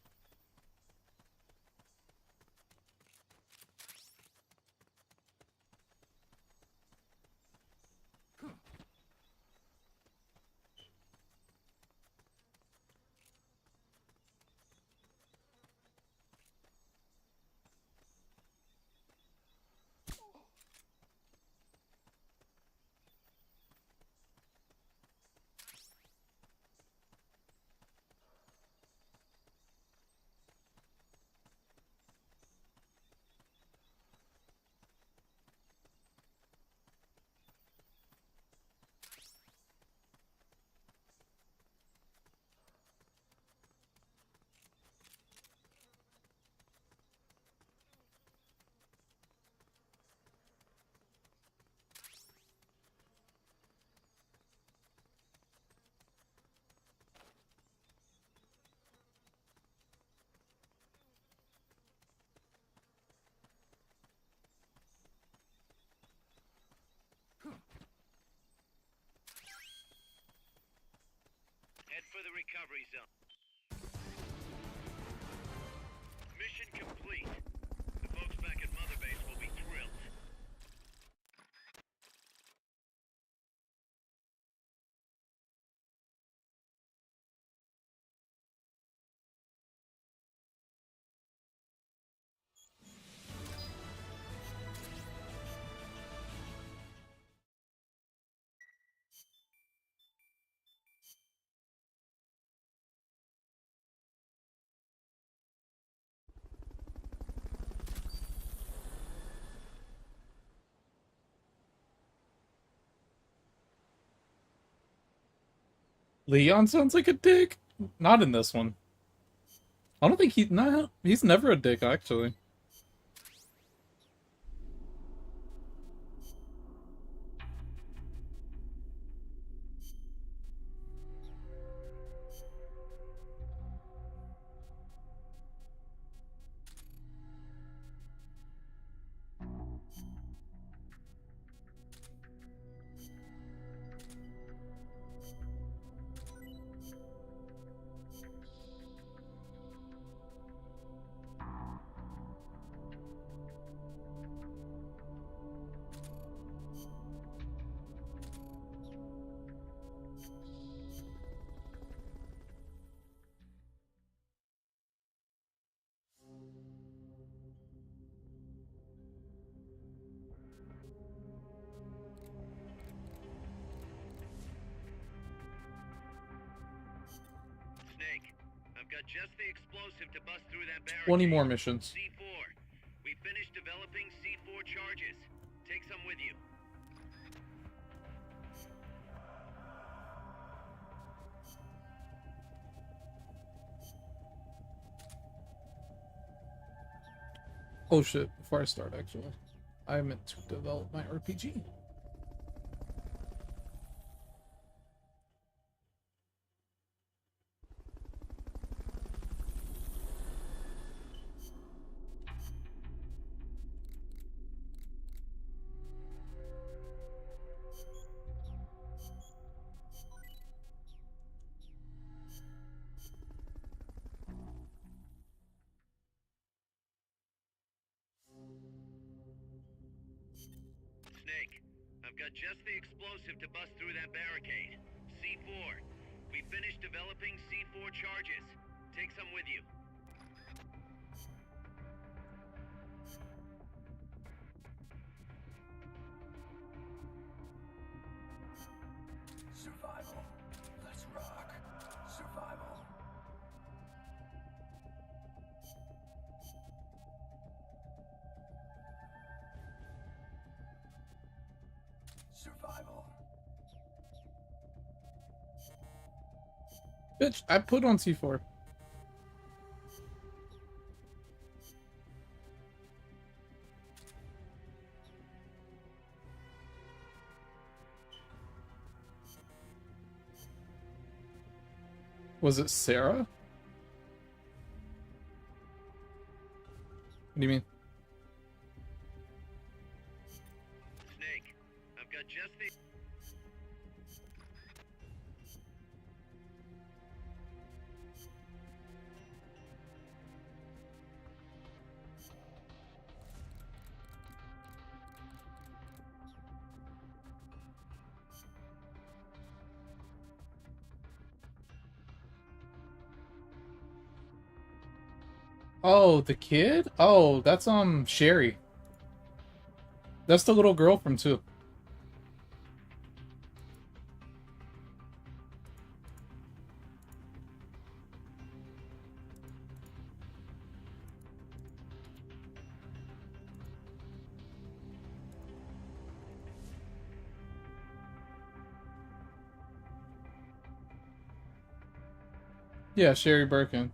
for the recovery zone. Mission complete. The folks back at Mother Base will be thrilled. Leon sounds like a dick. Not in this one. I don't think he's never a dick, actually. Snake, I've got just the explosive to bust through that barricade. 20 more missions. C4. We finished developing C4 charges. Take some with you. Oh shit, before I start, actually. I meant to develop my RPG. Snake, I've got just the explosive to bust through that barricade. C4. We finished developing C4 charges. Take some with you. Survival. Let's rock. Survival. Survival. Bitch, I put on C4. Was it Sarah? What do you mean? Snake, I've got just the... Oh, the kid? Oh, that's Sherry. That's the little girl from 2. Yeah, Sherry Birkin.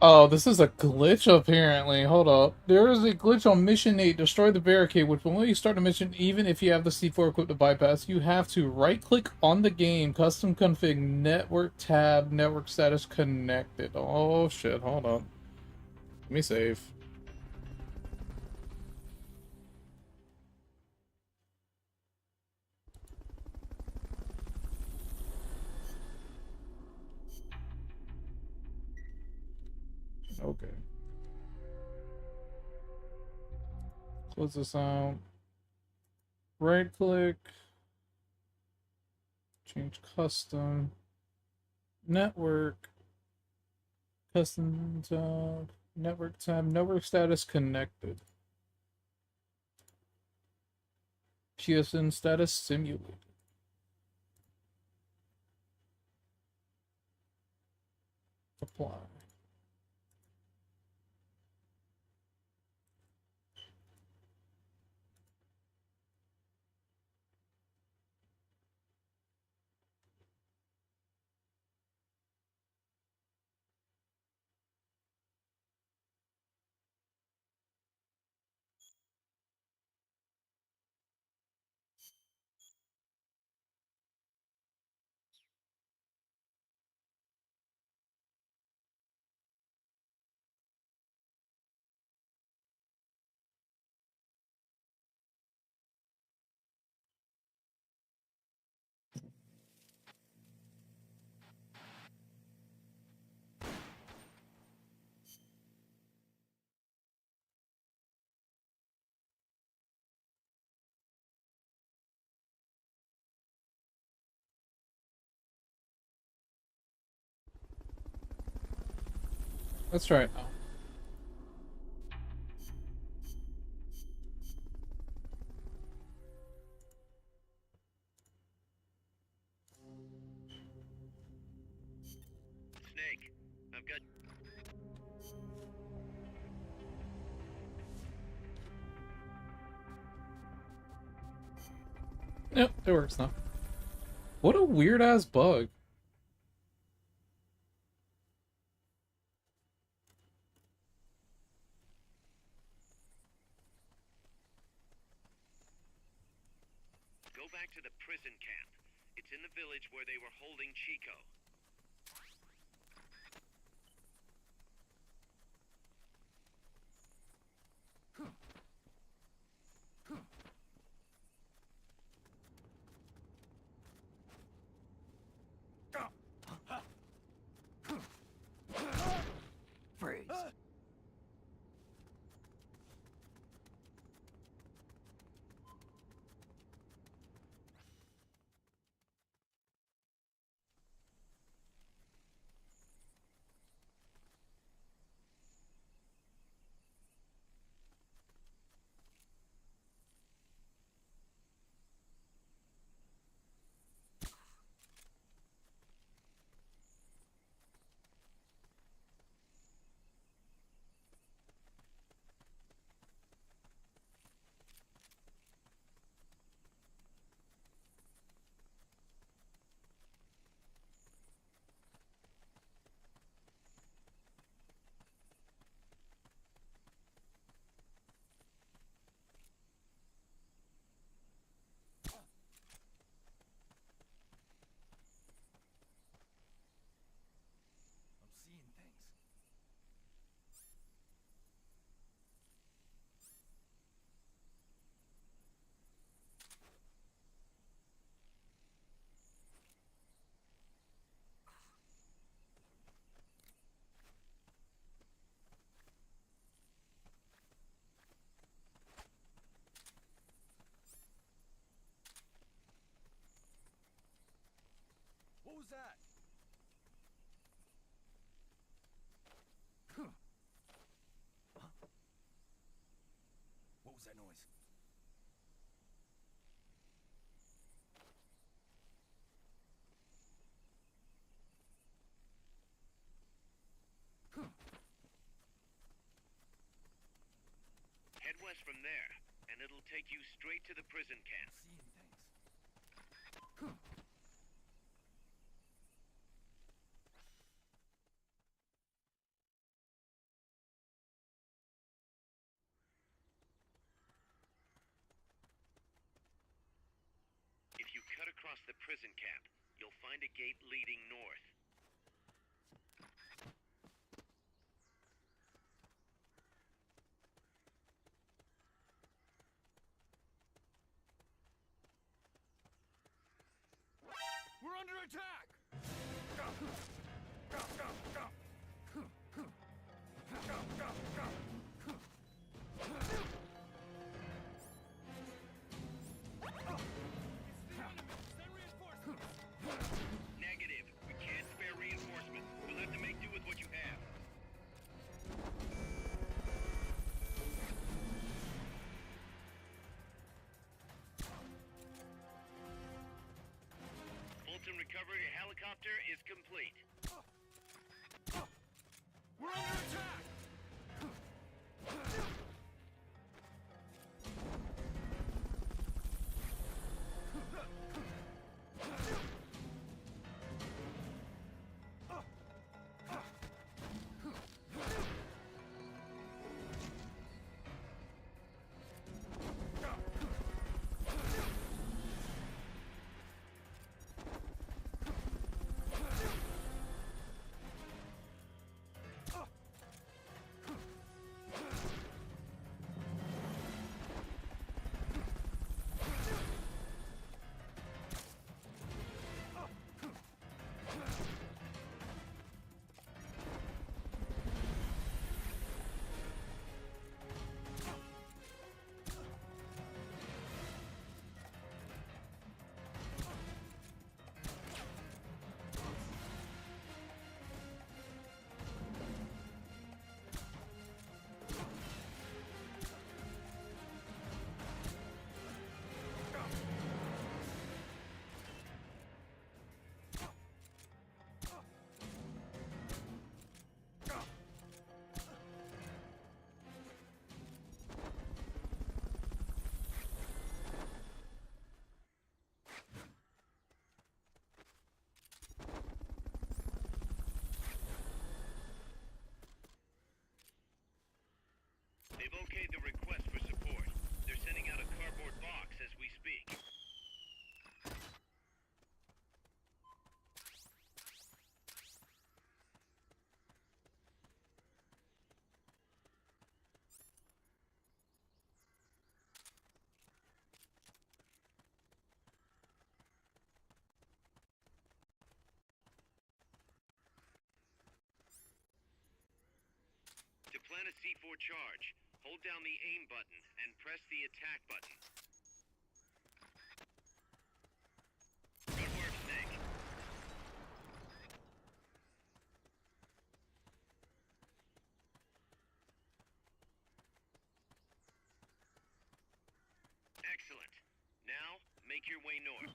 Oh, this is a glitch apparently. Hold up. There is a glitch on Mission 8. Destroy the barricade, which will let you start a mission even if you have the C4 equipped to bypass. You have to right-click on the game, custom config, network tab, network status connected. Oh shit, hold on. Let me save. Okay. Close this out. Right click. Change custom. Network. Custom tab. Network tab. Network status connected. PSN status simulated. Apply. Let's try it now. Snake, I've got... Yep, it works now. What a weird ass bug. Go back to the prison camp. It's in the village where they were holding Chico. Freeze. I'm seeing things. What was that? What was that noise? Head west from there, and it'll take you straight to the prison camp. Seeing things. across the prison cap. You'll find a gate leading north. We're under attack! Go! Go, go, go! Go, go, go! Negative. We can't spare reinforcements. We'll have to make do with what you have. Fulton recovery helicopter is complete. We're under attack! They've okayed the request for support. They're sending out a cardboard box as we speak. To plant a C4 charge, hold down the aim button and press the attack button. Good work, Snake. Excellent. Now, make your way north.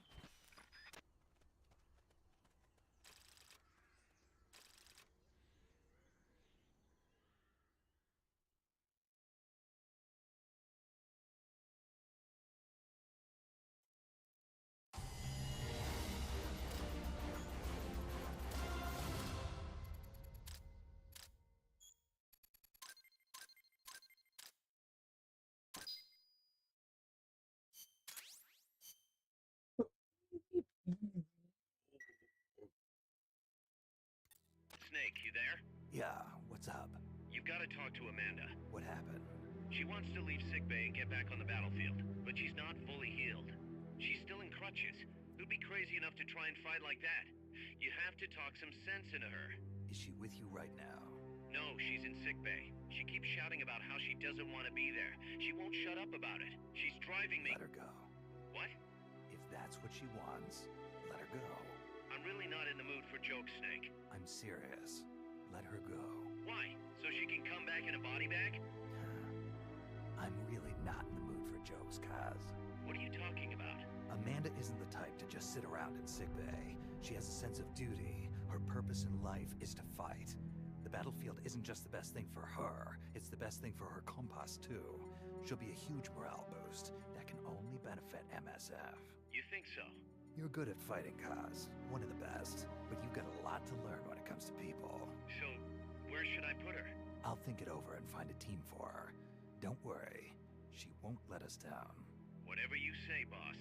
Snake, you there? Yeah, what's up? You've got to talk to Amanda. What happened? She wants to leave sickbay and get back on the battlefield, but she's not fully healed. She's still in crutches. Who'd be crazy enough to try and fight like that? You have to talk some sense into her. Is she with you right now? No, she's in sickbay. She keeps shouting about how she doesn't want to be there. She won't shut up about it. She's driving me... Let her go. What? If that's what she wants, let her go. I'm really not in the mood for jokes, Snake. I'm serious. Let her go. Why? So she can come back in a body bag? I'm really not in the mood for jokes, Kaz. What are you talking about? Amanda isn't the type to just sit around in sickbay. She has a sense of duty. Her purpose in life is to fight. The battlefield isn't just the best thing for her, it's the best thing for her compass, too. She'll be a huge morale boost that can only benefit MSF. You think so? You're good at fighting, Kaz. One of the best. But you've got a lot to learn when it comes to people. So, where should I put her? I'll think it over and find a team for her. Don't worry. She won't let us down. Whatever you say, boss.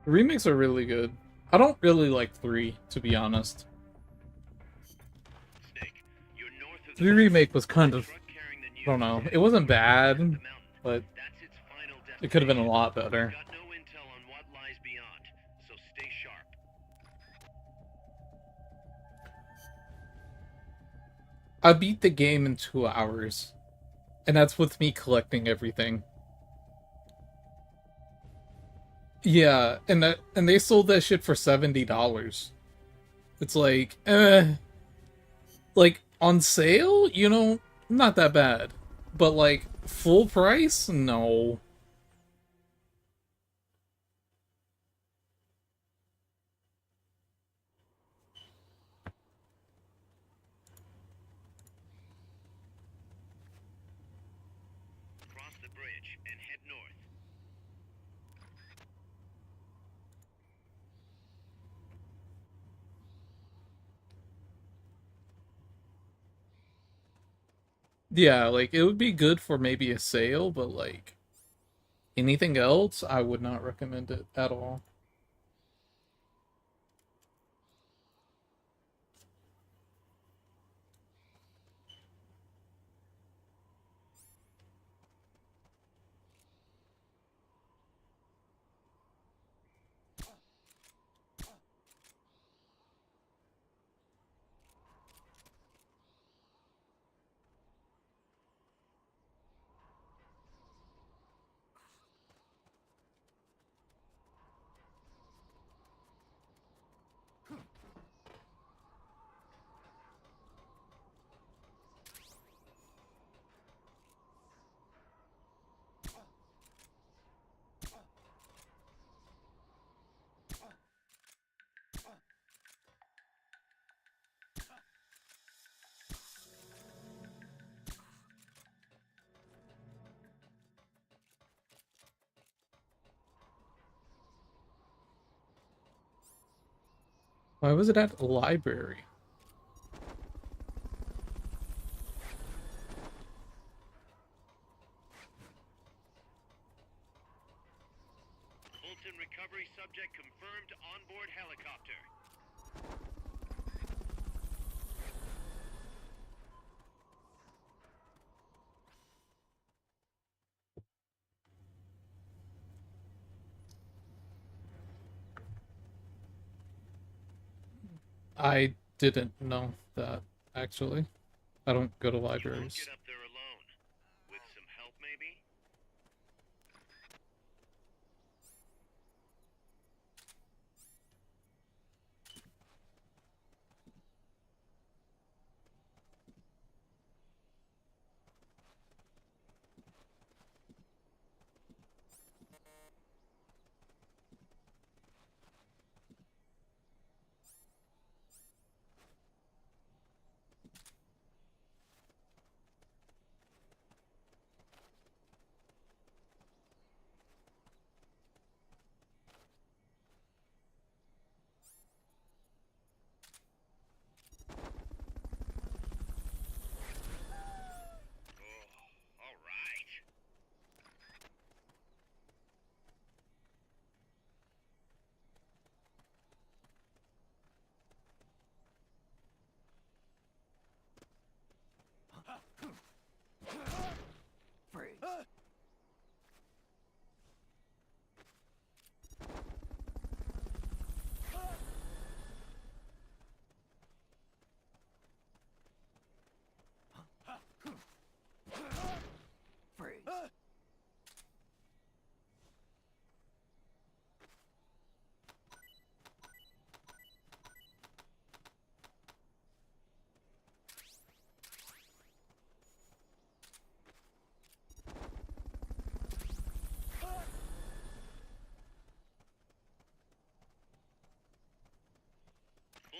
The remakes are really good. I don't really like 3, to be honest. 3 remake was kind of, I don't know, it wasn't bad, but it could have been a lot better. I beat the game in 2 hours, and that's with me collecting everything. Yeah, and they sold that shit for $70. It's like, like on sale, you know, not that bad, but like full price, no. Cross the bridge and head north. Yeah, like it would be good for maybe a sale, but like anything else, I would not recommend it at all. Why was it at a library? Fulton recovery subject confirmed onboard helicopter. I didn't know that, actually. I don't go to You won't libraries. get up there alone. With some help, maybe?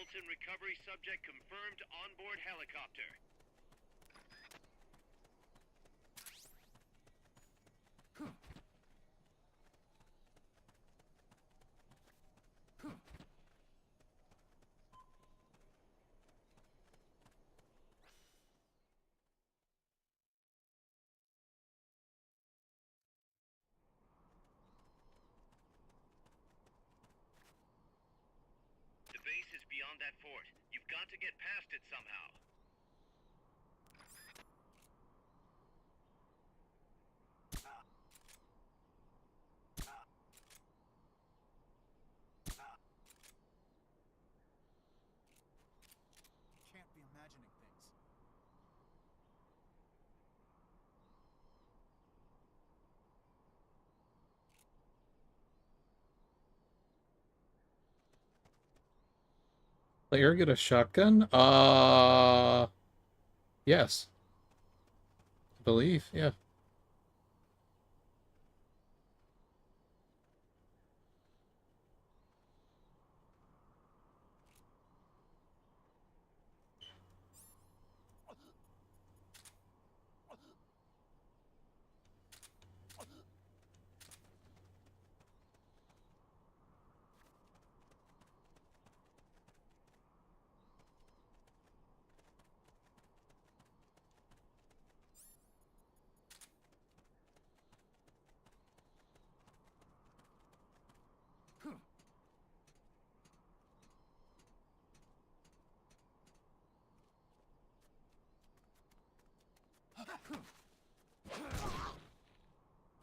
Hamilton recovery subject confirmed onboard helicopter. The base is beyond that fort. You've got to get past it somehow. Can't be imagining things. Player get a shotgun? Yes. I believe, yeah.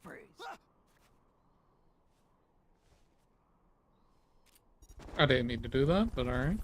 Freeze. I didn't need to do that, but alright.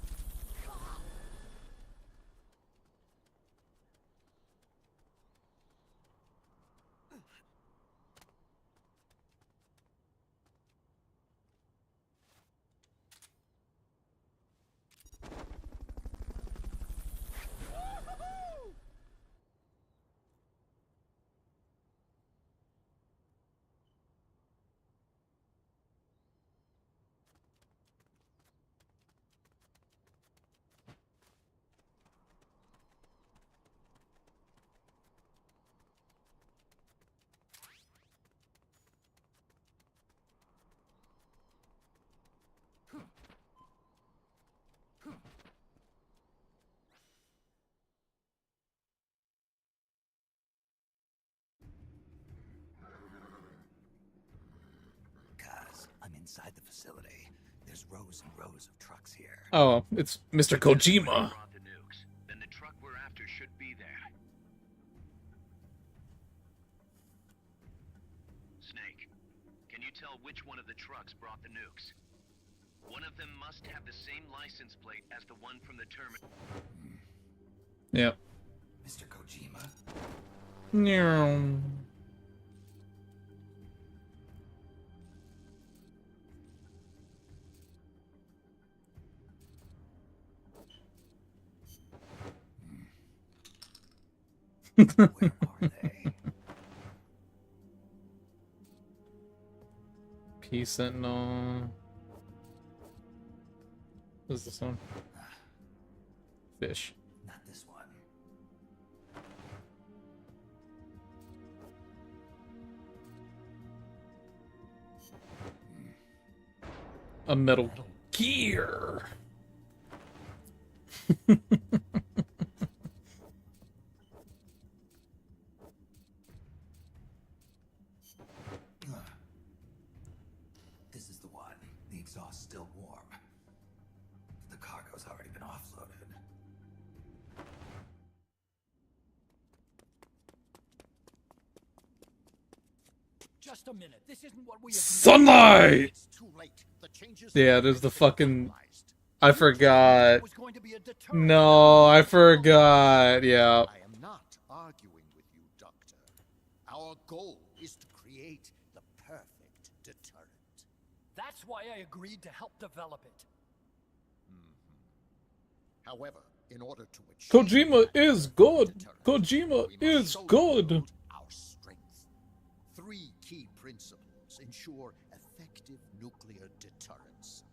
Guys, I'm inside the facility. There's rows and rows of trucks here. Oh, it's Mr. Kojima. Then the truck we're after should be there. Snake, can you tell which one of the trucks brought the nukes? One of them must have the same license plate as the one from the terminal. Yep. Mr. Kojima? No. Where are they? P Sentinel. What is this one? Fish. Not this one. A Metal Gear. This is the one. The exhaust's still warm. The cargo's already been offloaded. Just a minute. This isn't what we Sunlight! It's too late. The changes Yeah, there's the fucking... I forgot. No, I forgot. Yeah. I am not arguing with you, Doctor. Our goal is to create the perfect deterrent. That's why I agreed to help develop it. However, in order to achieve Kojima is good. Kojima is good. our strength, 3 key principles ensure effective nuclear deterrence.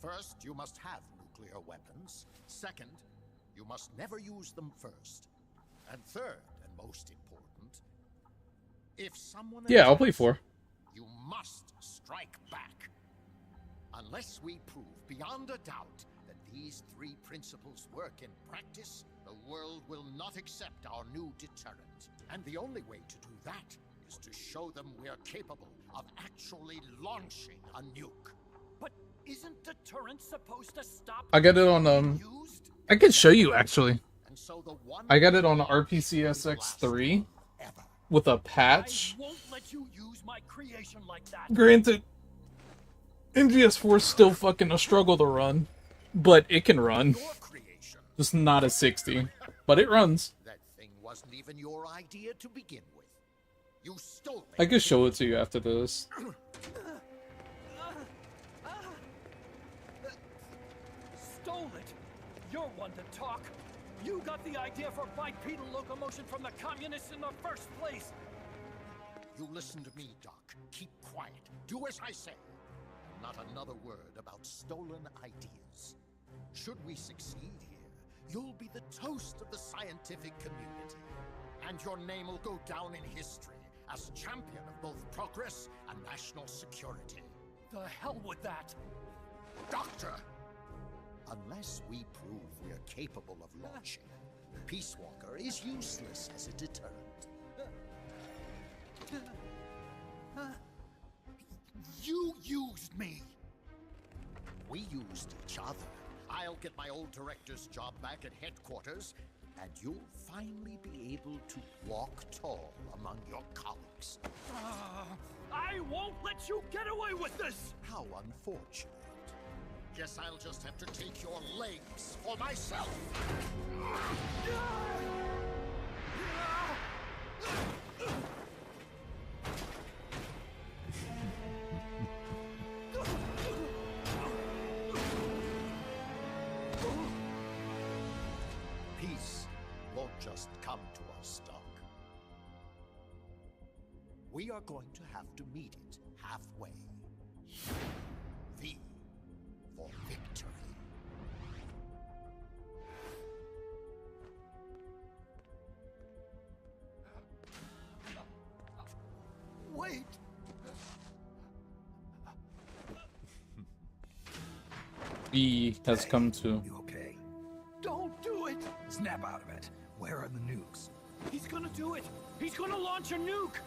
First, you must have nuclear weapons. Second, you must never use them first. And third, and most important, if someone Yeah, I'll play attacks 4. you must strike back. Unless we prove beyond a doubt that these 3 principles work in practice, the world will not accept our new deterrent. And the only way to do that is to show them we're capable of actually launching a nuke. But isn't deterrent supposed to stop? I got it on I can show you actually. And so the one I got it on RPCSX3 with a patch. I won't let you use my creation like that. Granted, MGS4 is still fucking a struggle to run, but it can run. Just not a 60, but it runs. That thing wasn't even your idea to begin with. You stole it. I can show it to you after this. Stole it? You're one to talk. You got the idea for bipedal locomotion from the communists in the first place. You listen to me, Doc. Keep quiet. Do as I say. Not another word about stolen ideas. Should we succeed here, you'll be the toast of the scientific community. And your name will go down in history as champion of both progress and national security. The hell with that! Doctor! Unless we prove we're capable of launching, Peace Walker is useless as a deterrent. You used me! We used each other. I'll get my old director's job back at headquarters, and you'll finally be able to walk tall among your colleagues. I won't let you get away with this! How unfortunate. Guess I'll just have to take your legs for myself. Peace won't just come to us, Doc. We are going to have to meet it halfway. V for victory. Wait! B has come to. You okay? Don't do it! Snap out of it. Where are the nukes? He's gonna do it! He's gonna launch a nuke!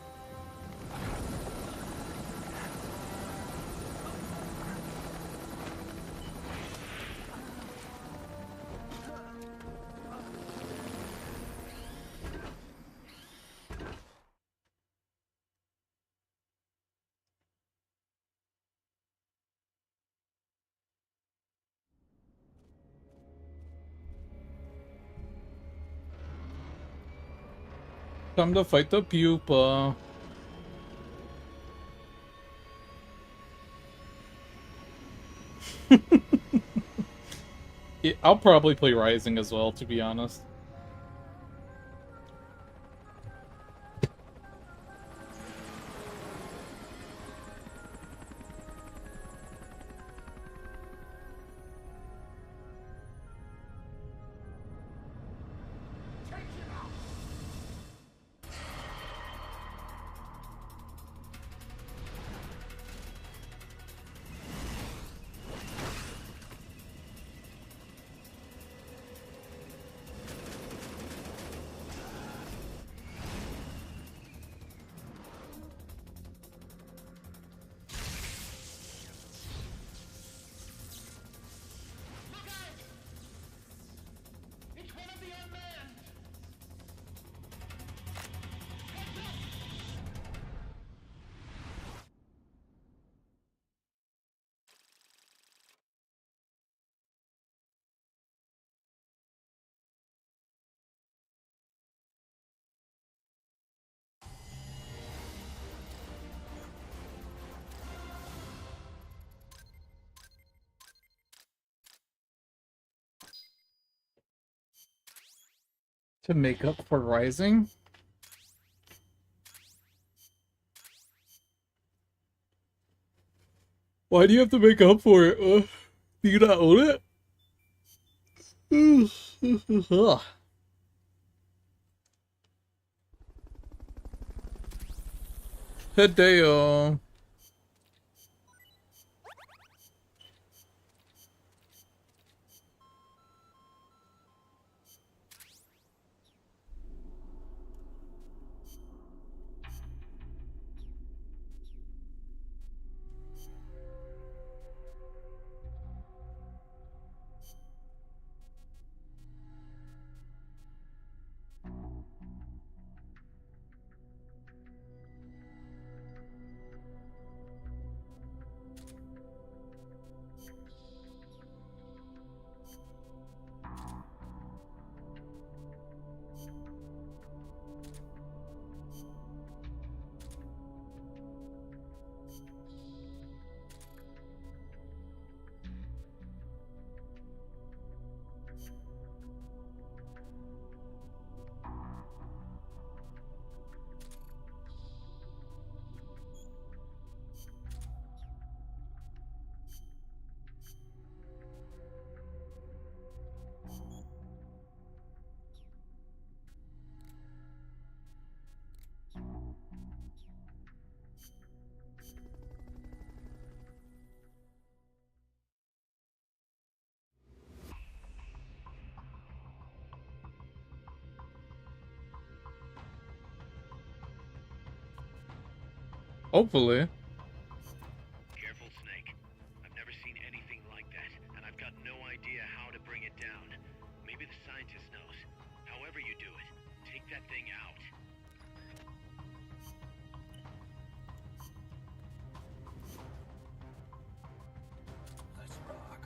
Time to fight the pupa. Yeah, I'll probably play Rising as well, to be honest. To make up for Rising? Why do you have to make up for it? Do you not own it? Ugh. Hideo. Hopefully. Careful, Snake. I've never seen anything like that, and I've got no idea how to bring it down. Maybe the scientist knows. However you do it, take that thing out. Let's rock.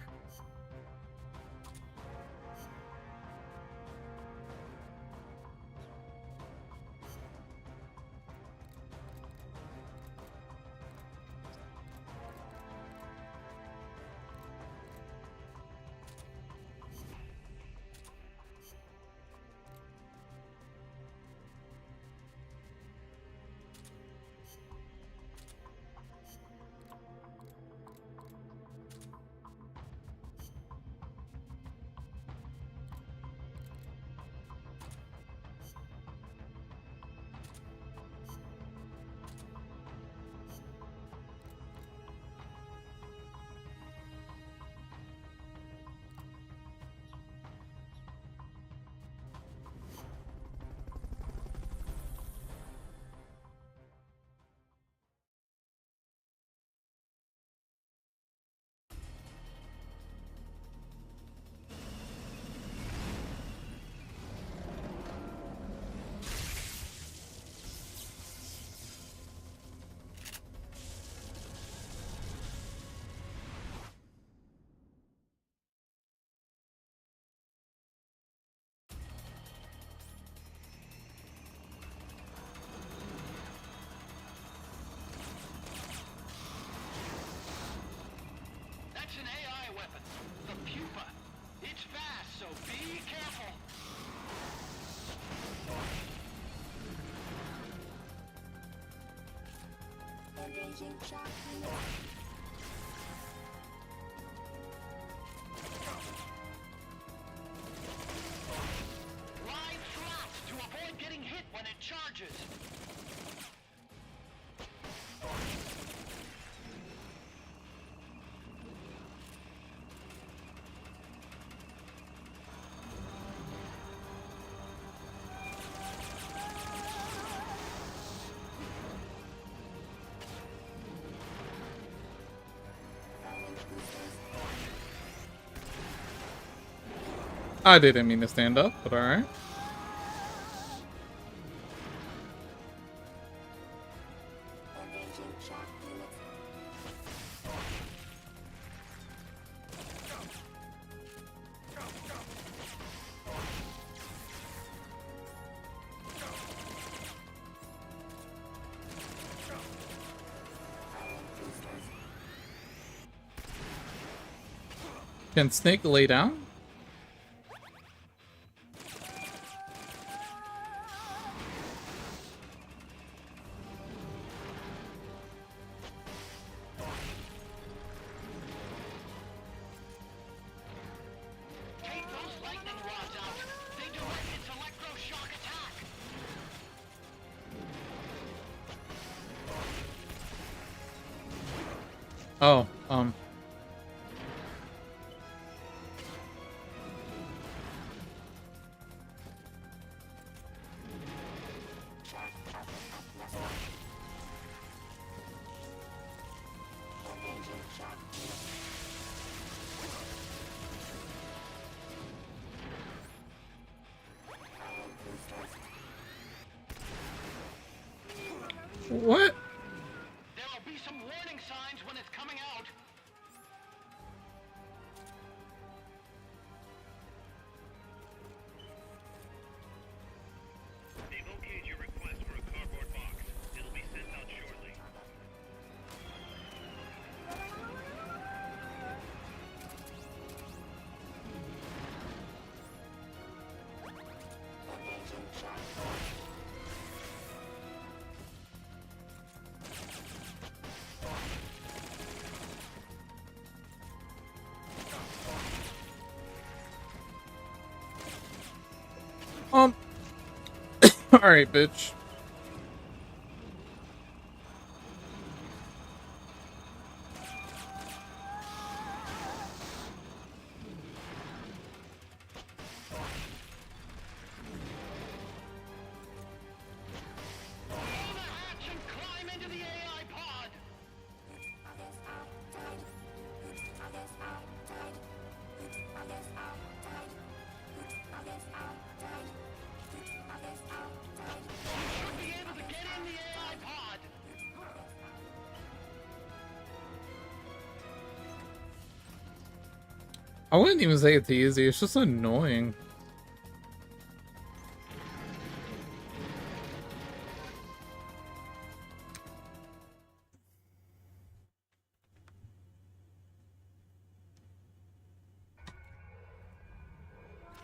That's an AI weapon. The pupa. It's fast, so be careful. Engaging shock unit. Line flat to avoid getting hit when it charges. I didn't mean to stand up, but alright. Engaging shock unit. Can Snake lay down? Take those light Oh, what? There'll be some warning signs when it's coming out. They've okayed your request for a cardboard box. It'll be sent out shortly. Alright, bitch. Climb into the AI pod. Should be able to get in the AI pod. I wouldn't even say it's easy, it's just annoying.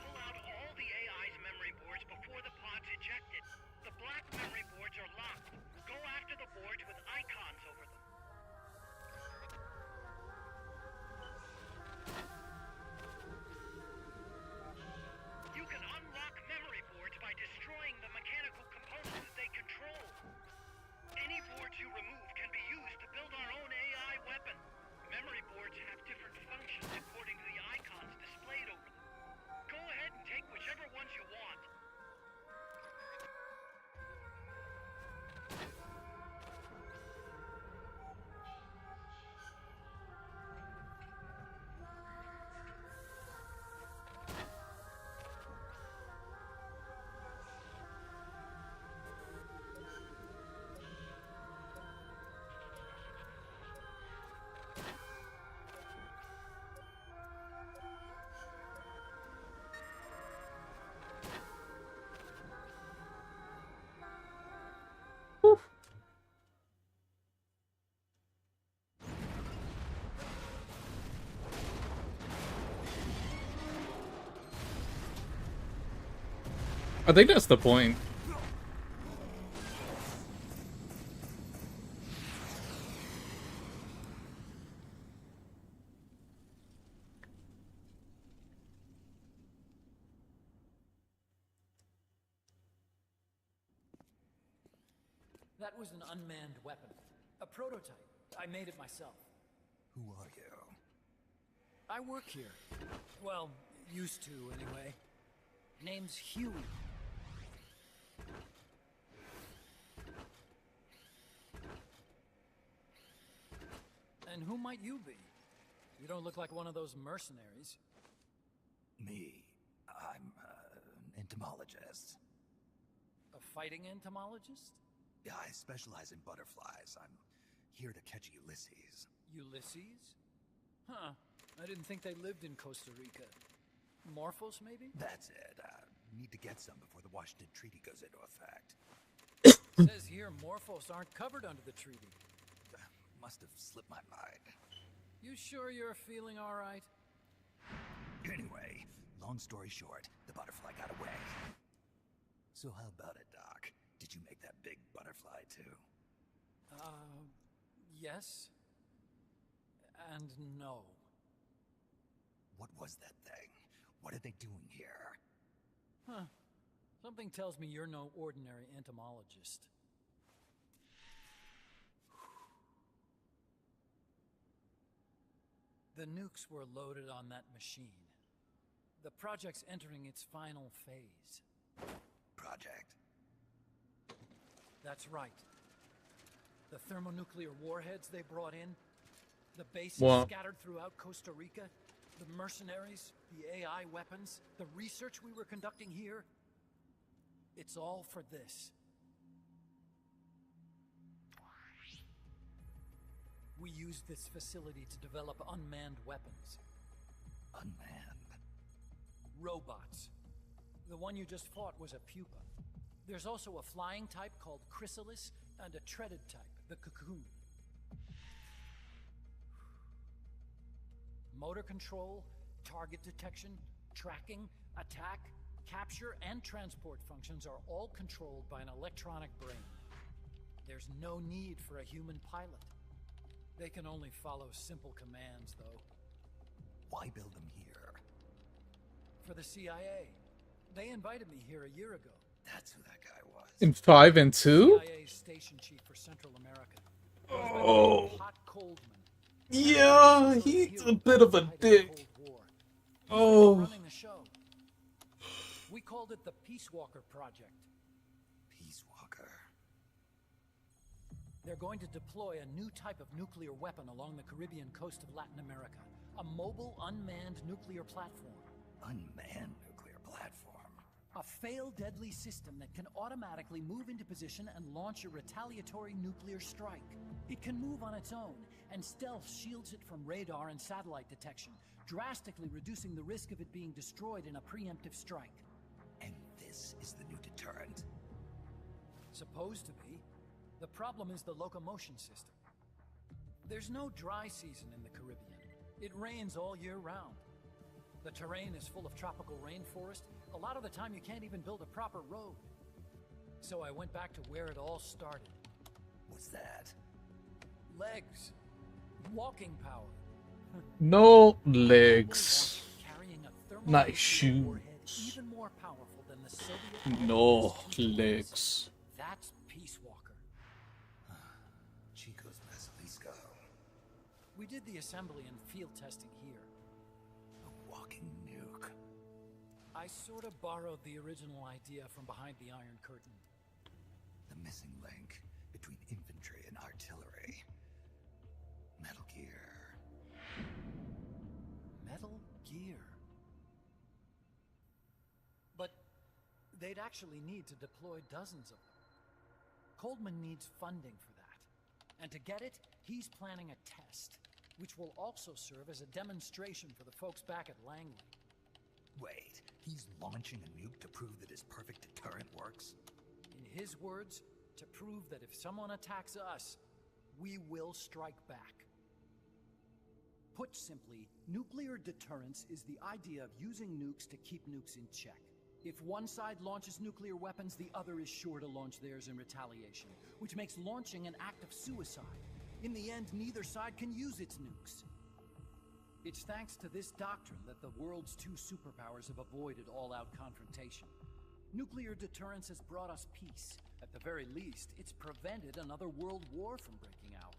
Pull out all the AI's memory boards before the pod's ejected. The black memory boards are locked. Go after the boards with icons over them. You can unlock memory boards by destroying the mechanical components that they control. Any boards you remove can be used to build our own AI weapon. Memory boards have different functions according to the icons displayed over them. Go ahead and take whichever ones you want. I think that's the point. That was an unmanned weapon. A prototype. I made it myself. Who are you? I work here. Well, used to, anyway. Name's Huey. And who might you be? You don't look like one of those mercenaries. Me. I'm an entomologist. A fighting entomologist? Yeah, I specialize in butterflies. I'm here to catch Ulysses. Ulysses? Huh. I didn't think they lived in Costa Rica. Morphos, maybe? That's it. Need to get some before the Washington Treaty goes into effect. Says here Morphos aren't covered under the treaty. Must have slipped my mind. You sure you're feeling all right? Anyway, long story short, the butterfly got away. So how about it, Doc? Did you make that big butterfly too? Yes. And no. What was that thing? What are they doing here? Huh. Something tells me you're no ordinary entomologist. The nukes were loaded on that machine. The project's entering its final phase. Project? That's right. The thermonuclear warheads they brought in, the bases Wow. scattered throughout Costa Rica, the mercenaries, the AI weapons, the research we were conducting here. It's all for this. We used this facility to develop unmanned weapons. Unmanned? Robots. The one you just fought was a pupa. There's also a flying type called chrysalis and a treaded type, the cocoon. Motor control, target detection, tracking, attack, capture, and transport functions are all controlled by an electronic brain. There's no need for a human pilot. They can only follow simple commands, though. Why build them here? For the CIA. They invited me here a year ago. That's who that guy was. In 5 and 2? CIA's station chief for Central America. Oh. Hot Coldman. Yeah, he's a bit of a dick. Oh. Running the show. We called it the Peacewalker Project. Peacewalker. They're going to deploy a new type of nuclear weapon along the Caribbean coast of Latin America. A mobile, unmanned nuclear platform. Unmanned nuclear platform? A fail-deadly system that can automatically move into position and launch a retaliatory nuclear strike. It can move on its own, and stealth shields it from radar and satellite detection, drastically reducing the risk of it being destroyed in a preemptive strike. And this is the new deterrent? Supposed to be. The problem is the locomotion system. There's no dry season in the Caribbean. It rains all year round. The terrain is full of tropical rainforest. A lot of the time you can't even build a proper road. So I went back to where it all started. What's that? Legs. Walking power. No legs. Carrying a Nice thermonuclear shoes. warhead even more powerful than the Soviet. No legs. That's Peacewalker. Chico's Basilisco. We did the assembly and field testing here. A walking nuke. I sort of borrowed the original idea from behind the Iron Curtain. The missing link between infantry and artillery. Metal Gear. Metal Gear. But they'd actually need to deploy dozens of them. Coldman needs funding for that. And to get it, he's planning a test, which will also serve as a demonstration for the folks back at Langley. Wait, he's launching a nuke to prove that his perfect deterrent works? In his words, to prove that if someone attacks us, we will strike back. Put simply, nuclear deterrence is the idea of using nukes to keep nukes in check. If one side launches nuclear weapons, the other is sure to launch theirs in retaliation, which makes launching an act of suicide. In the end, neither side can use its nukes. It's thanks to this doctrine that the world's two superpowers have avoided all-out confrontation. Nuclear deterrence has brought us peace. At the very least, it's prevented another world war from breaking out.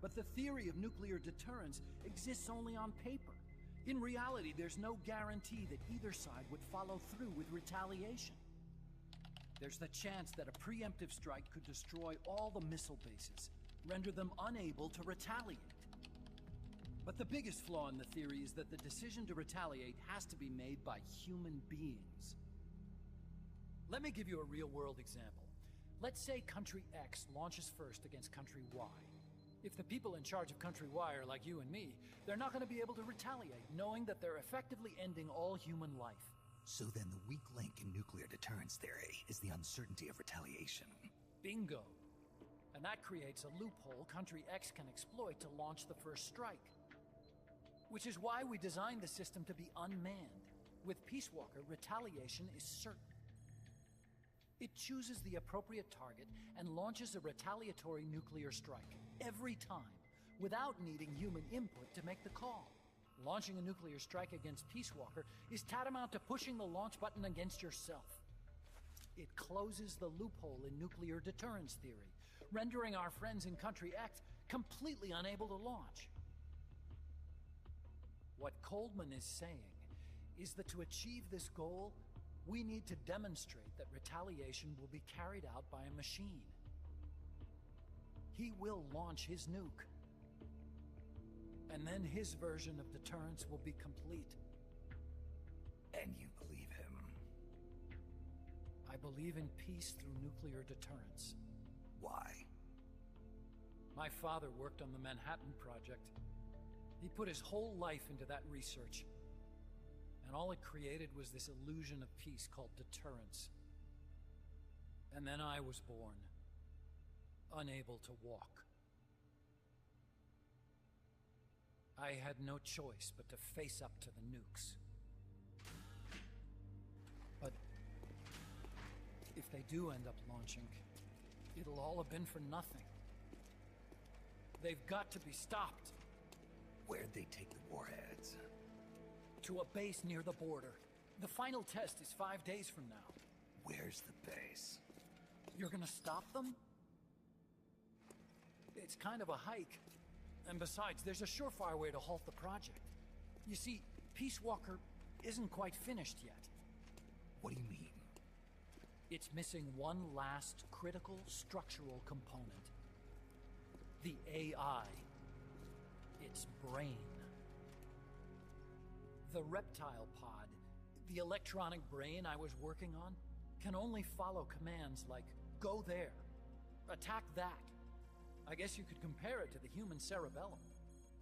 But the theory of nuclear deterrence exists only on paper. In reality, there's no guarantee that either side would follow through with retaliation. There's the chance that a preemptive strike could destroy all the missile bases, render them unable to retaliate. But the biggest flaw in the theory is that the decision to retaliate has to be made by human beings. Let me give you a real-world example. Let's say Country X launches first against Country Y. If the people in charge of Country Y are like you and me, they're not going to be able to retaliate, knowing that they're effectively ending all human life. So then the weak link in nuclear deterrence theory is the uncertainty of retaliation. Bingo. And that creates a loophole Country X can exploit to launch the first strike. Which is why we designed the system to be unmanned. With Peacewalker, retaliation is certain. It chooses the appropriate target and launches a retaliatory nuclear strike, every time, without needing human input to make the call. Launching a nuclear strike against Peacewalker is tantamount to pushing the launch button against yourself. It closes the loophole in nuclear deterrence theory, rendering our friends in Country X completely unable to launch. What Coleman is saying is that to achieve this goal, we need to demonstrate that retaliation will be carried out by a machine. He will launch his nuke. And then his version of deterrence will be complete. And you believe him? I believe in peace through nuclear deterrence. Why? My father worked on the Manhattan Project. He put his whole life into that research. And all it created was this illusion of peace called deterrence. And then I was born, unable to walk. I had no choice but to face up to the nukes. But if they do end up launching, it'll all have been for nothing. They've got to be stopped. Where'd they take the warheads? To a base near the border. The final test is 5 days from now. Where's the base? You're gonna stop them? It's kind of a hike. And besides, there's a surefire way to halt the project. You see, Peace Walker isn't quite finished yet. What do you mean? It's missing one last critical structural component. The AI. Its brain. The reptile pod, the electronic brain I was working on, can only follow commands like, go there, attack that. I guess you could compare it to the human cerebellum.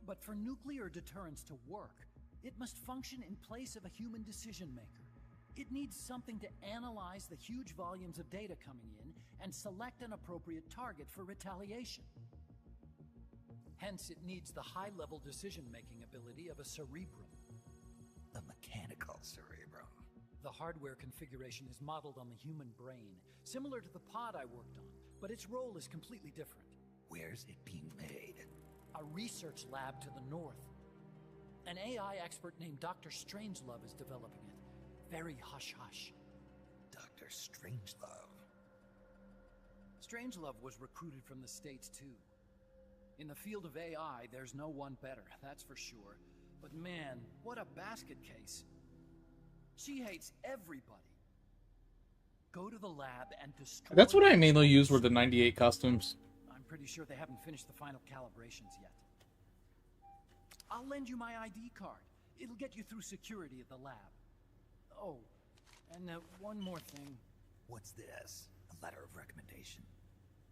But for nuclear deterrence to work, it must function in place of a human decision maker. It needs something to analyze the huge volumes of data coming in and select an appropriate target for retaliation. Hence, it needs the high-level decision-making ability of a cerebrum. A mechanical cerebrum. The hardware configuration is modeled on the human brain, similar to the pod I worked on, but its role is completely different. Where's it being made? A research lab to the north. An AI expert named Dr. Strangelove is developing it. Very hush-hush. Dr. Strangelove? Strangelove was recruited from the States, too. In the field of AI, there's no one better, that's for sure. But man, what a basket case. She hates everybody. Go to the lab and destroy... That's what I mainly used were the 98 costumes. I'm pretty sure they haven't finished the final calibrations yet. I'll lend you my ID card. It'll get you through security at the lab. Oh, and one more thing. What's this? A letter of recommendation?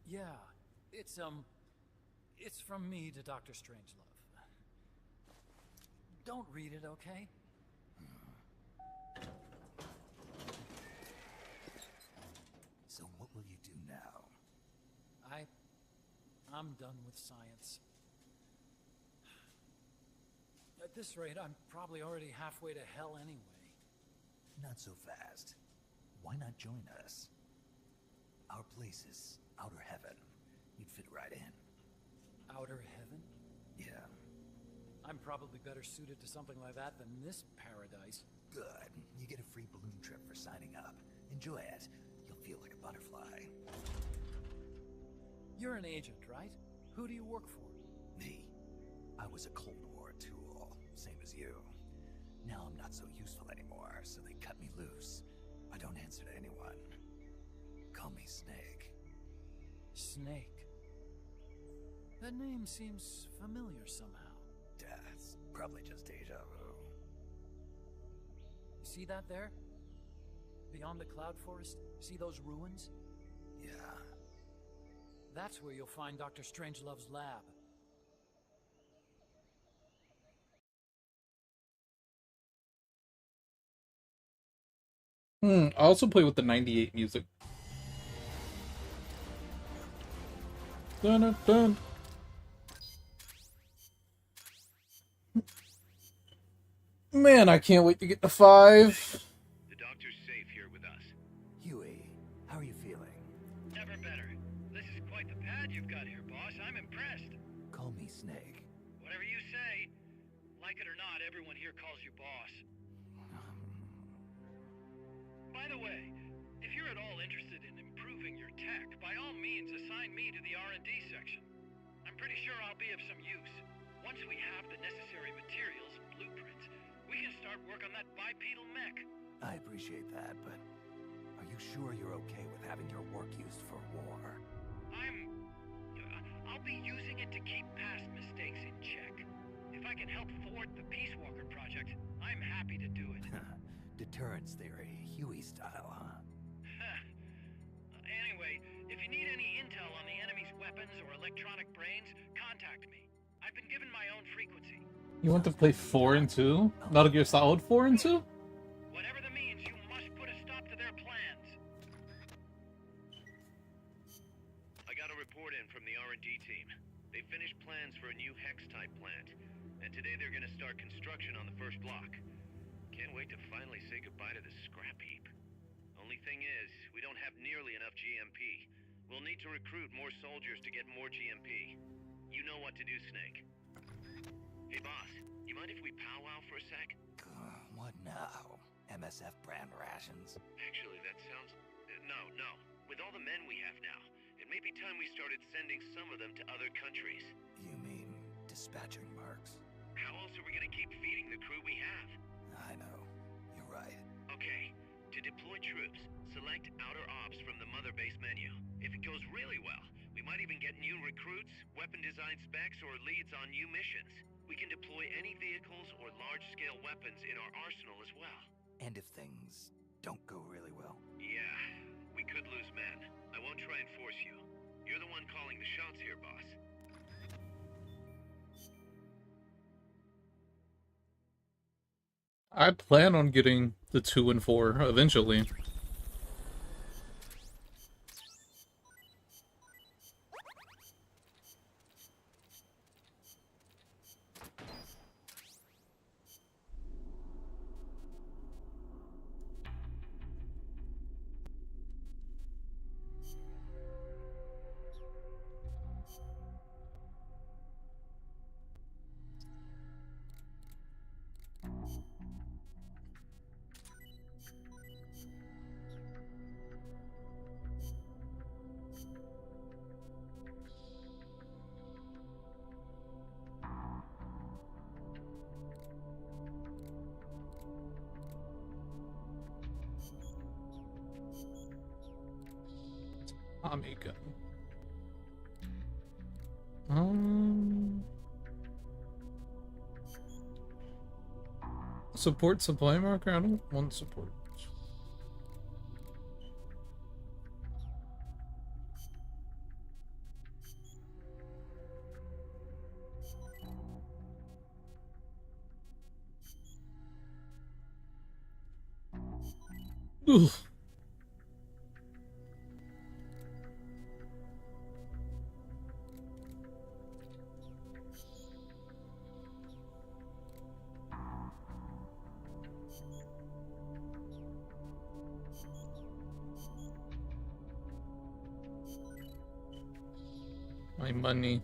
Yeah, it's from me to Dr. Strangelove. Don't read it, okay? So what will you do now? I'm done with science. At this rate, I'm probably already halfway to hell anyway. Not so fast. Why not join us? Our place is outer heaven. You'd fit right in. Outer heaven? Yeah. I'm probably better suited to something like that than this paradise. Good. You get a free balloon trip for signing up. Enjoy it. You'll feel like a butterfly. You're an agent, right? Who do you work for? Me. I was a Cold War tool, same as you. Now I'm not so useful anymore, so they cut me loose. I don't answer to anyone. Call me Snake. Snake? That name seems familiar somehow. It's probably just deja vu. You see that there? Beyond the cloud forest? See those ruins? Yeah. That's where you'll find Dr. Strangelove's lab. I also play with the 98 music. Dun, dun, dun. Man, I can't wait to get to 5. The doctor's safe here with us. Huey, how are you feeling? Never better. This is quite the pad you've got here, boss. I'm impressed. Call me Snake. Whatever you say. Like it or not, everyone here calls you boss. By the way, if you're at all interested in improving your tech, by all means assign me to the R&D section. I'm pretty sure I'll be of some use. Once we have the necessary materials, blueprints, we can start work on that bipedal mech. I appreciate that, but are you sure you're okay with having your work used for war? I'll be using it to keep past mistakes in check. If I can help thwart the Peace Walker project, I'm happy to do it. Deterrence theory, Huey style, huh? Anyway, if you need any intel on the enemy's weapons or electronic brains, contact me. I've been given my own frequency. You want to play 4 and 2? Metal Gear Solid 4 and 2? Whatever the means, you must put a stop to their plans. I got a report in from the R&D team. They finished plans for a new Hex-type plant, and today they're gonna start construction on the first block. Can't wait to finally say goodbye to this scrap heap. Only thing is, we don't have nearly enough GMP. We'll need to recruit more soldiers to get more GMP. You know what to do, Snake. Hey, boss, you mind if we powwow for a sec? What now? MSF brand rations? Actually, that sounds... No. With all the men we have now, it may be time we started sending some of them to other countries. You mean dispatching marks? How else are we gonna keep feeding the crew we have? I know. You're right. Okay, to deploy troops, select Outer Ops from the Mother Base menu. If it goes really well, we might even get new recruits, weapon design specs, or leads on new missions. We can deploy any vehicles or large-scale weapons in our arsenal as well. And if things don't go really well? Yeah, we could lose men. I won't try and force you. You're the one calling the shots here, boss. I plan on getting the 2 and 4 eventually. Tommy gun. Support supply marker? I don't want support. Ugh. My money.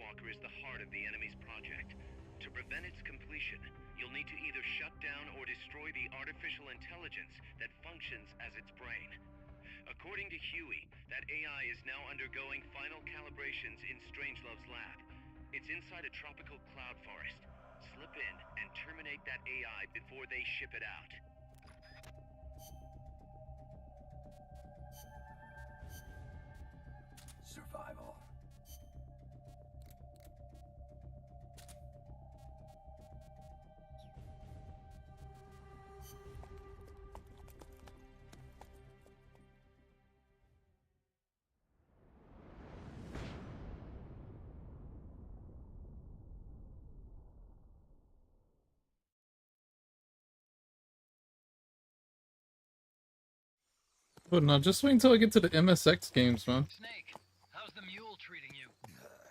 Walker is the heart of the enemy's project. To prevent its completion, you'll need to either shut down or destroy the artificial intelligence that functions as its brain. According to Huey, that AI is now undergoing final calibrations in Strangelove's lab. It's inside a tropical cloud forest. Slip in and terminate that AI before they ship it out. Survival. But no, just wait until I get to the MSX games, man. Snake, how's the mule treating you?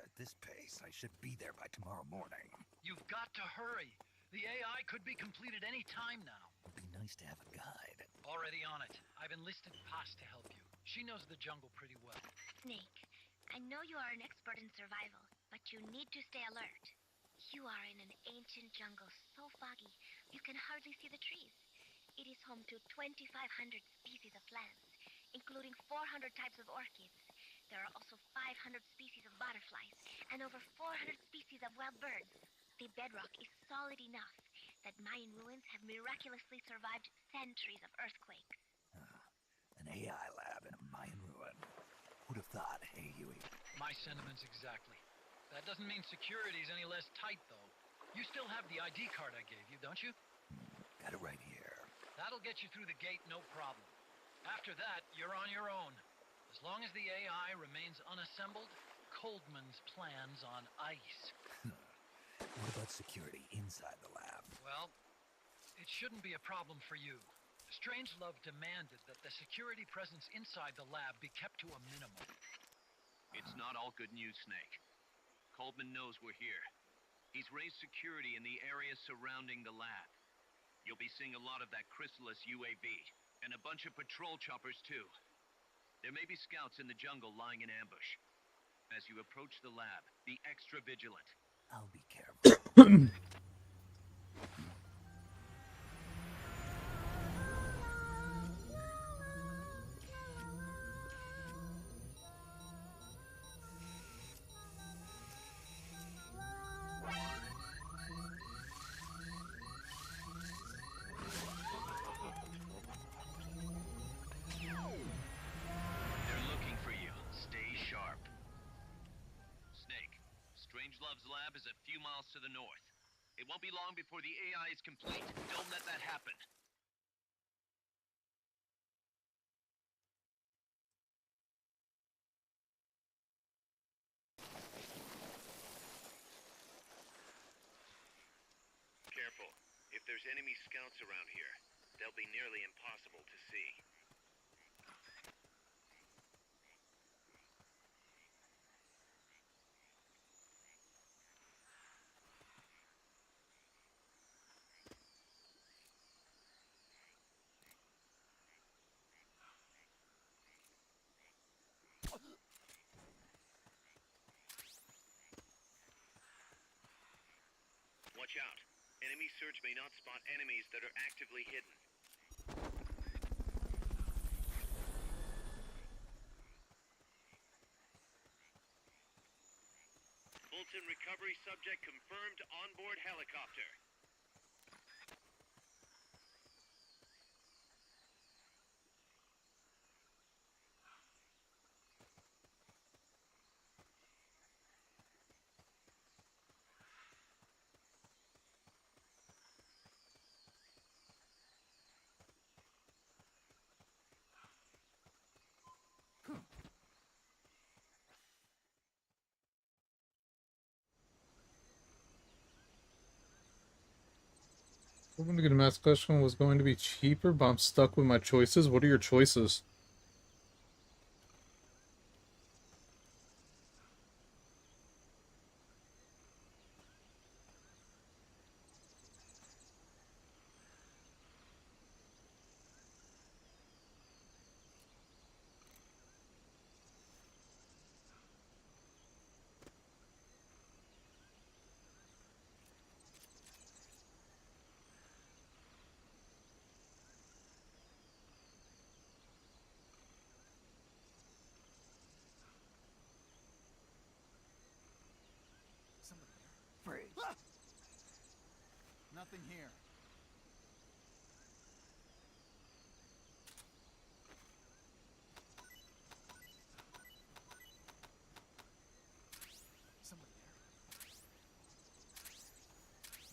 At this pace, I should be there by tomorrow morning. You've got to hurry. The AI could be completed any time now. It'd be nice to have a guide. Already on it. I've enlisted Paz to help you. She knows the jungle pretty well. Snake, I know you are an expert in survival, but you need to stay alert. You are in an ancient jungle so foggy, you can hardly see the trees. It is home to 2,500 species of plants, including 400 types of orchids. There are also 500 species of butterflies and over 400 species of wild birds. The bedrock is solid enough that Mayan ruins have miraculously survived centuries of earthquakes. An AI lab in a Mayan ruin. Who'd have thought, hey, Huey? My sentiments exactly. That doesn't mean security's any less tight, though. You still have the ID card I gave you, don't you? Got it right here. That'll get you through the gate, no problem. After that, you're on your own. As long as the AI remains unassembled, Coldman's plan's on ice. What about security inside the lab? Well, it shouldn't be a problem for you. Strangelove demanded that the security presence inside the lab be kept to a minimum. It's not all good news, Snake. Coldman knows we're here. He's raised security in the area surrounding the lab. You'll be seeing a lot of that Chrysalis UAV, and a bunch of patrol choppers too. There may be scouts in the jungle lying in ambush. As you approach the lab, be extra vigilant. I'll be careful. They're looking for you. Stay sharp. Snake, Strangelove's lab is a few miles to the north. It won't be long before the AI is complete. Don't let that happen. Careful. If there's enemy scouts around here, they'll be nearly impossible to see. Watch out. Enemy search may not spot enemies that are actively hidden. Fulton recovery subject confirmed onboard helicopter. I'm gonna get a mass question was going to be cheaper, but I'm stuck with my choices. What are your choices? Nothing here. Somebody there?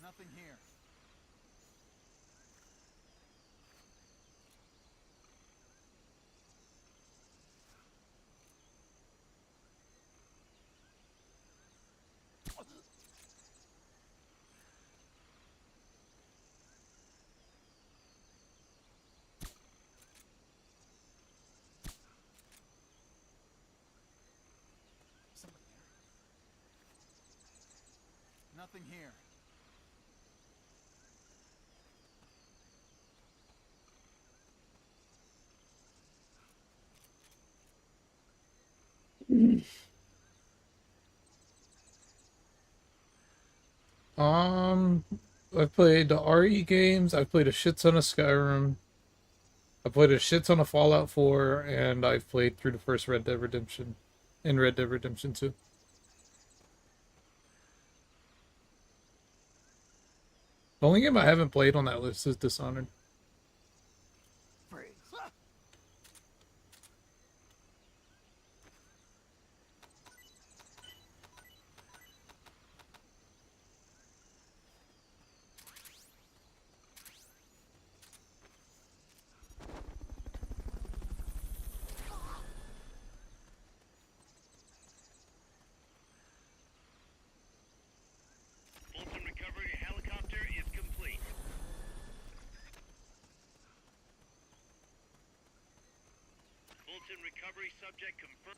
Nothing here. Somebody there? Nothing here. I've played the RE games. I've played a shit ton of Skyrim. I played a shit ton of Fallout 4, and I've played through the first Red Dead Redemption, and Red Dead Redemption 2. The only game I haven't played on that list is Dishonored. Fulton recovery helicopter is complete. Fulton recovery subject confirmed.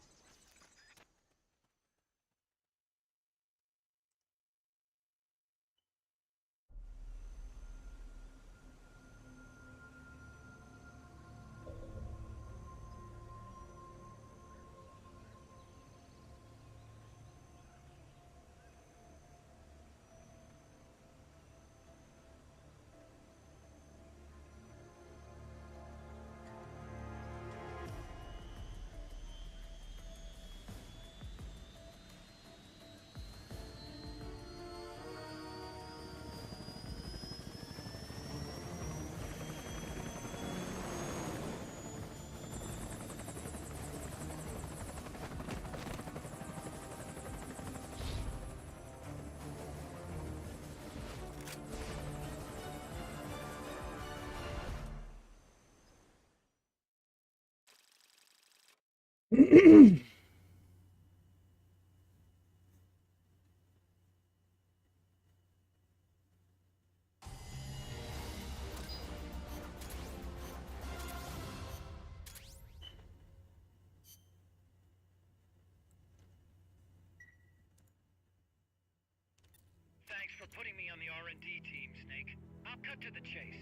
Thanks for putting me on the R&D team, Snake. I'll cut to the chase.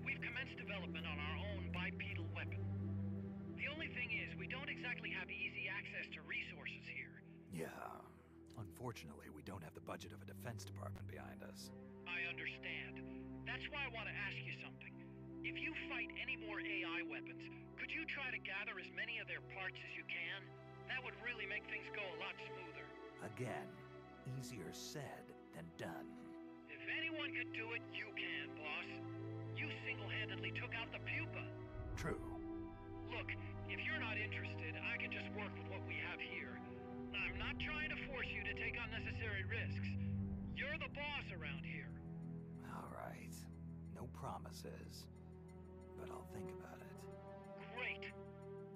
We've commenced development on our own bipedal weapon. The only thing is, we don't exactly have easy access to resources here. Yeah. Unfortunately, we don't have the budget of a defense department behind us. I understand. That's why I want to ask you something. If you fight any more AI weapons, could you try to gather as many of their parts as you can? That would really make things go a lot smoother. Again, easier said than done. If anyone could do it, you can, boss. You single-handedly took out the pupa. True. Look, if you're not interested, I can just work with what we have here. I'm not trying to force you to take unnecessary risks. You're the boss around here. All right. No promises. But I'll think about it. Great.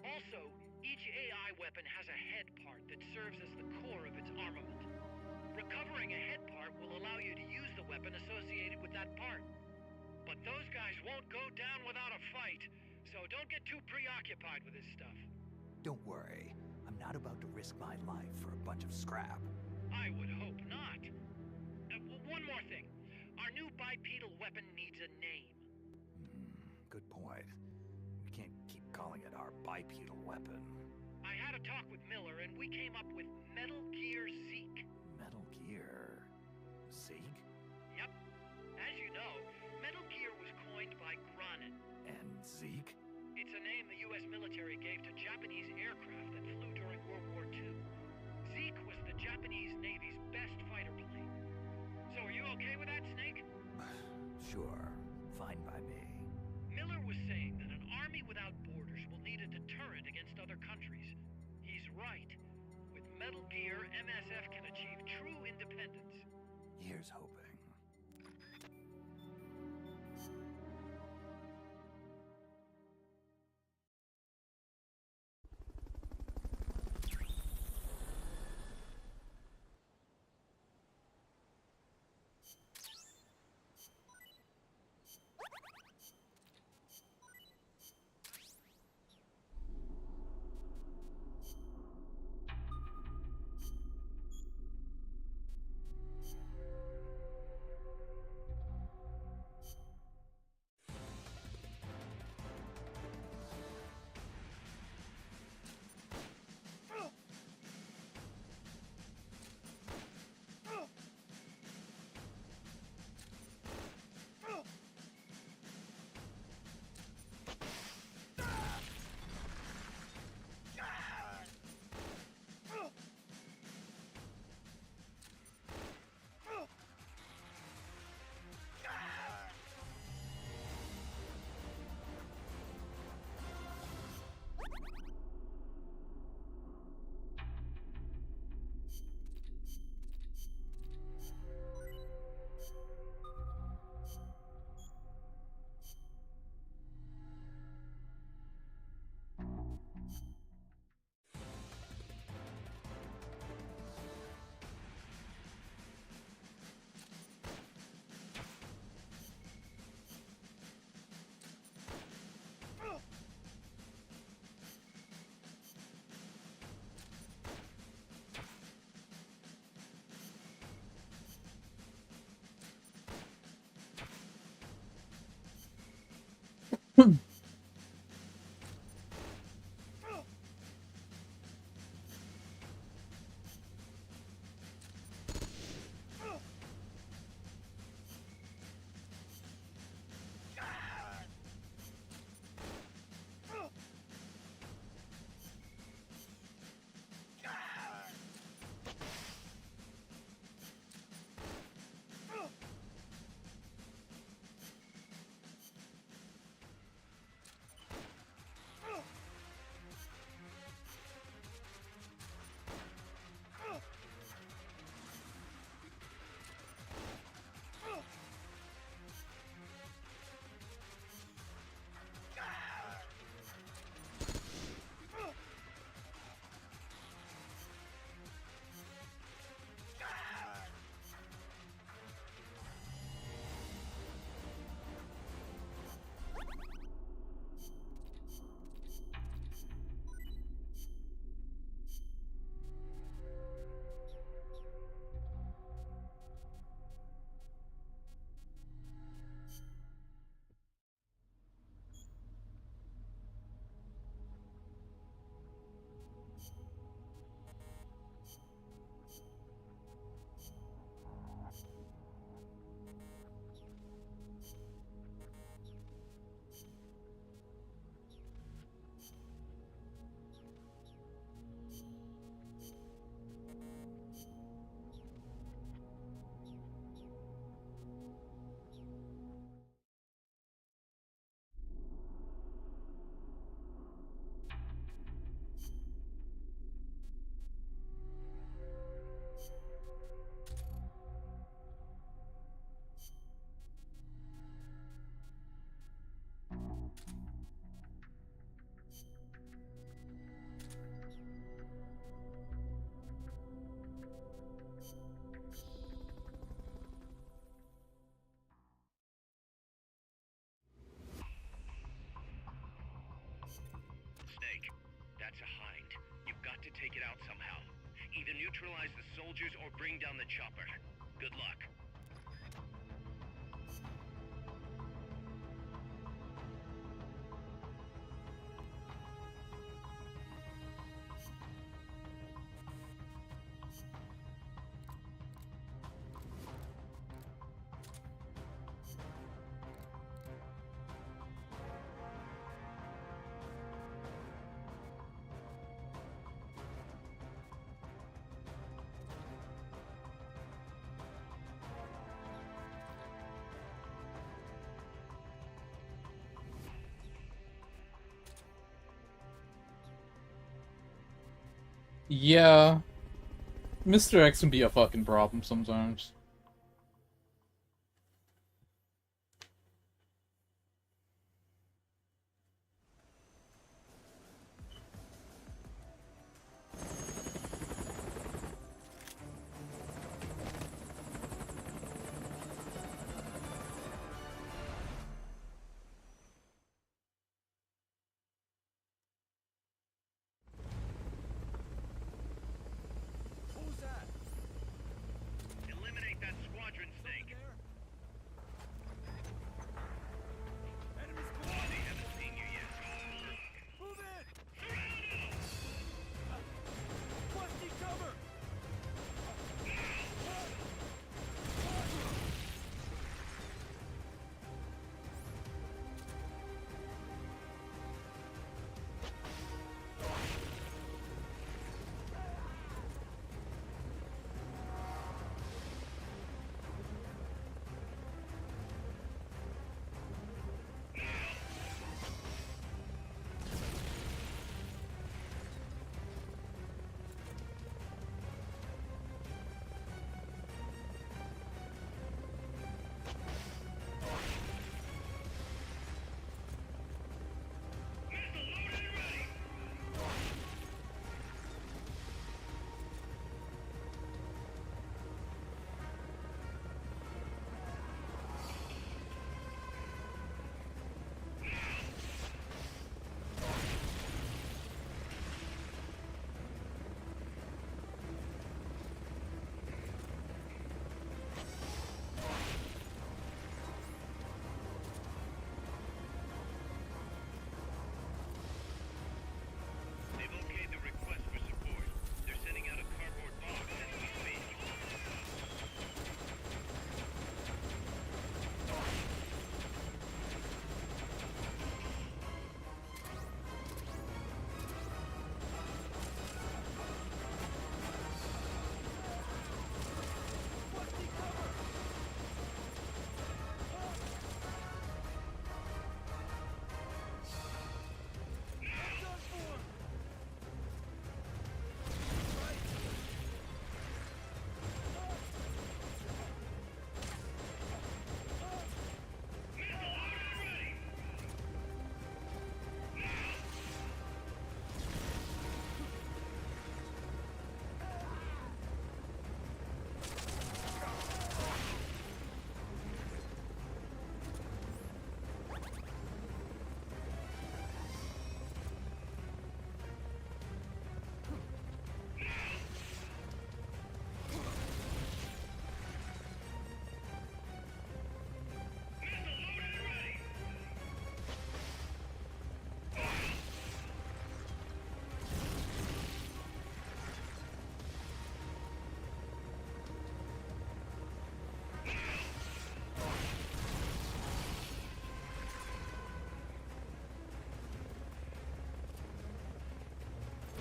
Also, each AI weapon has a head part that serves as the core of its armament. Recovering a head part will allow you to use the weapon associated with that part. But those guys won't go down without a fight, so don't get too preoccupied with this stuff. Don't worry. I'm not about to risk my life for a bunch of scrap. I would hope not. One more thing. Our new bipedal weapon needs a name. Good point. We can't keep calling it our bipedal weapon. I had a talk with Miller, and we came up with Metal Gear Zeke. Metal Gear? Zeke? Yep. As you know, Metal Gear was coined by Gronin. And Zeke? It's a name the U.S. military gave to Japanese aircraft that flew during World War II. Zeke was the Japanese Navy's best fighter plane. So are you okay with that, Snake? Sure, fine by me. Miller was saying that an army without borders will need a deterrent against other countries. He's right. With Metal Gear, MSF can achieve true independence. Here's hoping. Snake, that's a hind. You've got to take it out somehow. Either neutralize the soldiers or bring down the chopper. Good luck. Yeah. Mr. X can be a fucking problem sometimes. Who's that? Eliminate that squadron, Snake. Enemies They haven't seen you yet. move in! Busty cover! They've okayed the request for support. They're sending out a cardboard box as we speak.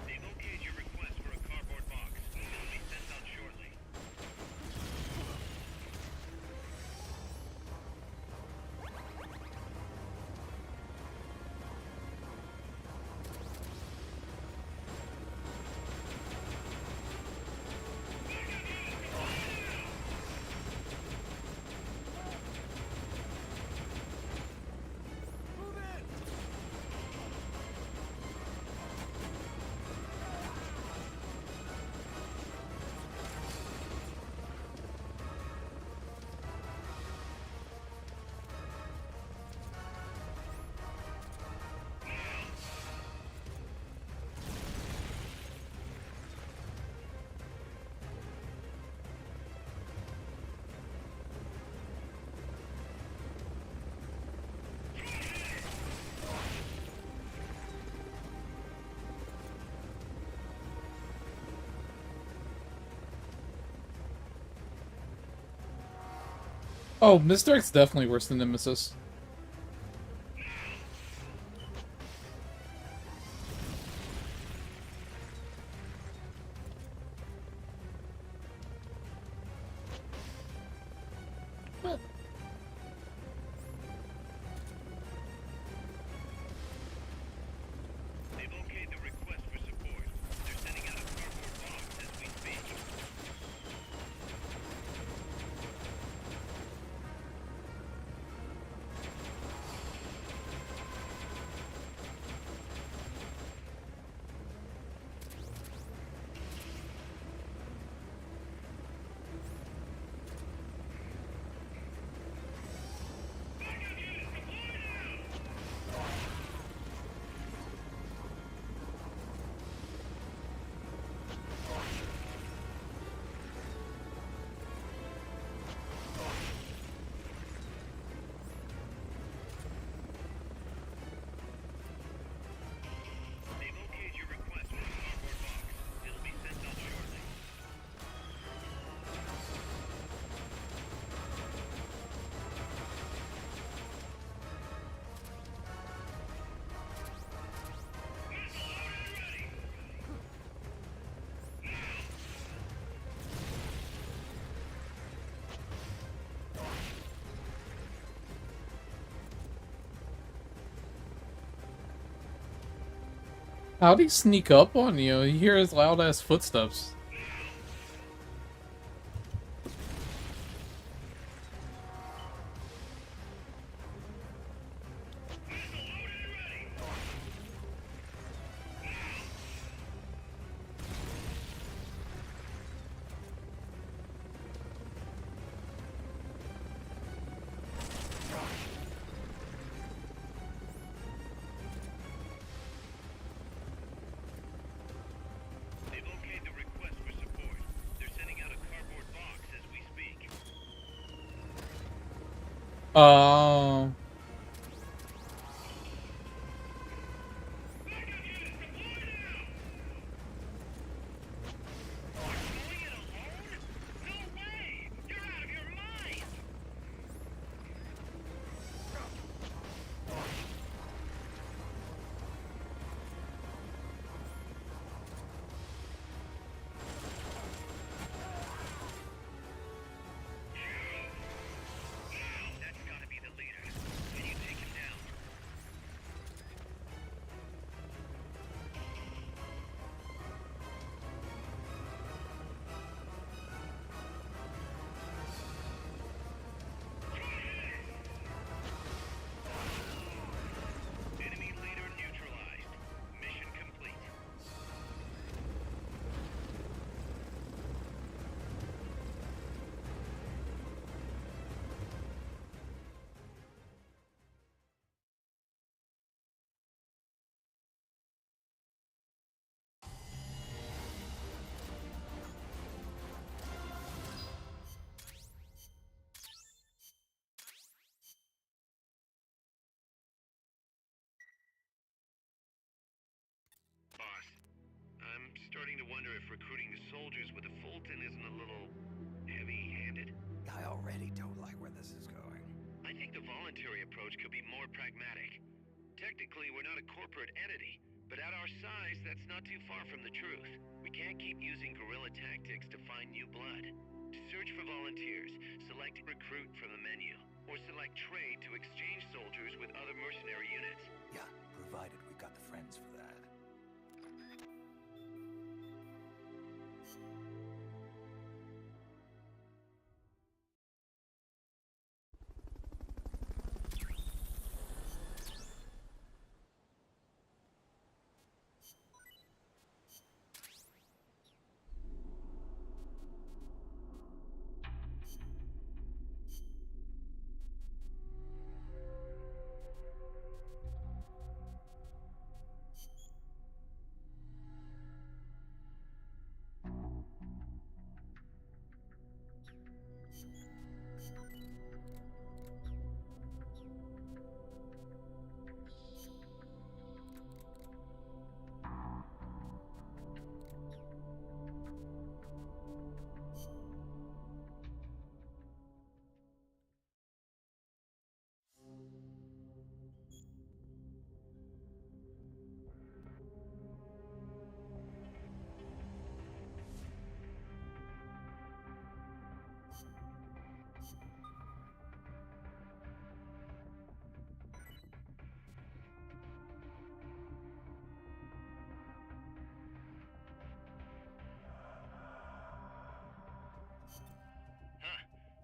They've okayed your request for a cardboard box. It'll be sent out shortly. Oh, Mr. X definitely worse than Nemesis. They've okayed the request for support. They're sending out a cardboard How'd he sneak up on you? You hear his loud ass footsteps. Oh. I'm starting to wonder if recruiting soldiers with a Fulton isn't a little heavy-handed. I already don't like where this is going. I think the voluntary approach could be more pragmatic. Technically, we're not a corporate entity, but at our size, that's not too far from the truth. We can't keep using guerrilla tactics to find new blood. To search for volunteers, select recruit from the menu, or select trade to exchange soldiers with other mercenary units. Yeah, provided we've got the friends for that.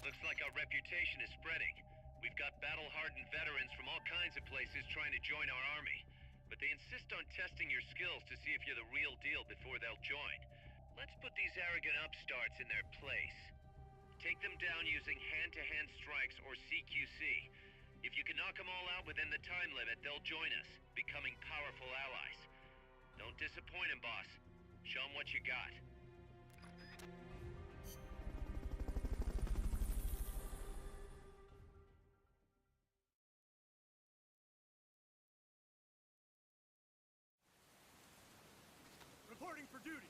Looks like our reputation is spreading. We've got battle-hardened veterans from all kinds of places trying to join our army. But they insist on testing your skills to see if you're the real deal before they'll join. Let's put these arrogant upstarts in their place. Take them down using hand-to-hand strikes or CQC. If you can knock them all out within the time limit, they'll join us, becoming powerful allies. Don't disappoint them, boss. Show them what you got. Reporting for duty.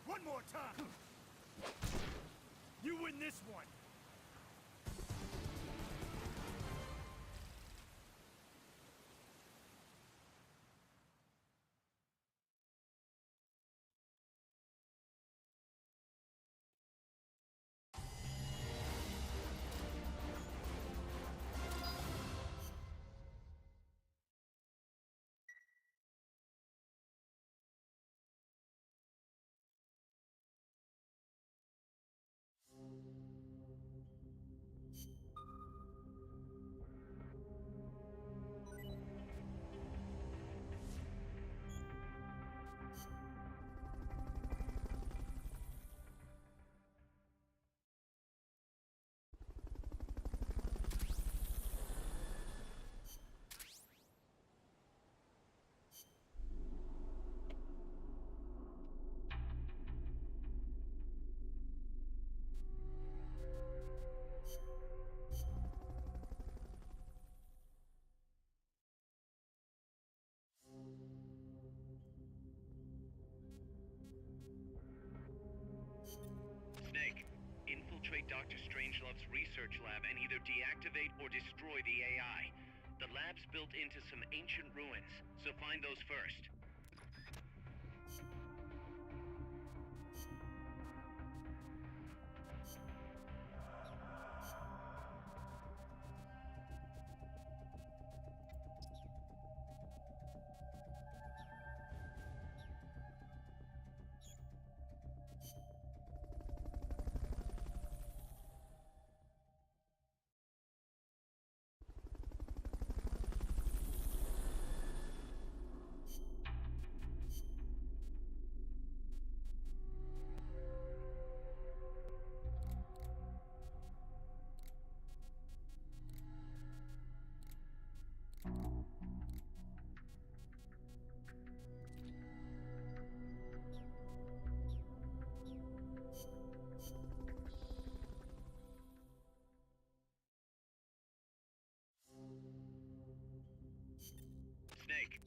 One more time. You win this one. Dr. Strangelove's research lab and either deactivate or destroy the AI. The lab's built into some ancient ruins, so find those first. Snake.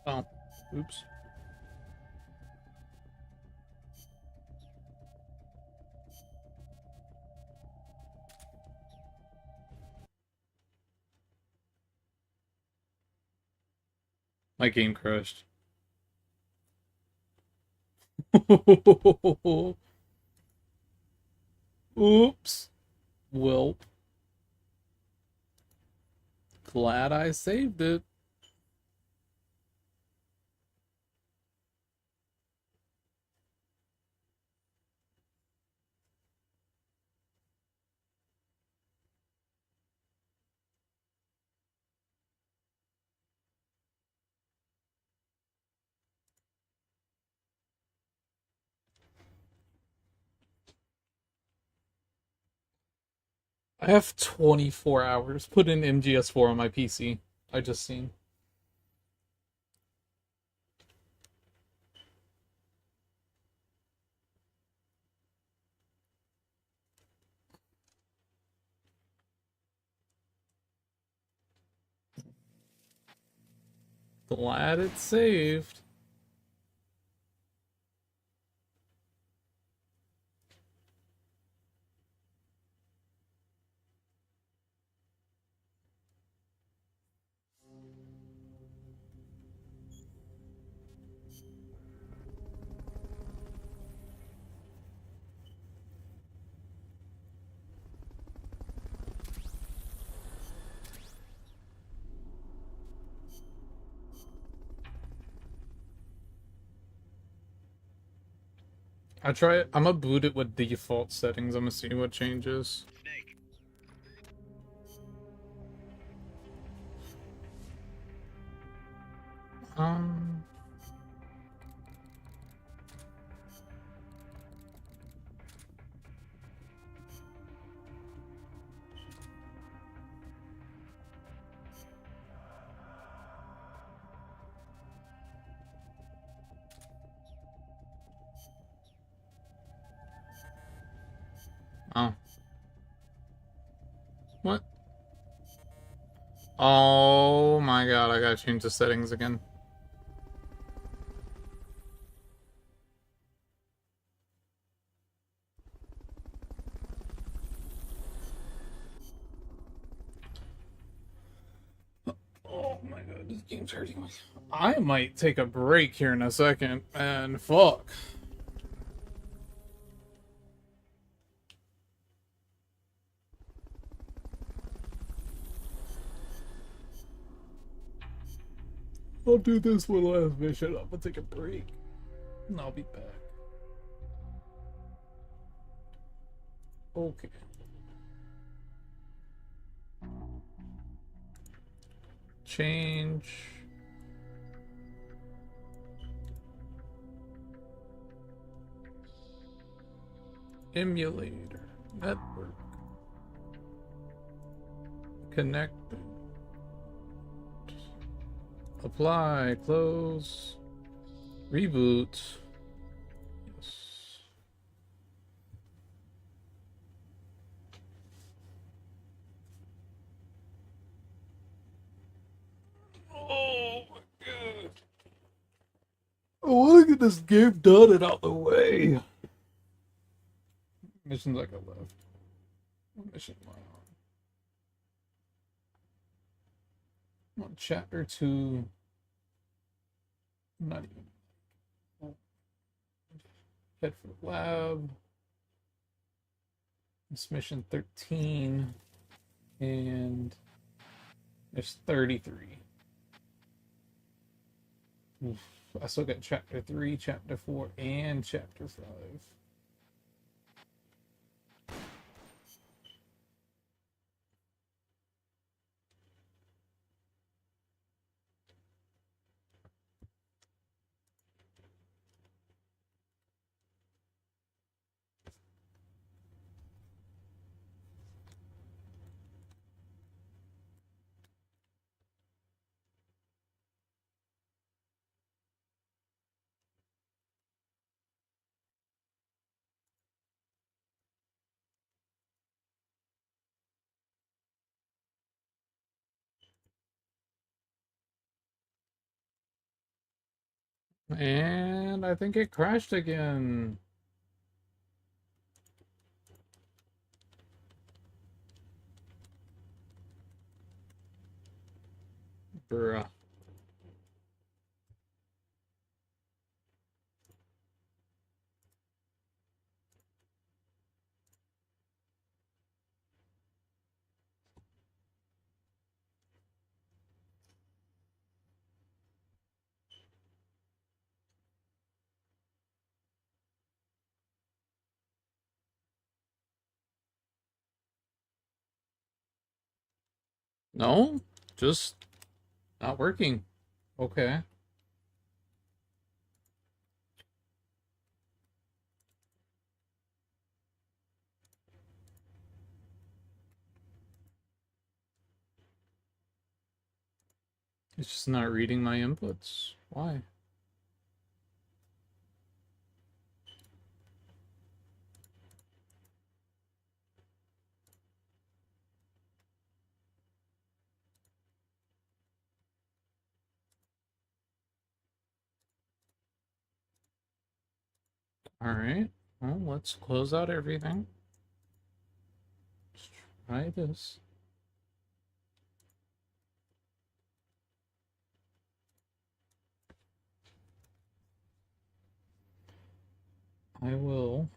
Oh, oops. My game crashed. Oops. Welp. Glad I saved it. I have 24 hours put in MGS4 on my PC. I just seen. Glad it's saved. I'm gonna boot it with default settings. I'm gonna see what changes. Snake. Um. Oh. What? Oh my god, I gotta change the settings again. Oh my god, this game's hurting me. I might take a break here in a second, and fuck. I'll do this one last mission. I'm gonna take a break, and I'll be back. Okay. Change. Emulator. Network. Connected. Apply, close, reboot. Yes. Oh my god. I want to get this game done and out the way. Missions I got left. What mission am I on? Chapter 2. Not even. Head for the lab. It's mission 13. And there's 33. Oof. I still got chapter 3, chapter 4, and chapter 5. And I think it crashed again. Bruh. No? Just not working. Okay. It's just not reading my inputs. Why? Alright. Well, let's close out everything. Let's try this. I will.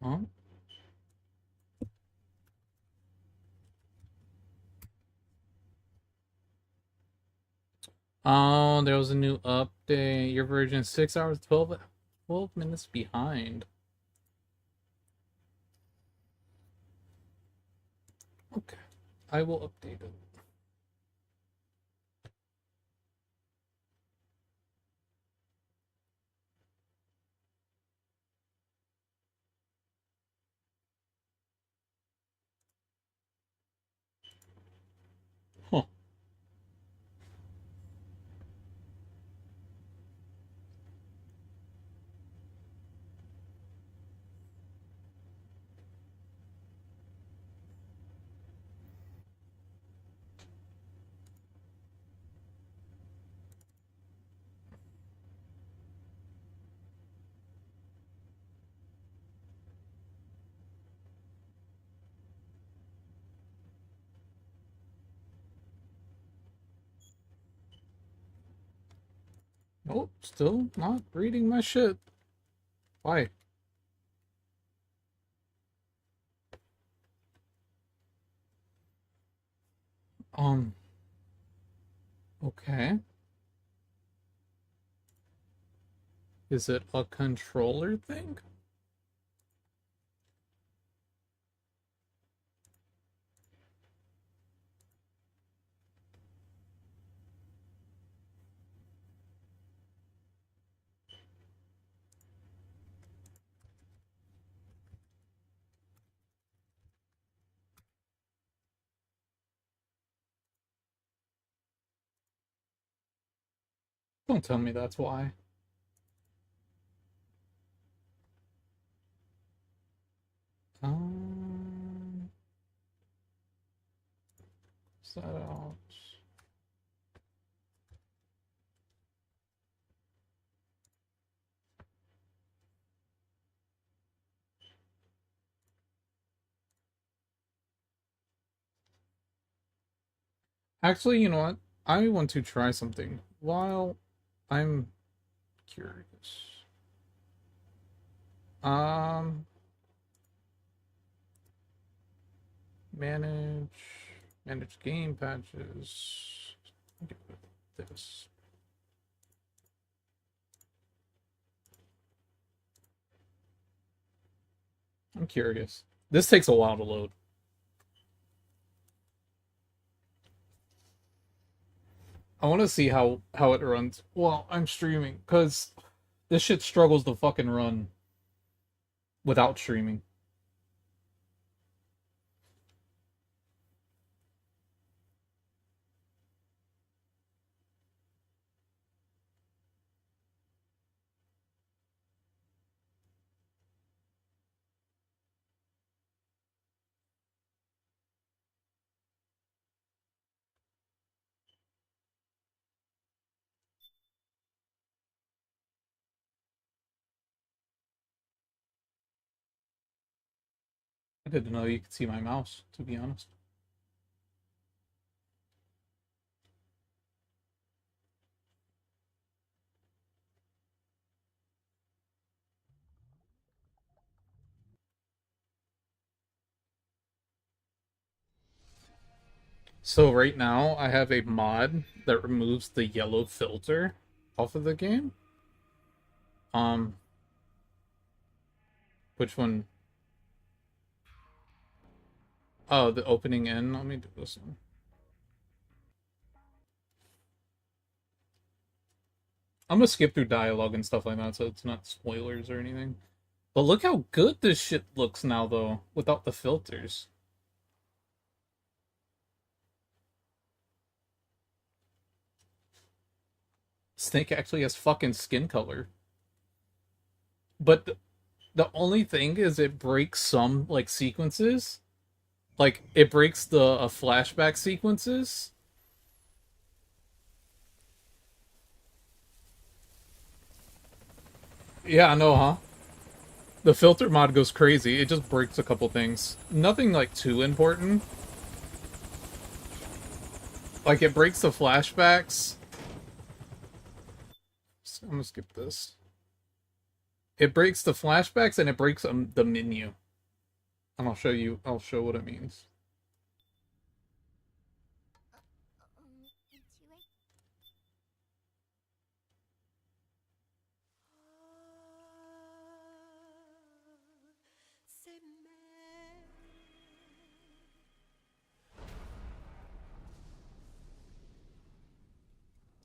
Huh? Oh, there was a new update. Your version 6 hours, 12 minutes behind. Okay. I will update it. Huh. Oh, still not reading my shit. Why? Okay. Is it a controller thing? Don't tell me that's why. Set out. Actually, you know what? I want to try something while I'm curious. Um, manage, manage game patches. Get rid of this. I'm curious. This takes a while to load. I want to see how it runs while I'm streaming, because this shit struggles to fucking run without streaming. I didn't know you could see my mouse, to be honest. So right now, I have a mod that removes the yellow filter off of the game. Which one? Oh, the opening in. Let me do this one. I'm gonna skip through dialogue and stuff like that, so it's not spoilers or anything. But look how good this shit looks now, though, without the filters. Snake actually has fucking skin color. But the only thing is it breaks some, like, sequences. Like, it breaks the flashback sequences. Yeah, I know, huh? The filter mod goes crazy. It just breaks a couple things. Nothing, like, too important. Like, it breaks the flashbacks. I'm gonna skip this. It breaks the flashbacks and it breaks the menu. And I'll show what it means.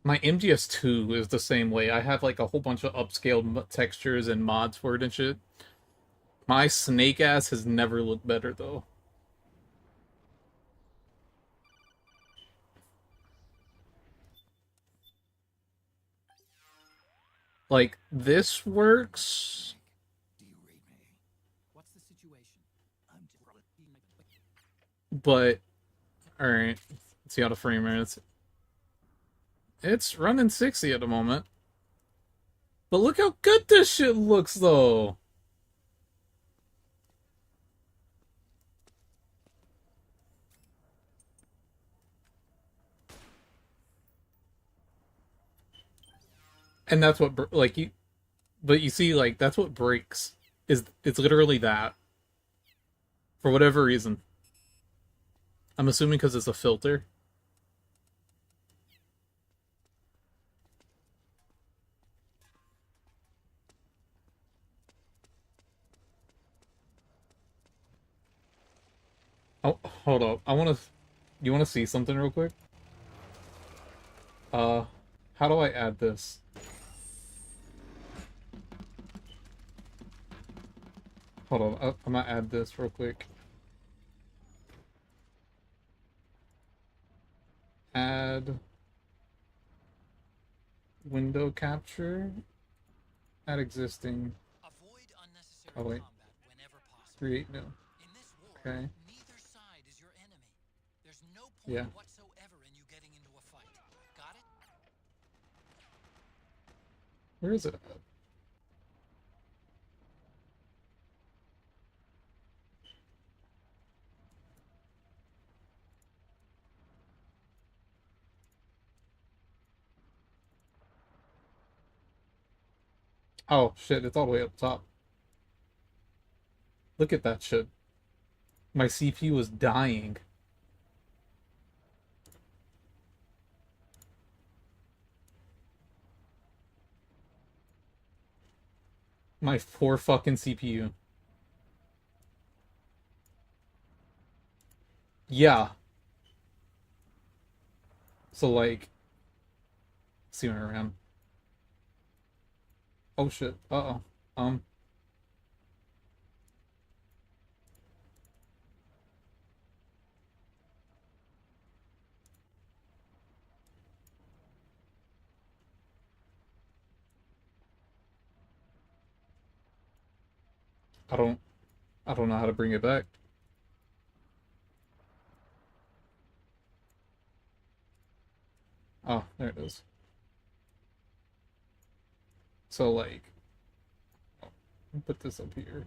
My MGS2 is the same way. I have like a whole bunch of upscaled textures and mods for it and shit. My snake ass has never looked better though. Like, this works. What's the situation? But, alright. Let's see how the frame is. It's running 60 at the moment. But look how good this shit looks though. And that's what, like, but you see, like, that's what breaks. It's literally that. For whatever reason. I'm assuming because it's a filter. Oh, hold up. You want to see something real quick? How do I add this? Hold on, I'm gonna add this real quick. Add window capture at existing. Oh wait. Create new. Okay. Yeah. Where is it at? Oh shit, it's all the way up top. Look at that shit. My CPU was dying. My poor fucking CPU. Yeah. So like, see when I ran. Oh shit. Uh-oh. I don't know how to bring it back. Oh, there it is. So like, put this up here.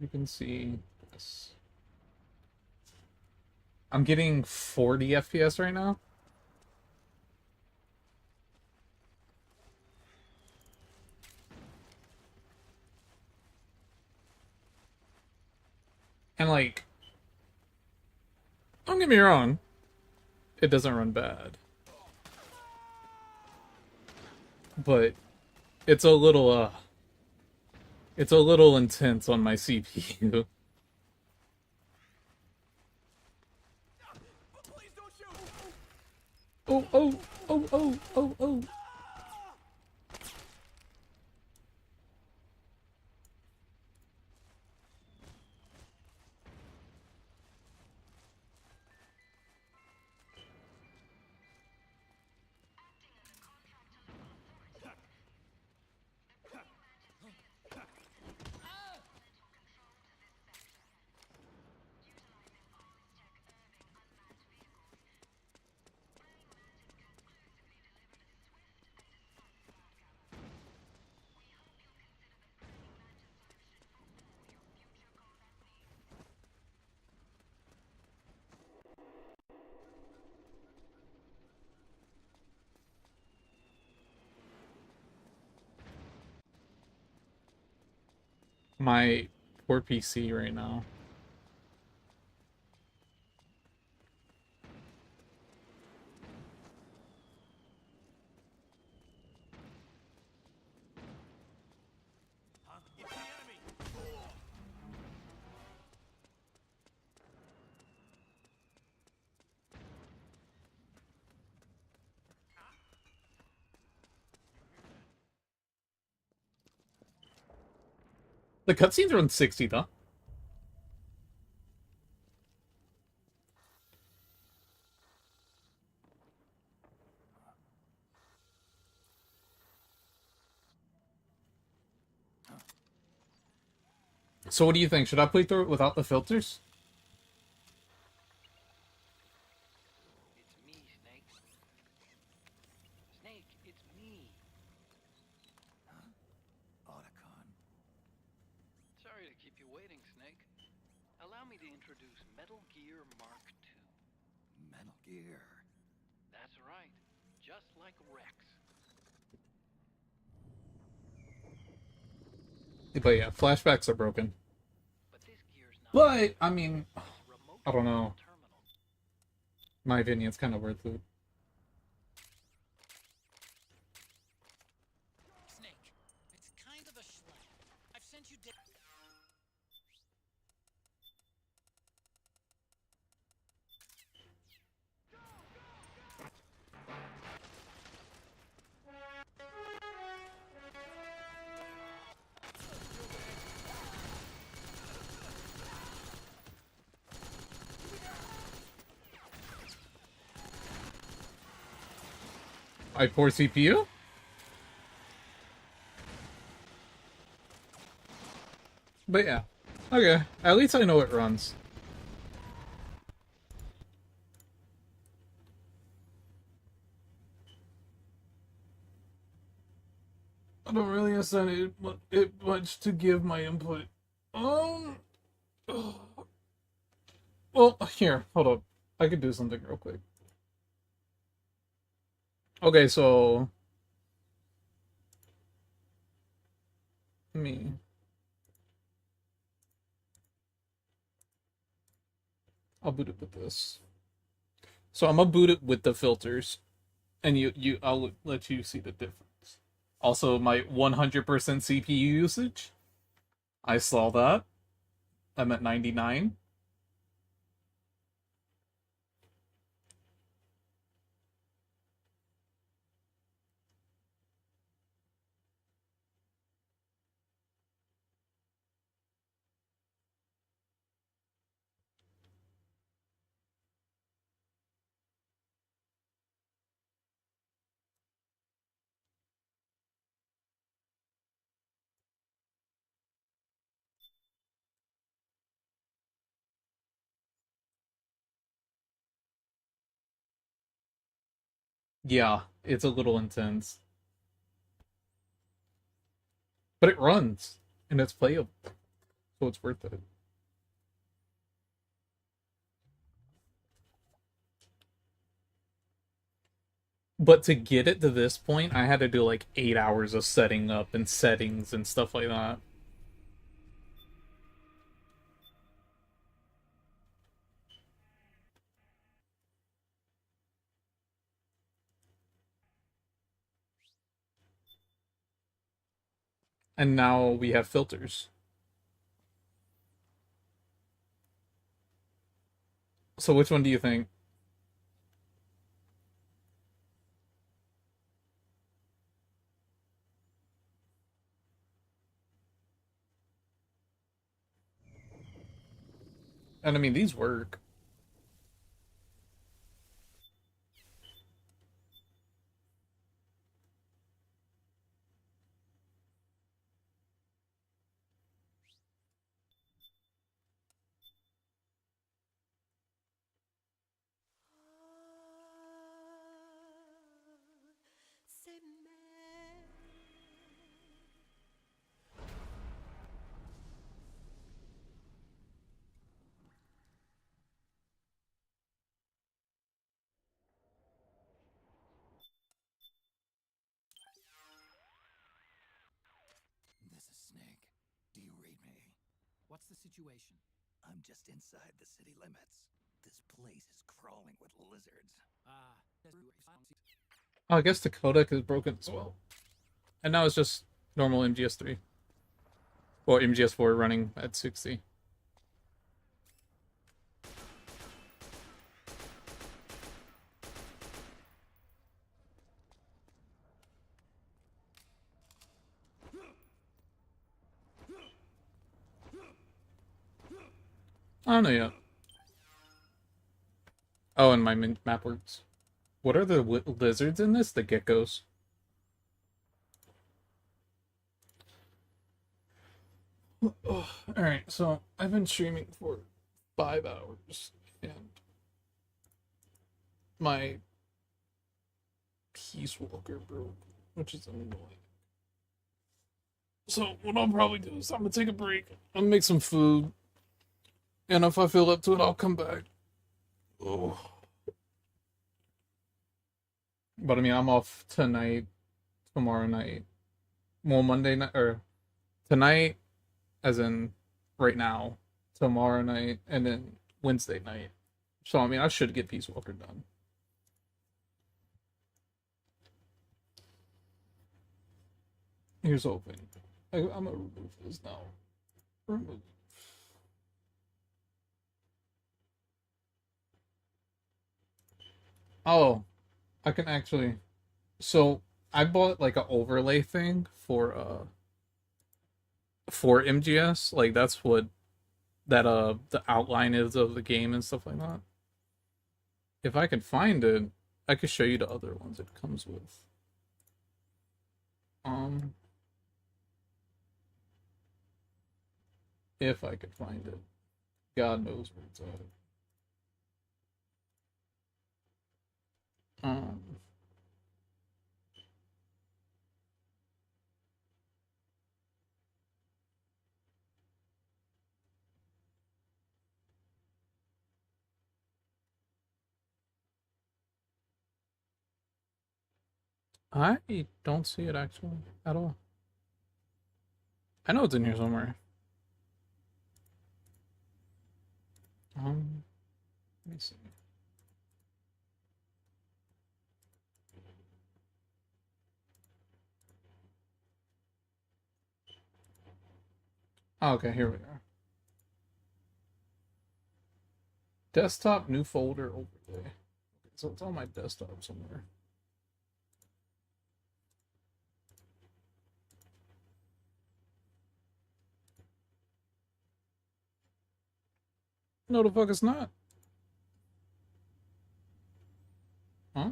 You can see this. I'm getting 40 FPS right now. And like, don't get me wrong, it doesn't run bad. But it's a little intense on my CPU. Oh, oh, oh, oh, oh, oh. My poor PC right now. The cutscenes are on 60 though. So what do you think? Should I play through it without the filters? It's me, Snake. Snake, it's me. Otacon. Sorry to keep you waiting, Snake. Allow me to introduce Metal Gear Mark II. Metal Gear. That's right. Just like Rex. But yeah, flashbacks are broken. But, I mean, I don't know. My opinion's kind of worth it. Snake, it's kind of a schlep. I've sent you I pour CPU? But yeah. Okay. At least I know it runs. I don't really assign it much to give my input. Well, here, hold up. I could do something real quick. Okay, so me. I'll boot it with this. So I'm gonna boot it with the filters, and I'll let you see the difference. Also, my 100% CPU usage. I saw that. I'm at 99. Yeah, it's a little intense. But it runs, and it's playable, so it's worth it. But to get it to this point, I had to do like 8 hours of setting up and settings and stuff like that. And now we have filters. So which one do you think? And I mean, these work. This is Snake. Do you read me? What's the situation? I'm just inside the city limits. This place is crawling with lizards. Oh, I guess the codec is broken as well. And now it's just normal MGS3. Or MGS4 running at 60. I don't know yet. Oh, and my map works. What are the lizards in this? The geckos. Alright, so I've been streaming for 5 hours, and my Peace Walker broke, which is annoying. So what I'll probably do is I'm gonna take a break. I'm gonna make some food, and if I feel up to it, I'll come back. Oh. But I mean, I'm off tonight, tomorrow night, well, Monday night, or tonight, as in right now, tomorrow night, and then Wednesday night. So I mean, I should get Peace Walker done. Here's hoping. I'm gonna remove this now. Remove. Oh, I can actually. So I bought like an overlay thing for MGS. Like that's what that the outline is of the game and stuff like that. If I can find it, I could show you the other ones it comes with. If I could find it. God knows where it's at. I don't see it actually at all. I know it's in here somewhere. Let me see. Oh, okay, here we are. Desktop, new folder, overlay. Okay, so it's on my desktop somewhere. No, the fuck it's not. Huh?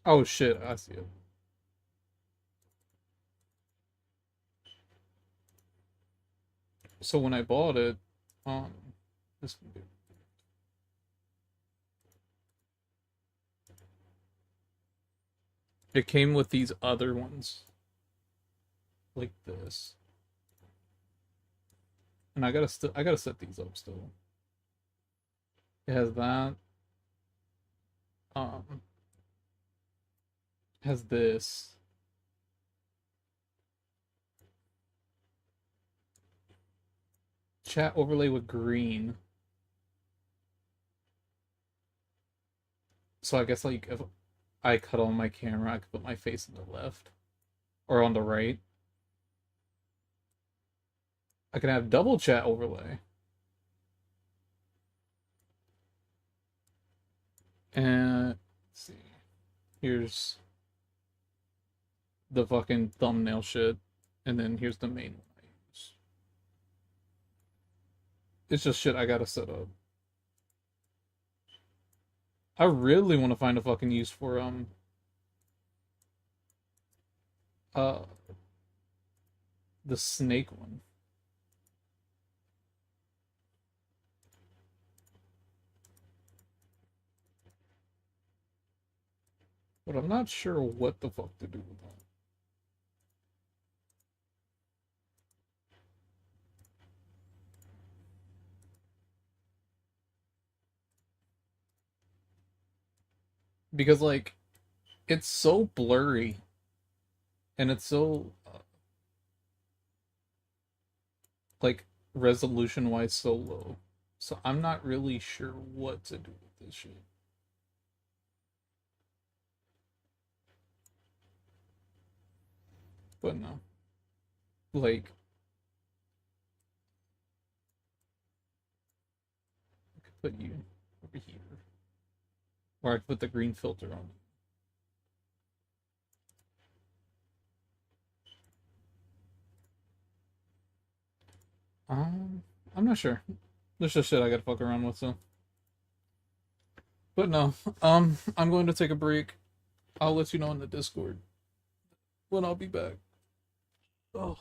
Oh shit, I see it. So when I bought it, this can be. It came with these other ones. Like this. And I gotta set these up still. It has that. Has this. Chat overlay with green. So I guess like if I cut on my camera, I could put my face on the left. Or on the right. I can have double chat overlay. And let's see. Here's the fucking thumbnail shit. And then here's the main one I use. It's just shit I gotta set up. I really want to find a fucking use for the snake one. But I'm not sure what the fuck to do with that. Because, like, it's so blurry. And it's so, like, resolution-wise so low. So I'm not really sure what to do with this shit. But no. Like, I could put you over here. Or I could put the green filter on. I'm not sure. There's just shit I gotta fuck around with, so. But no, I'm going to take a break. I'll let you know in the Discord when I'll be back. Oh.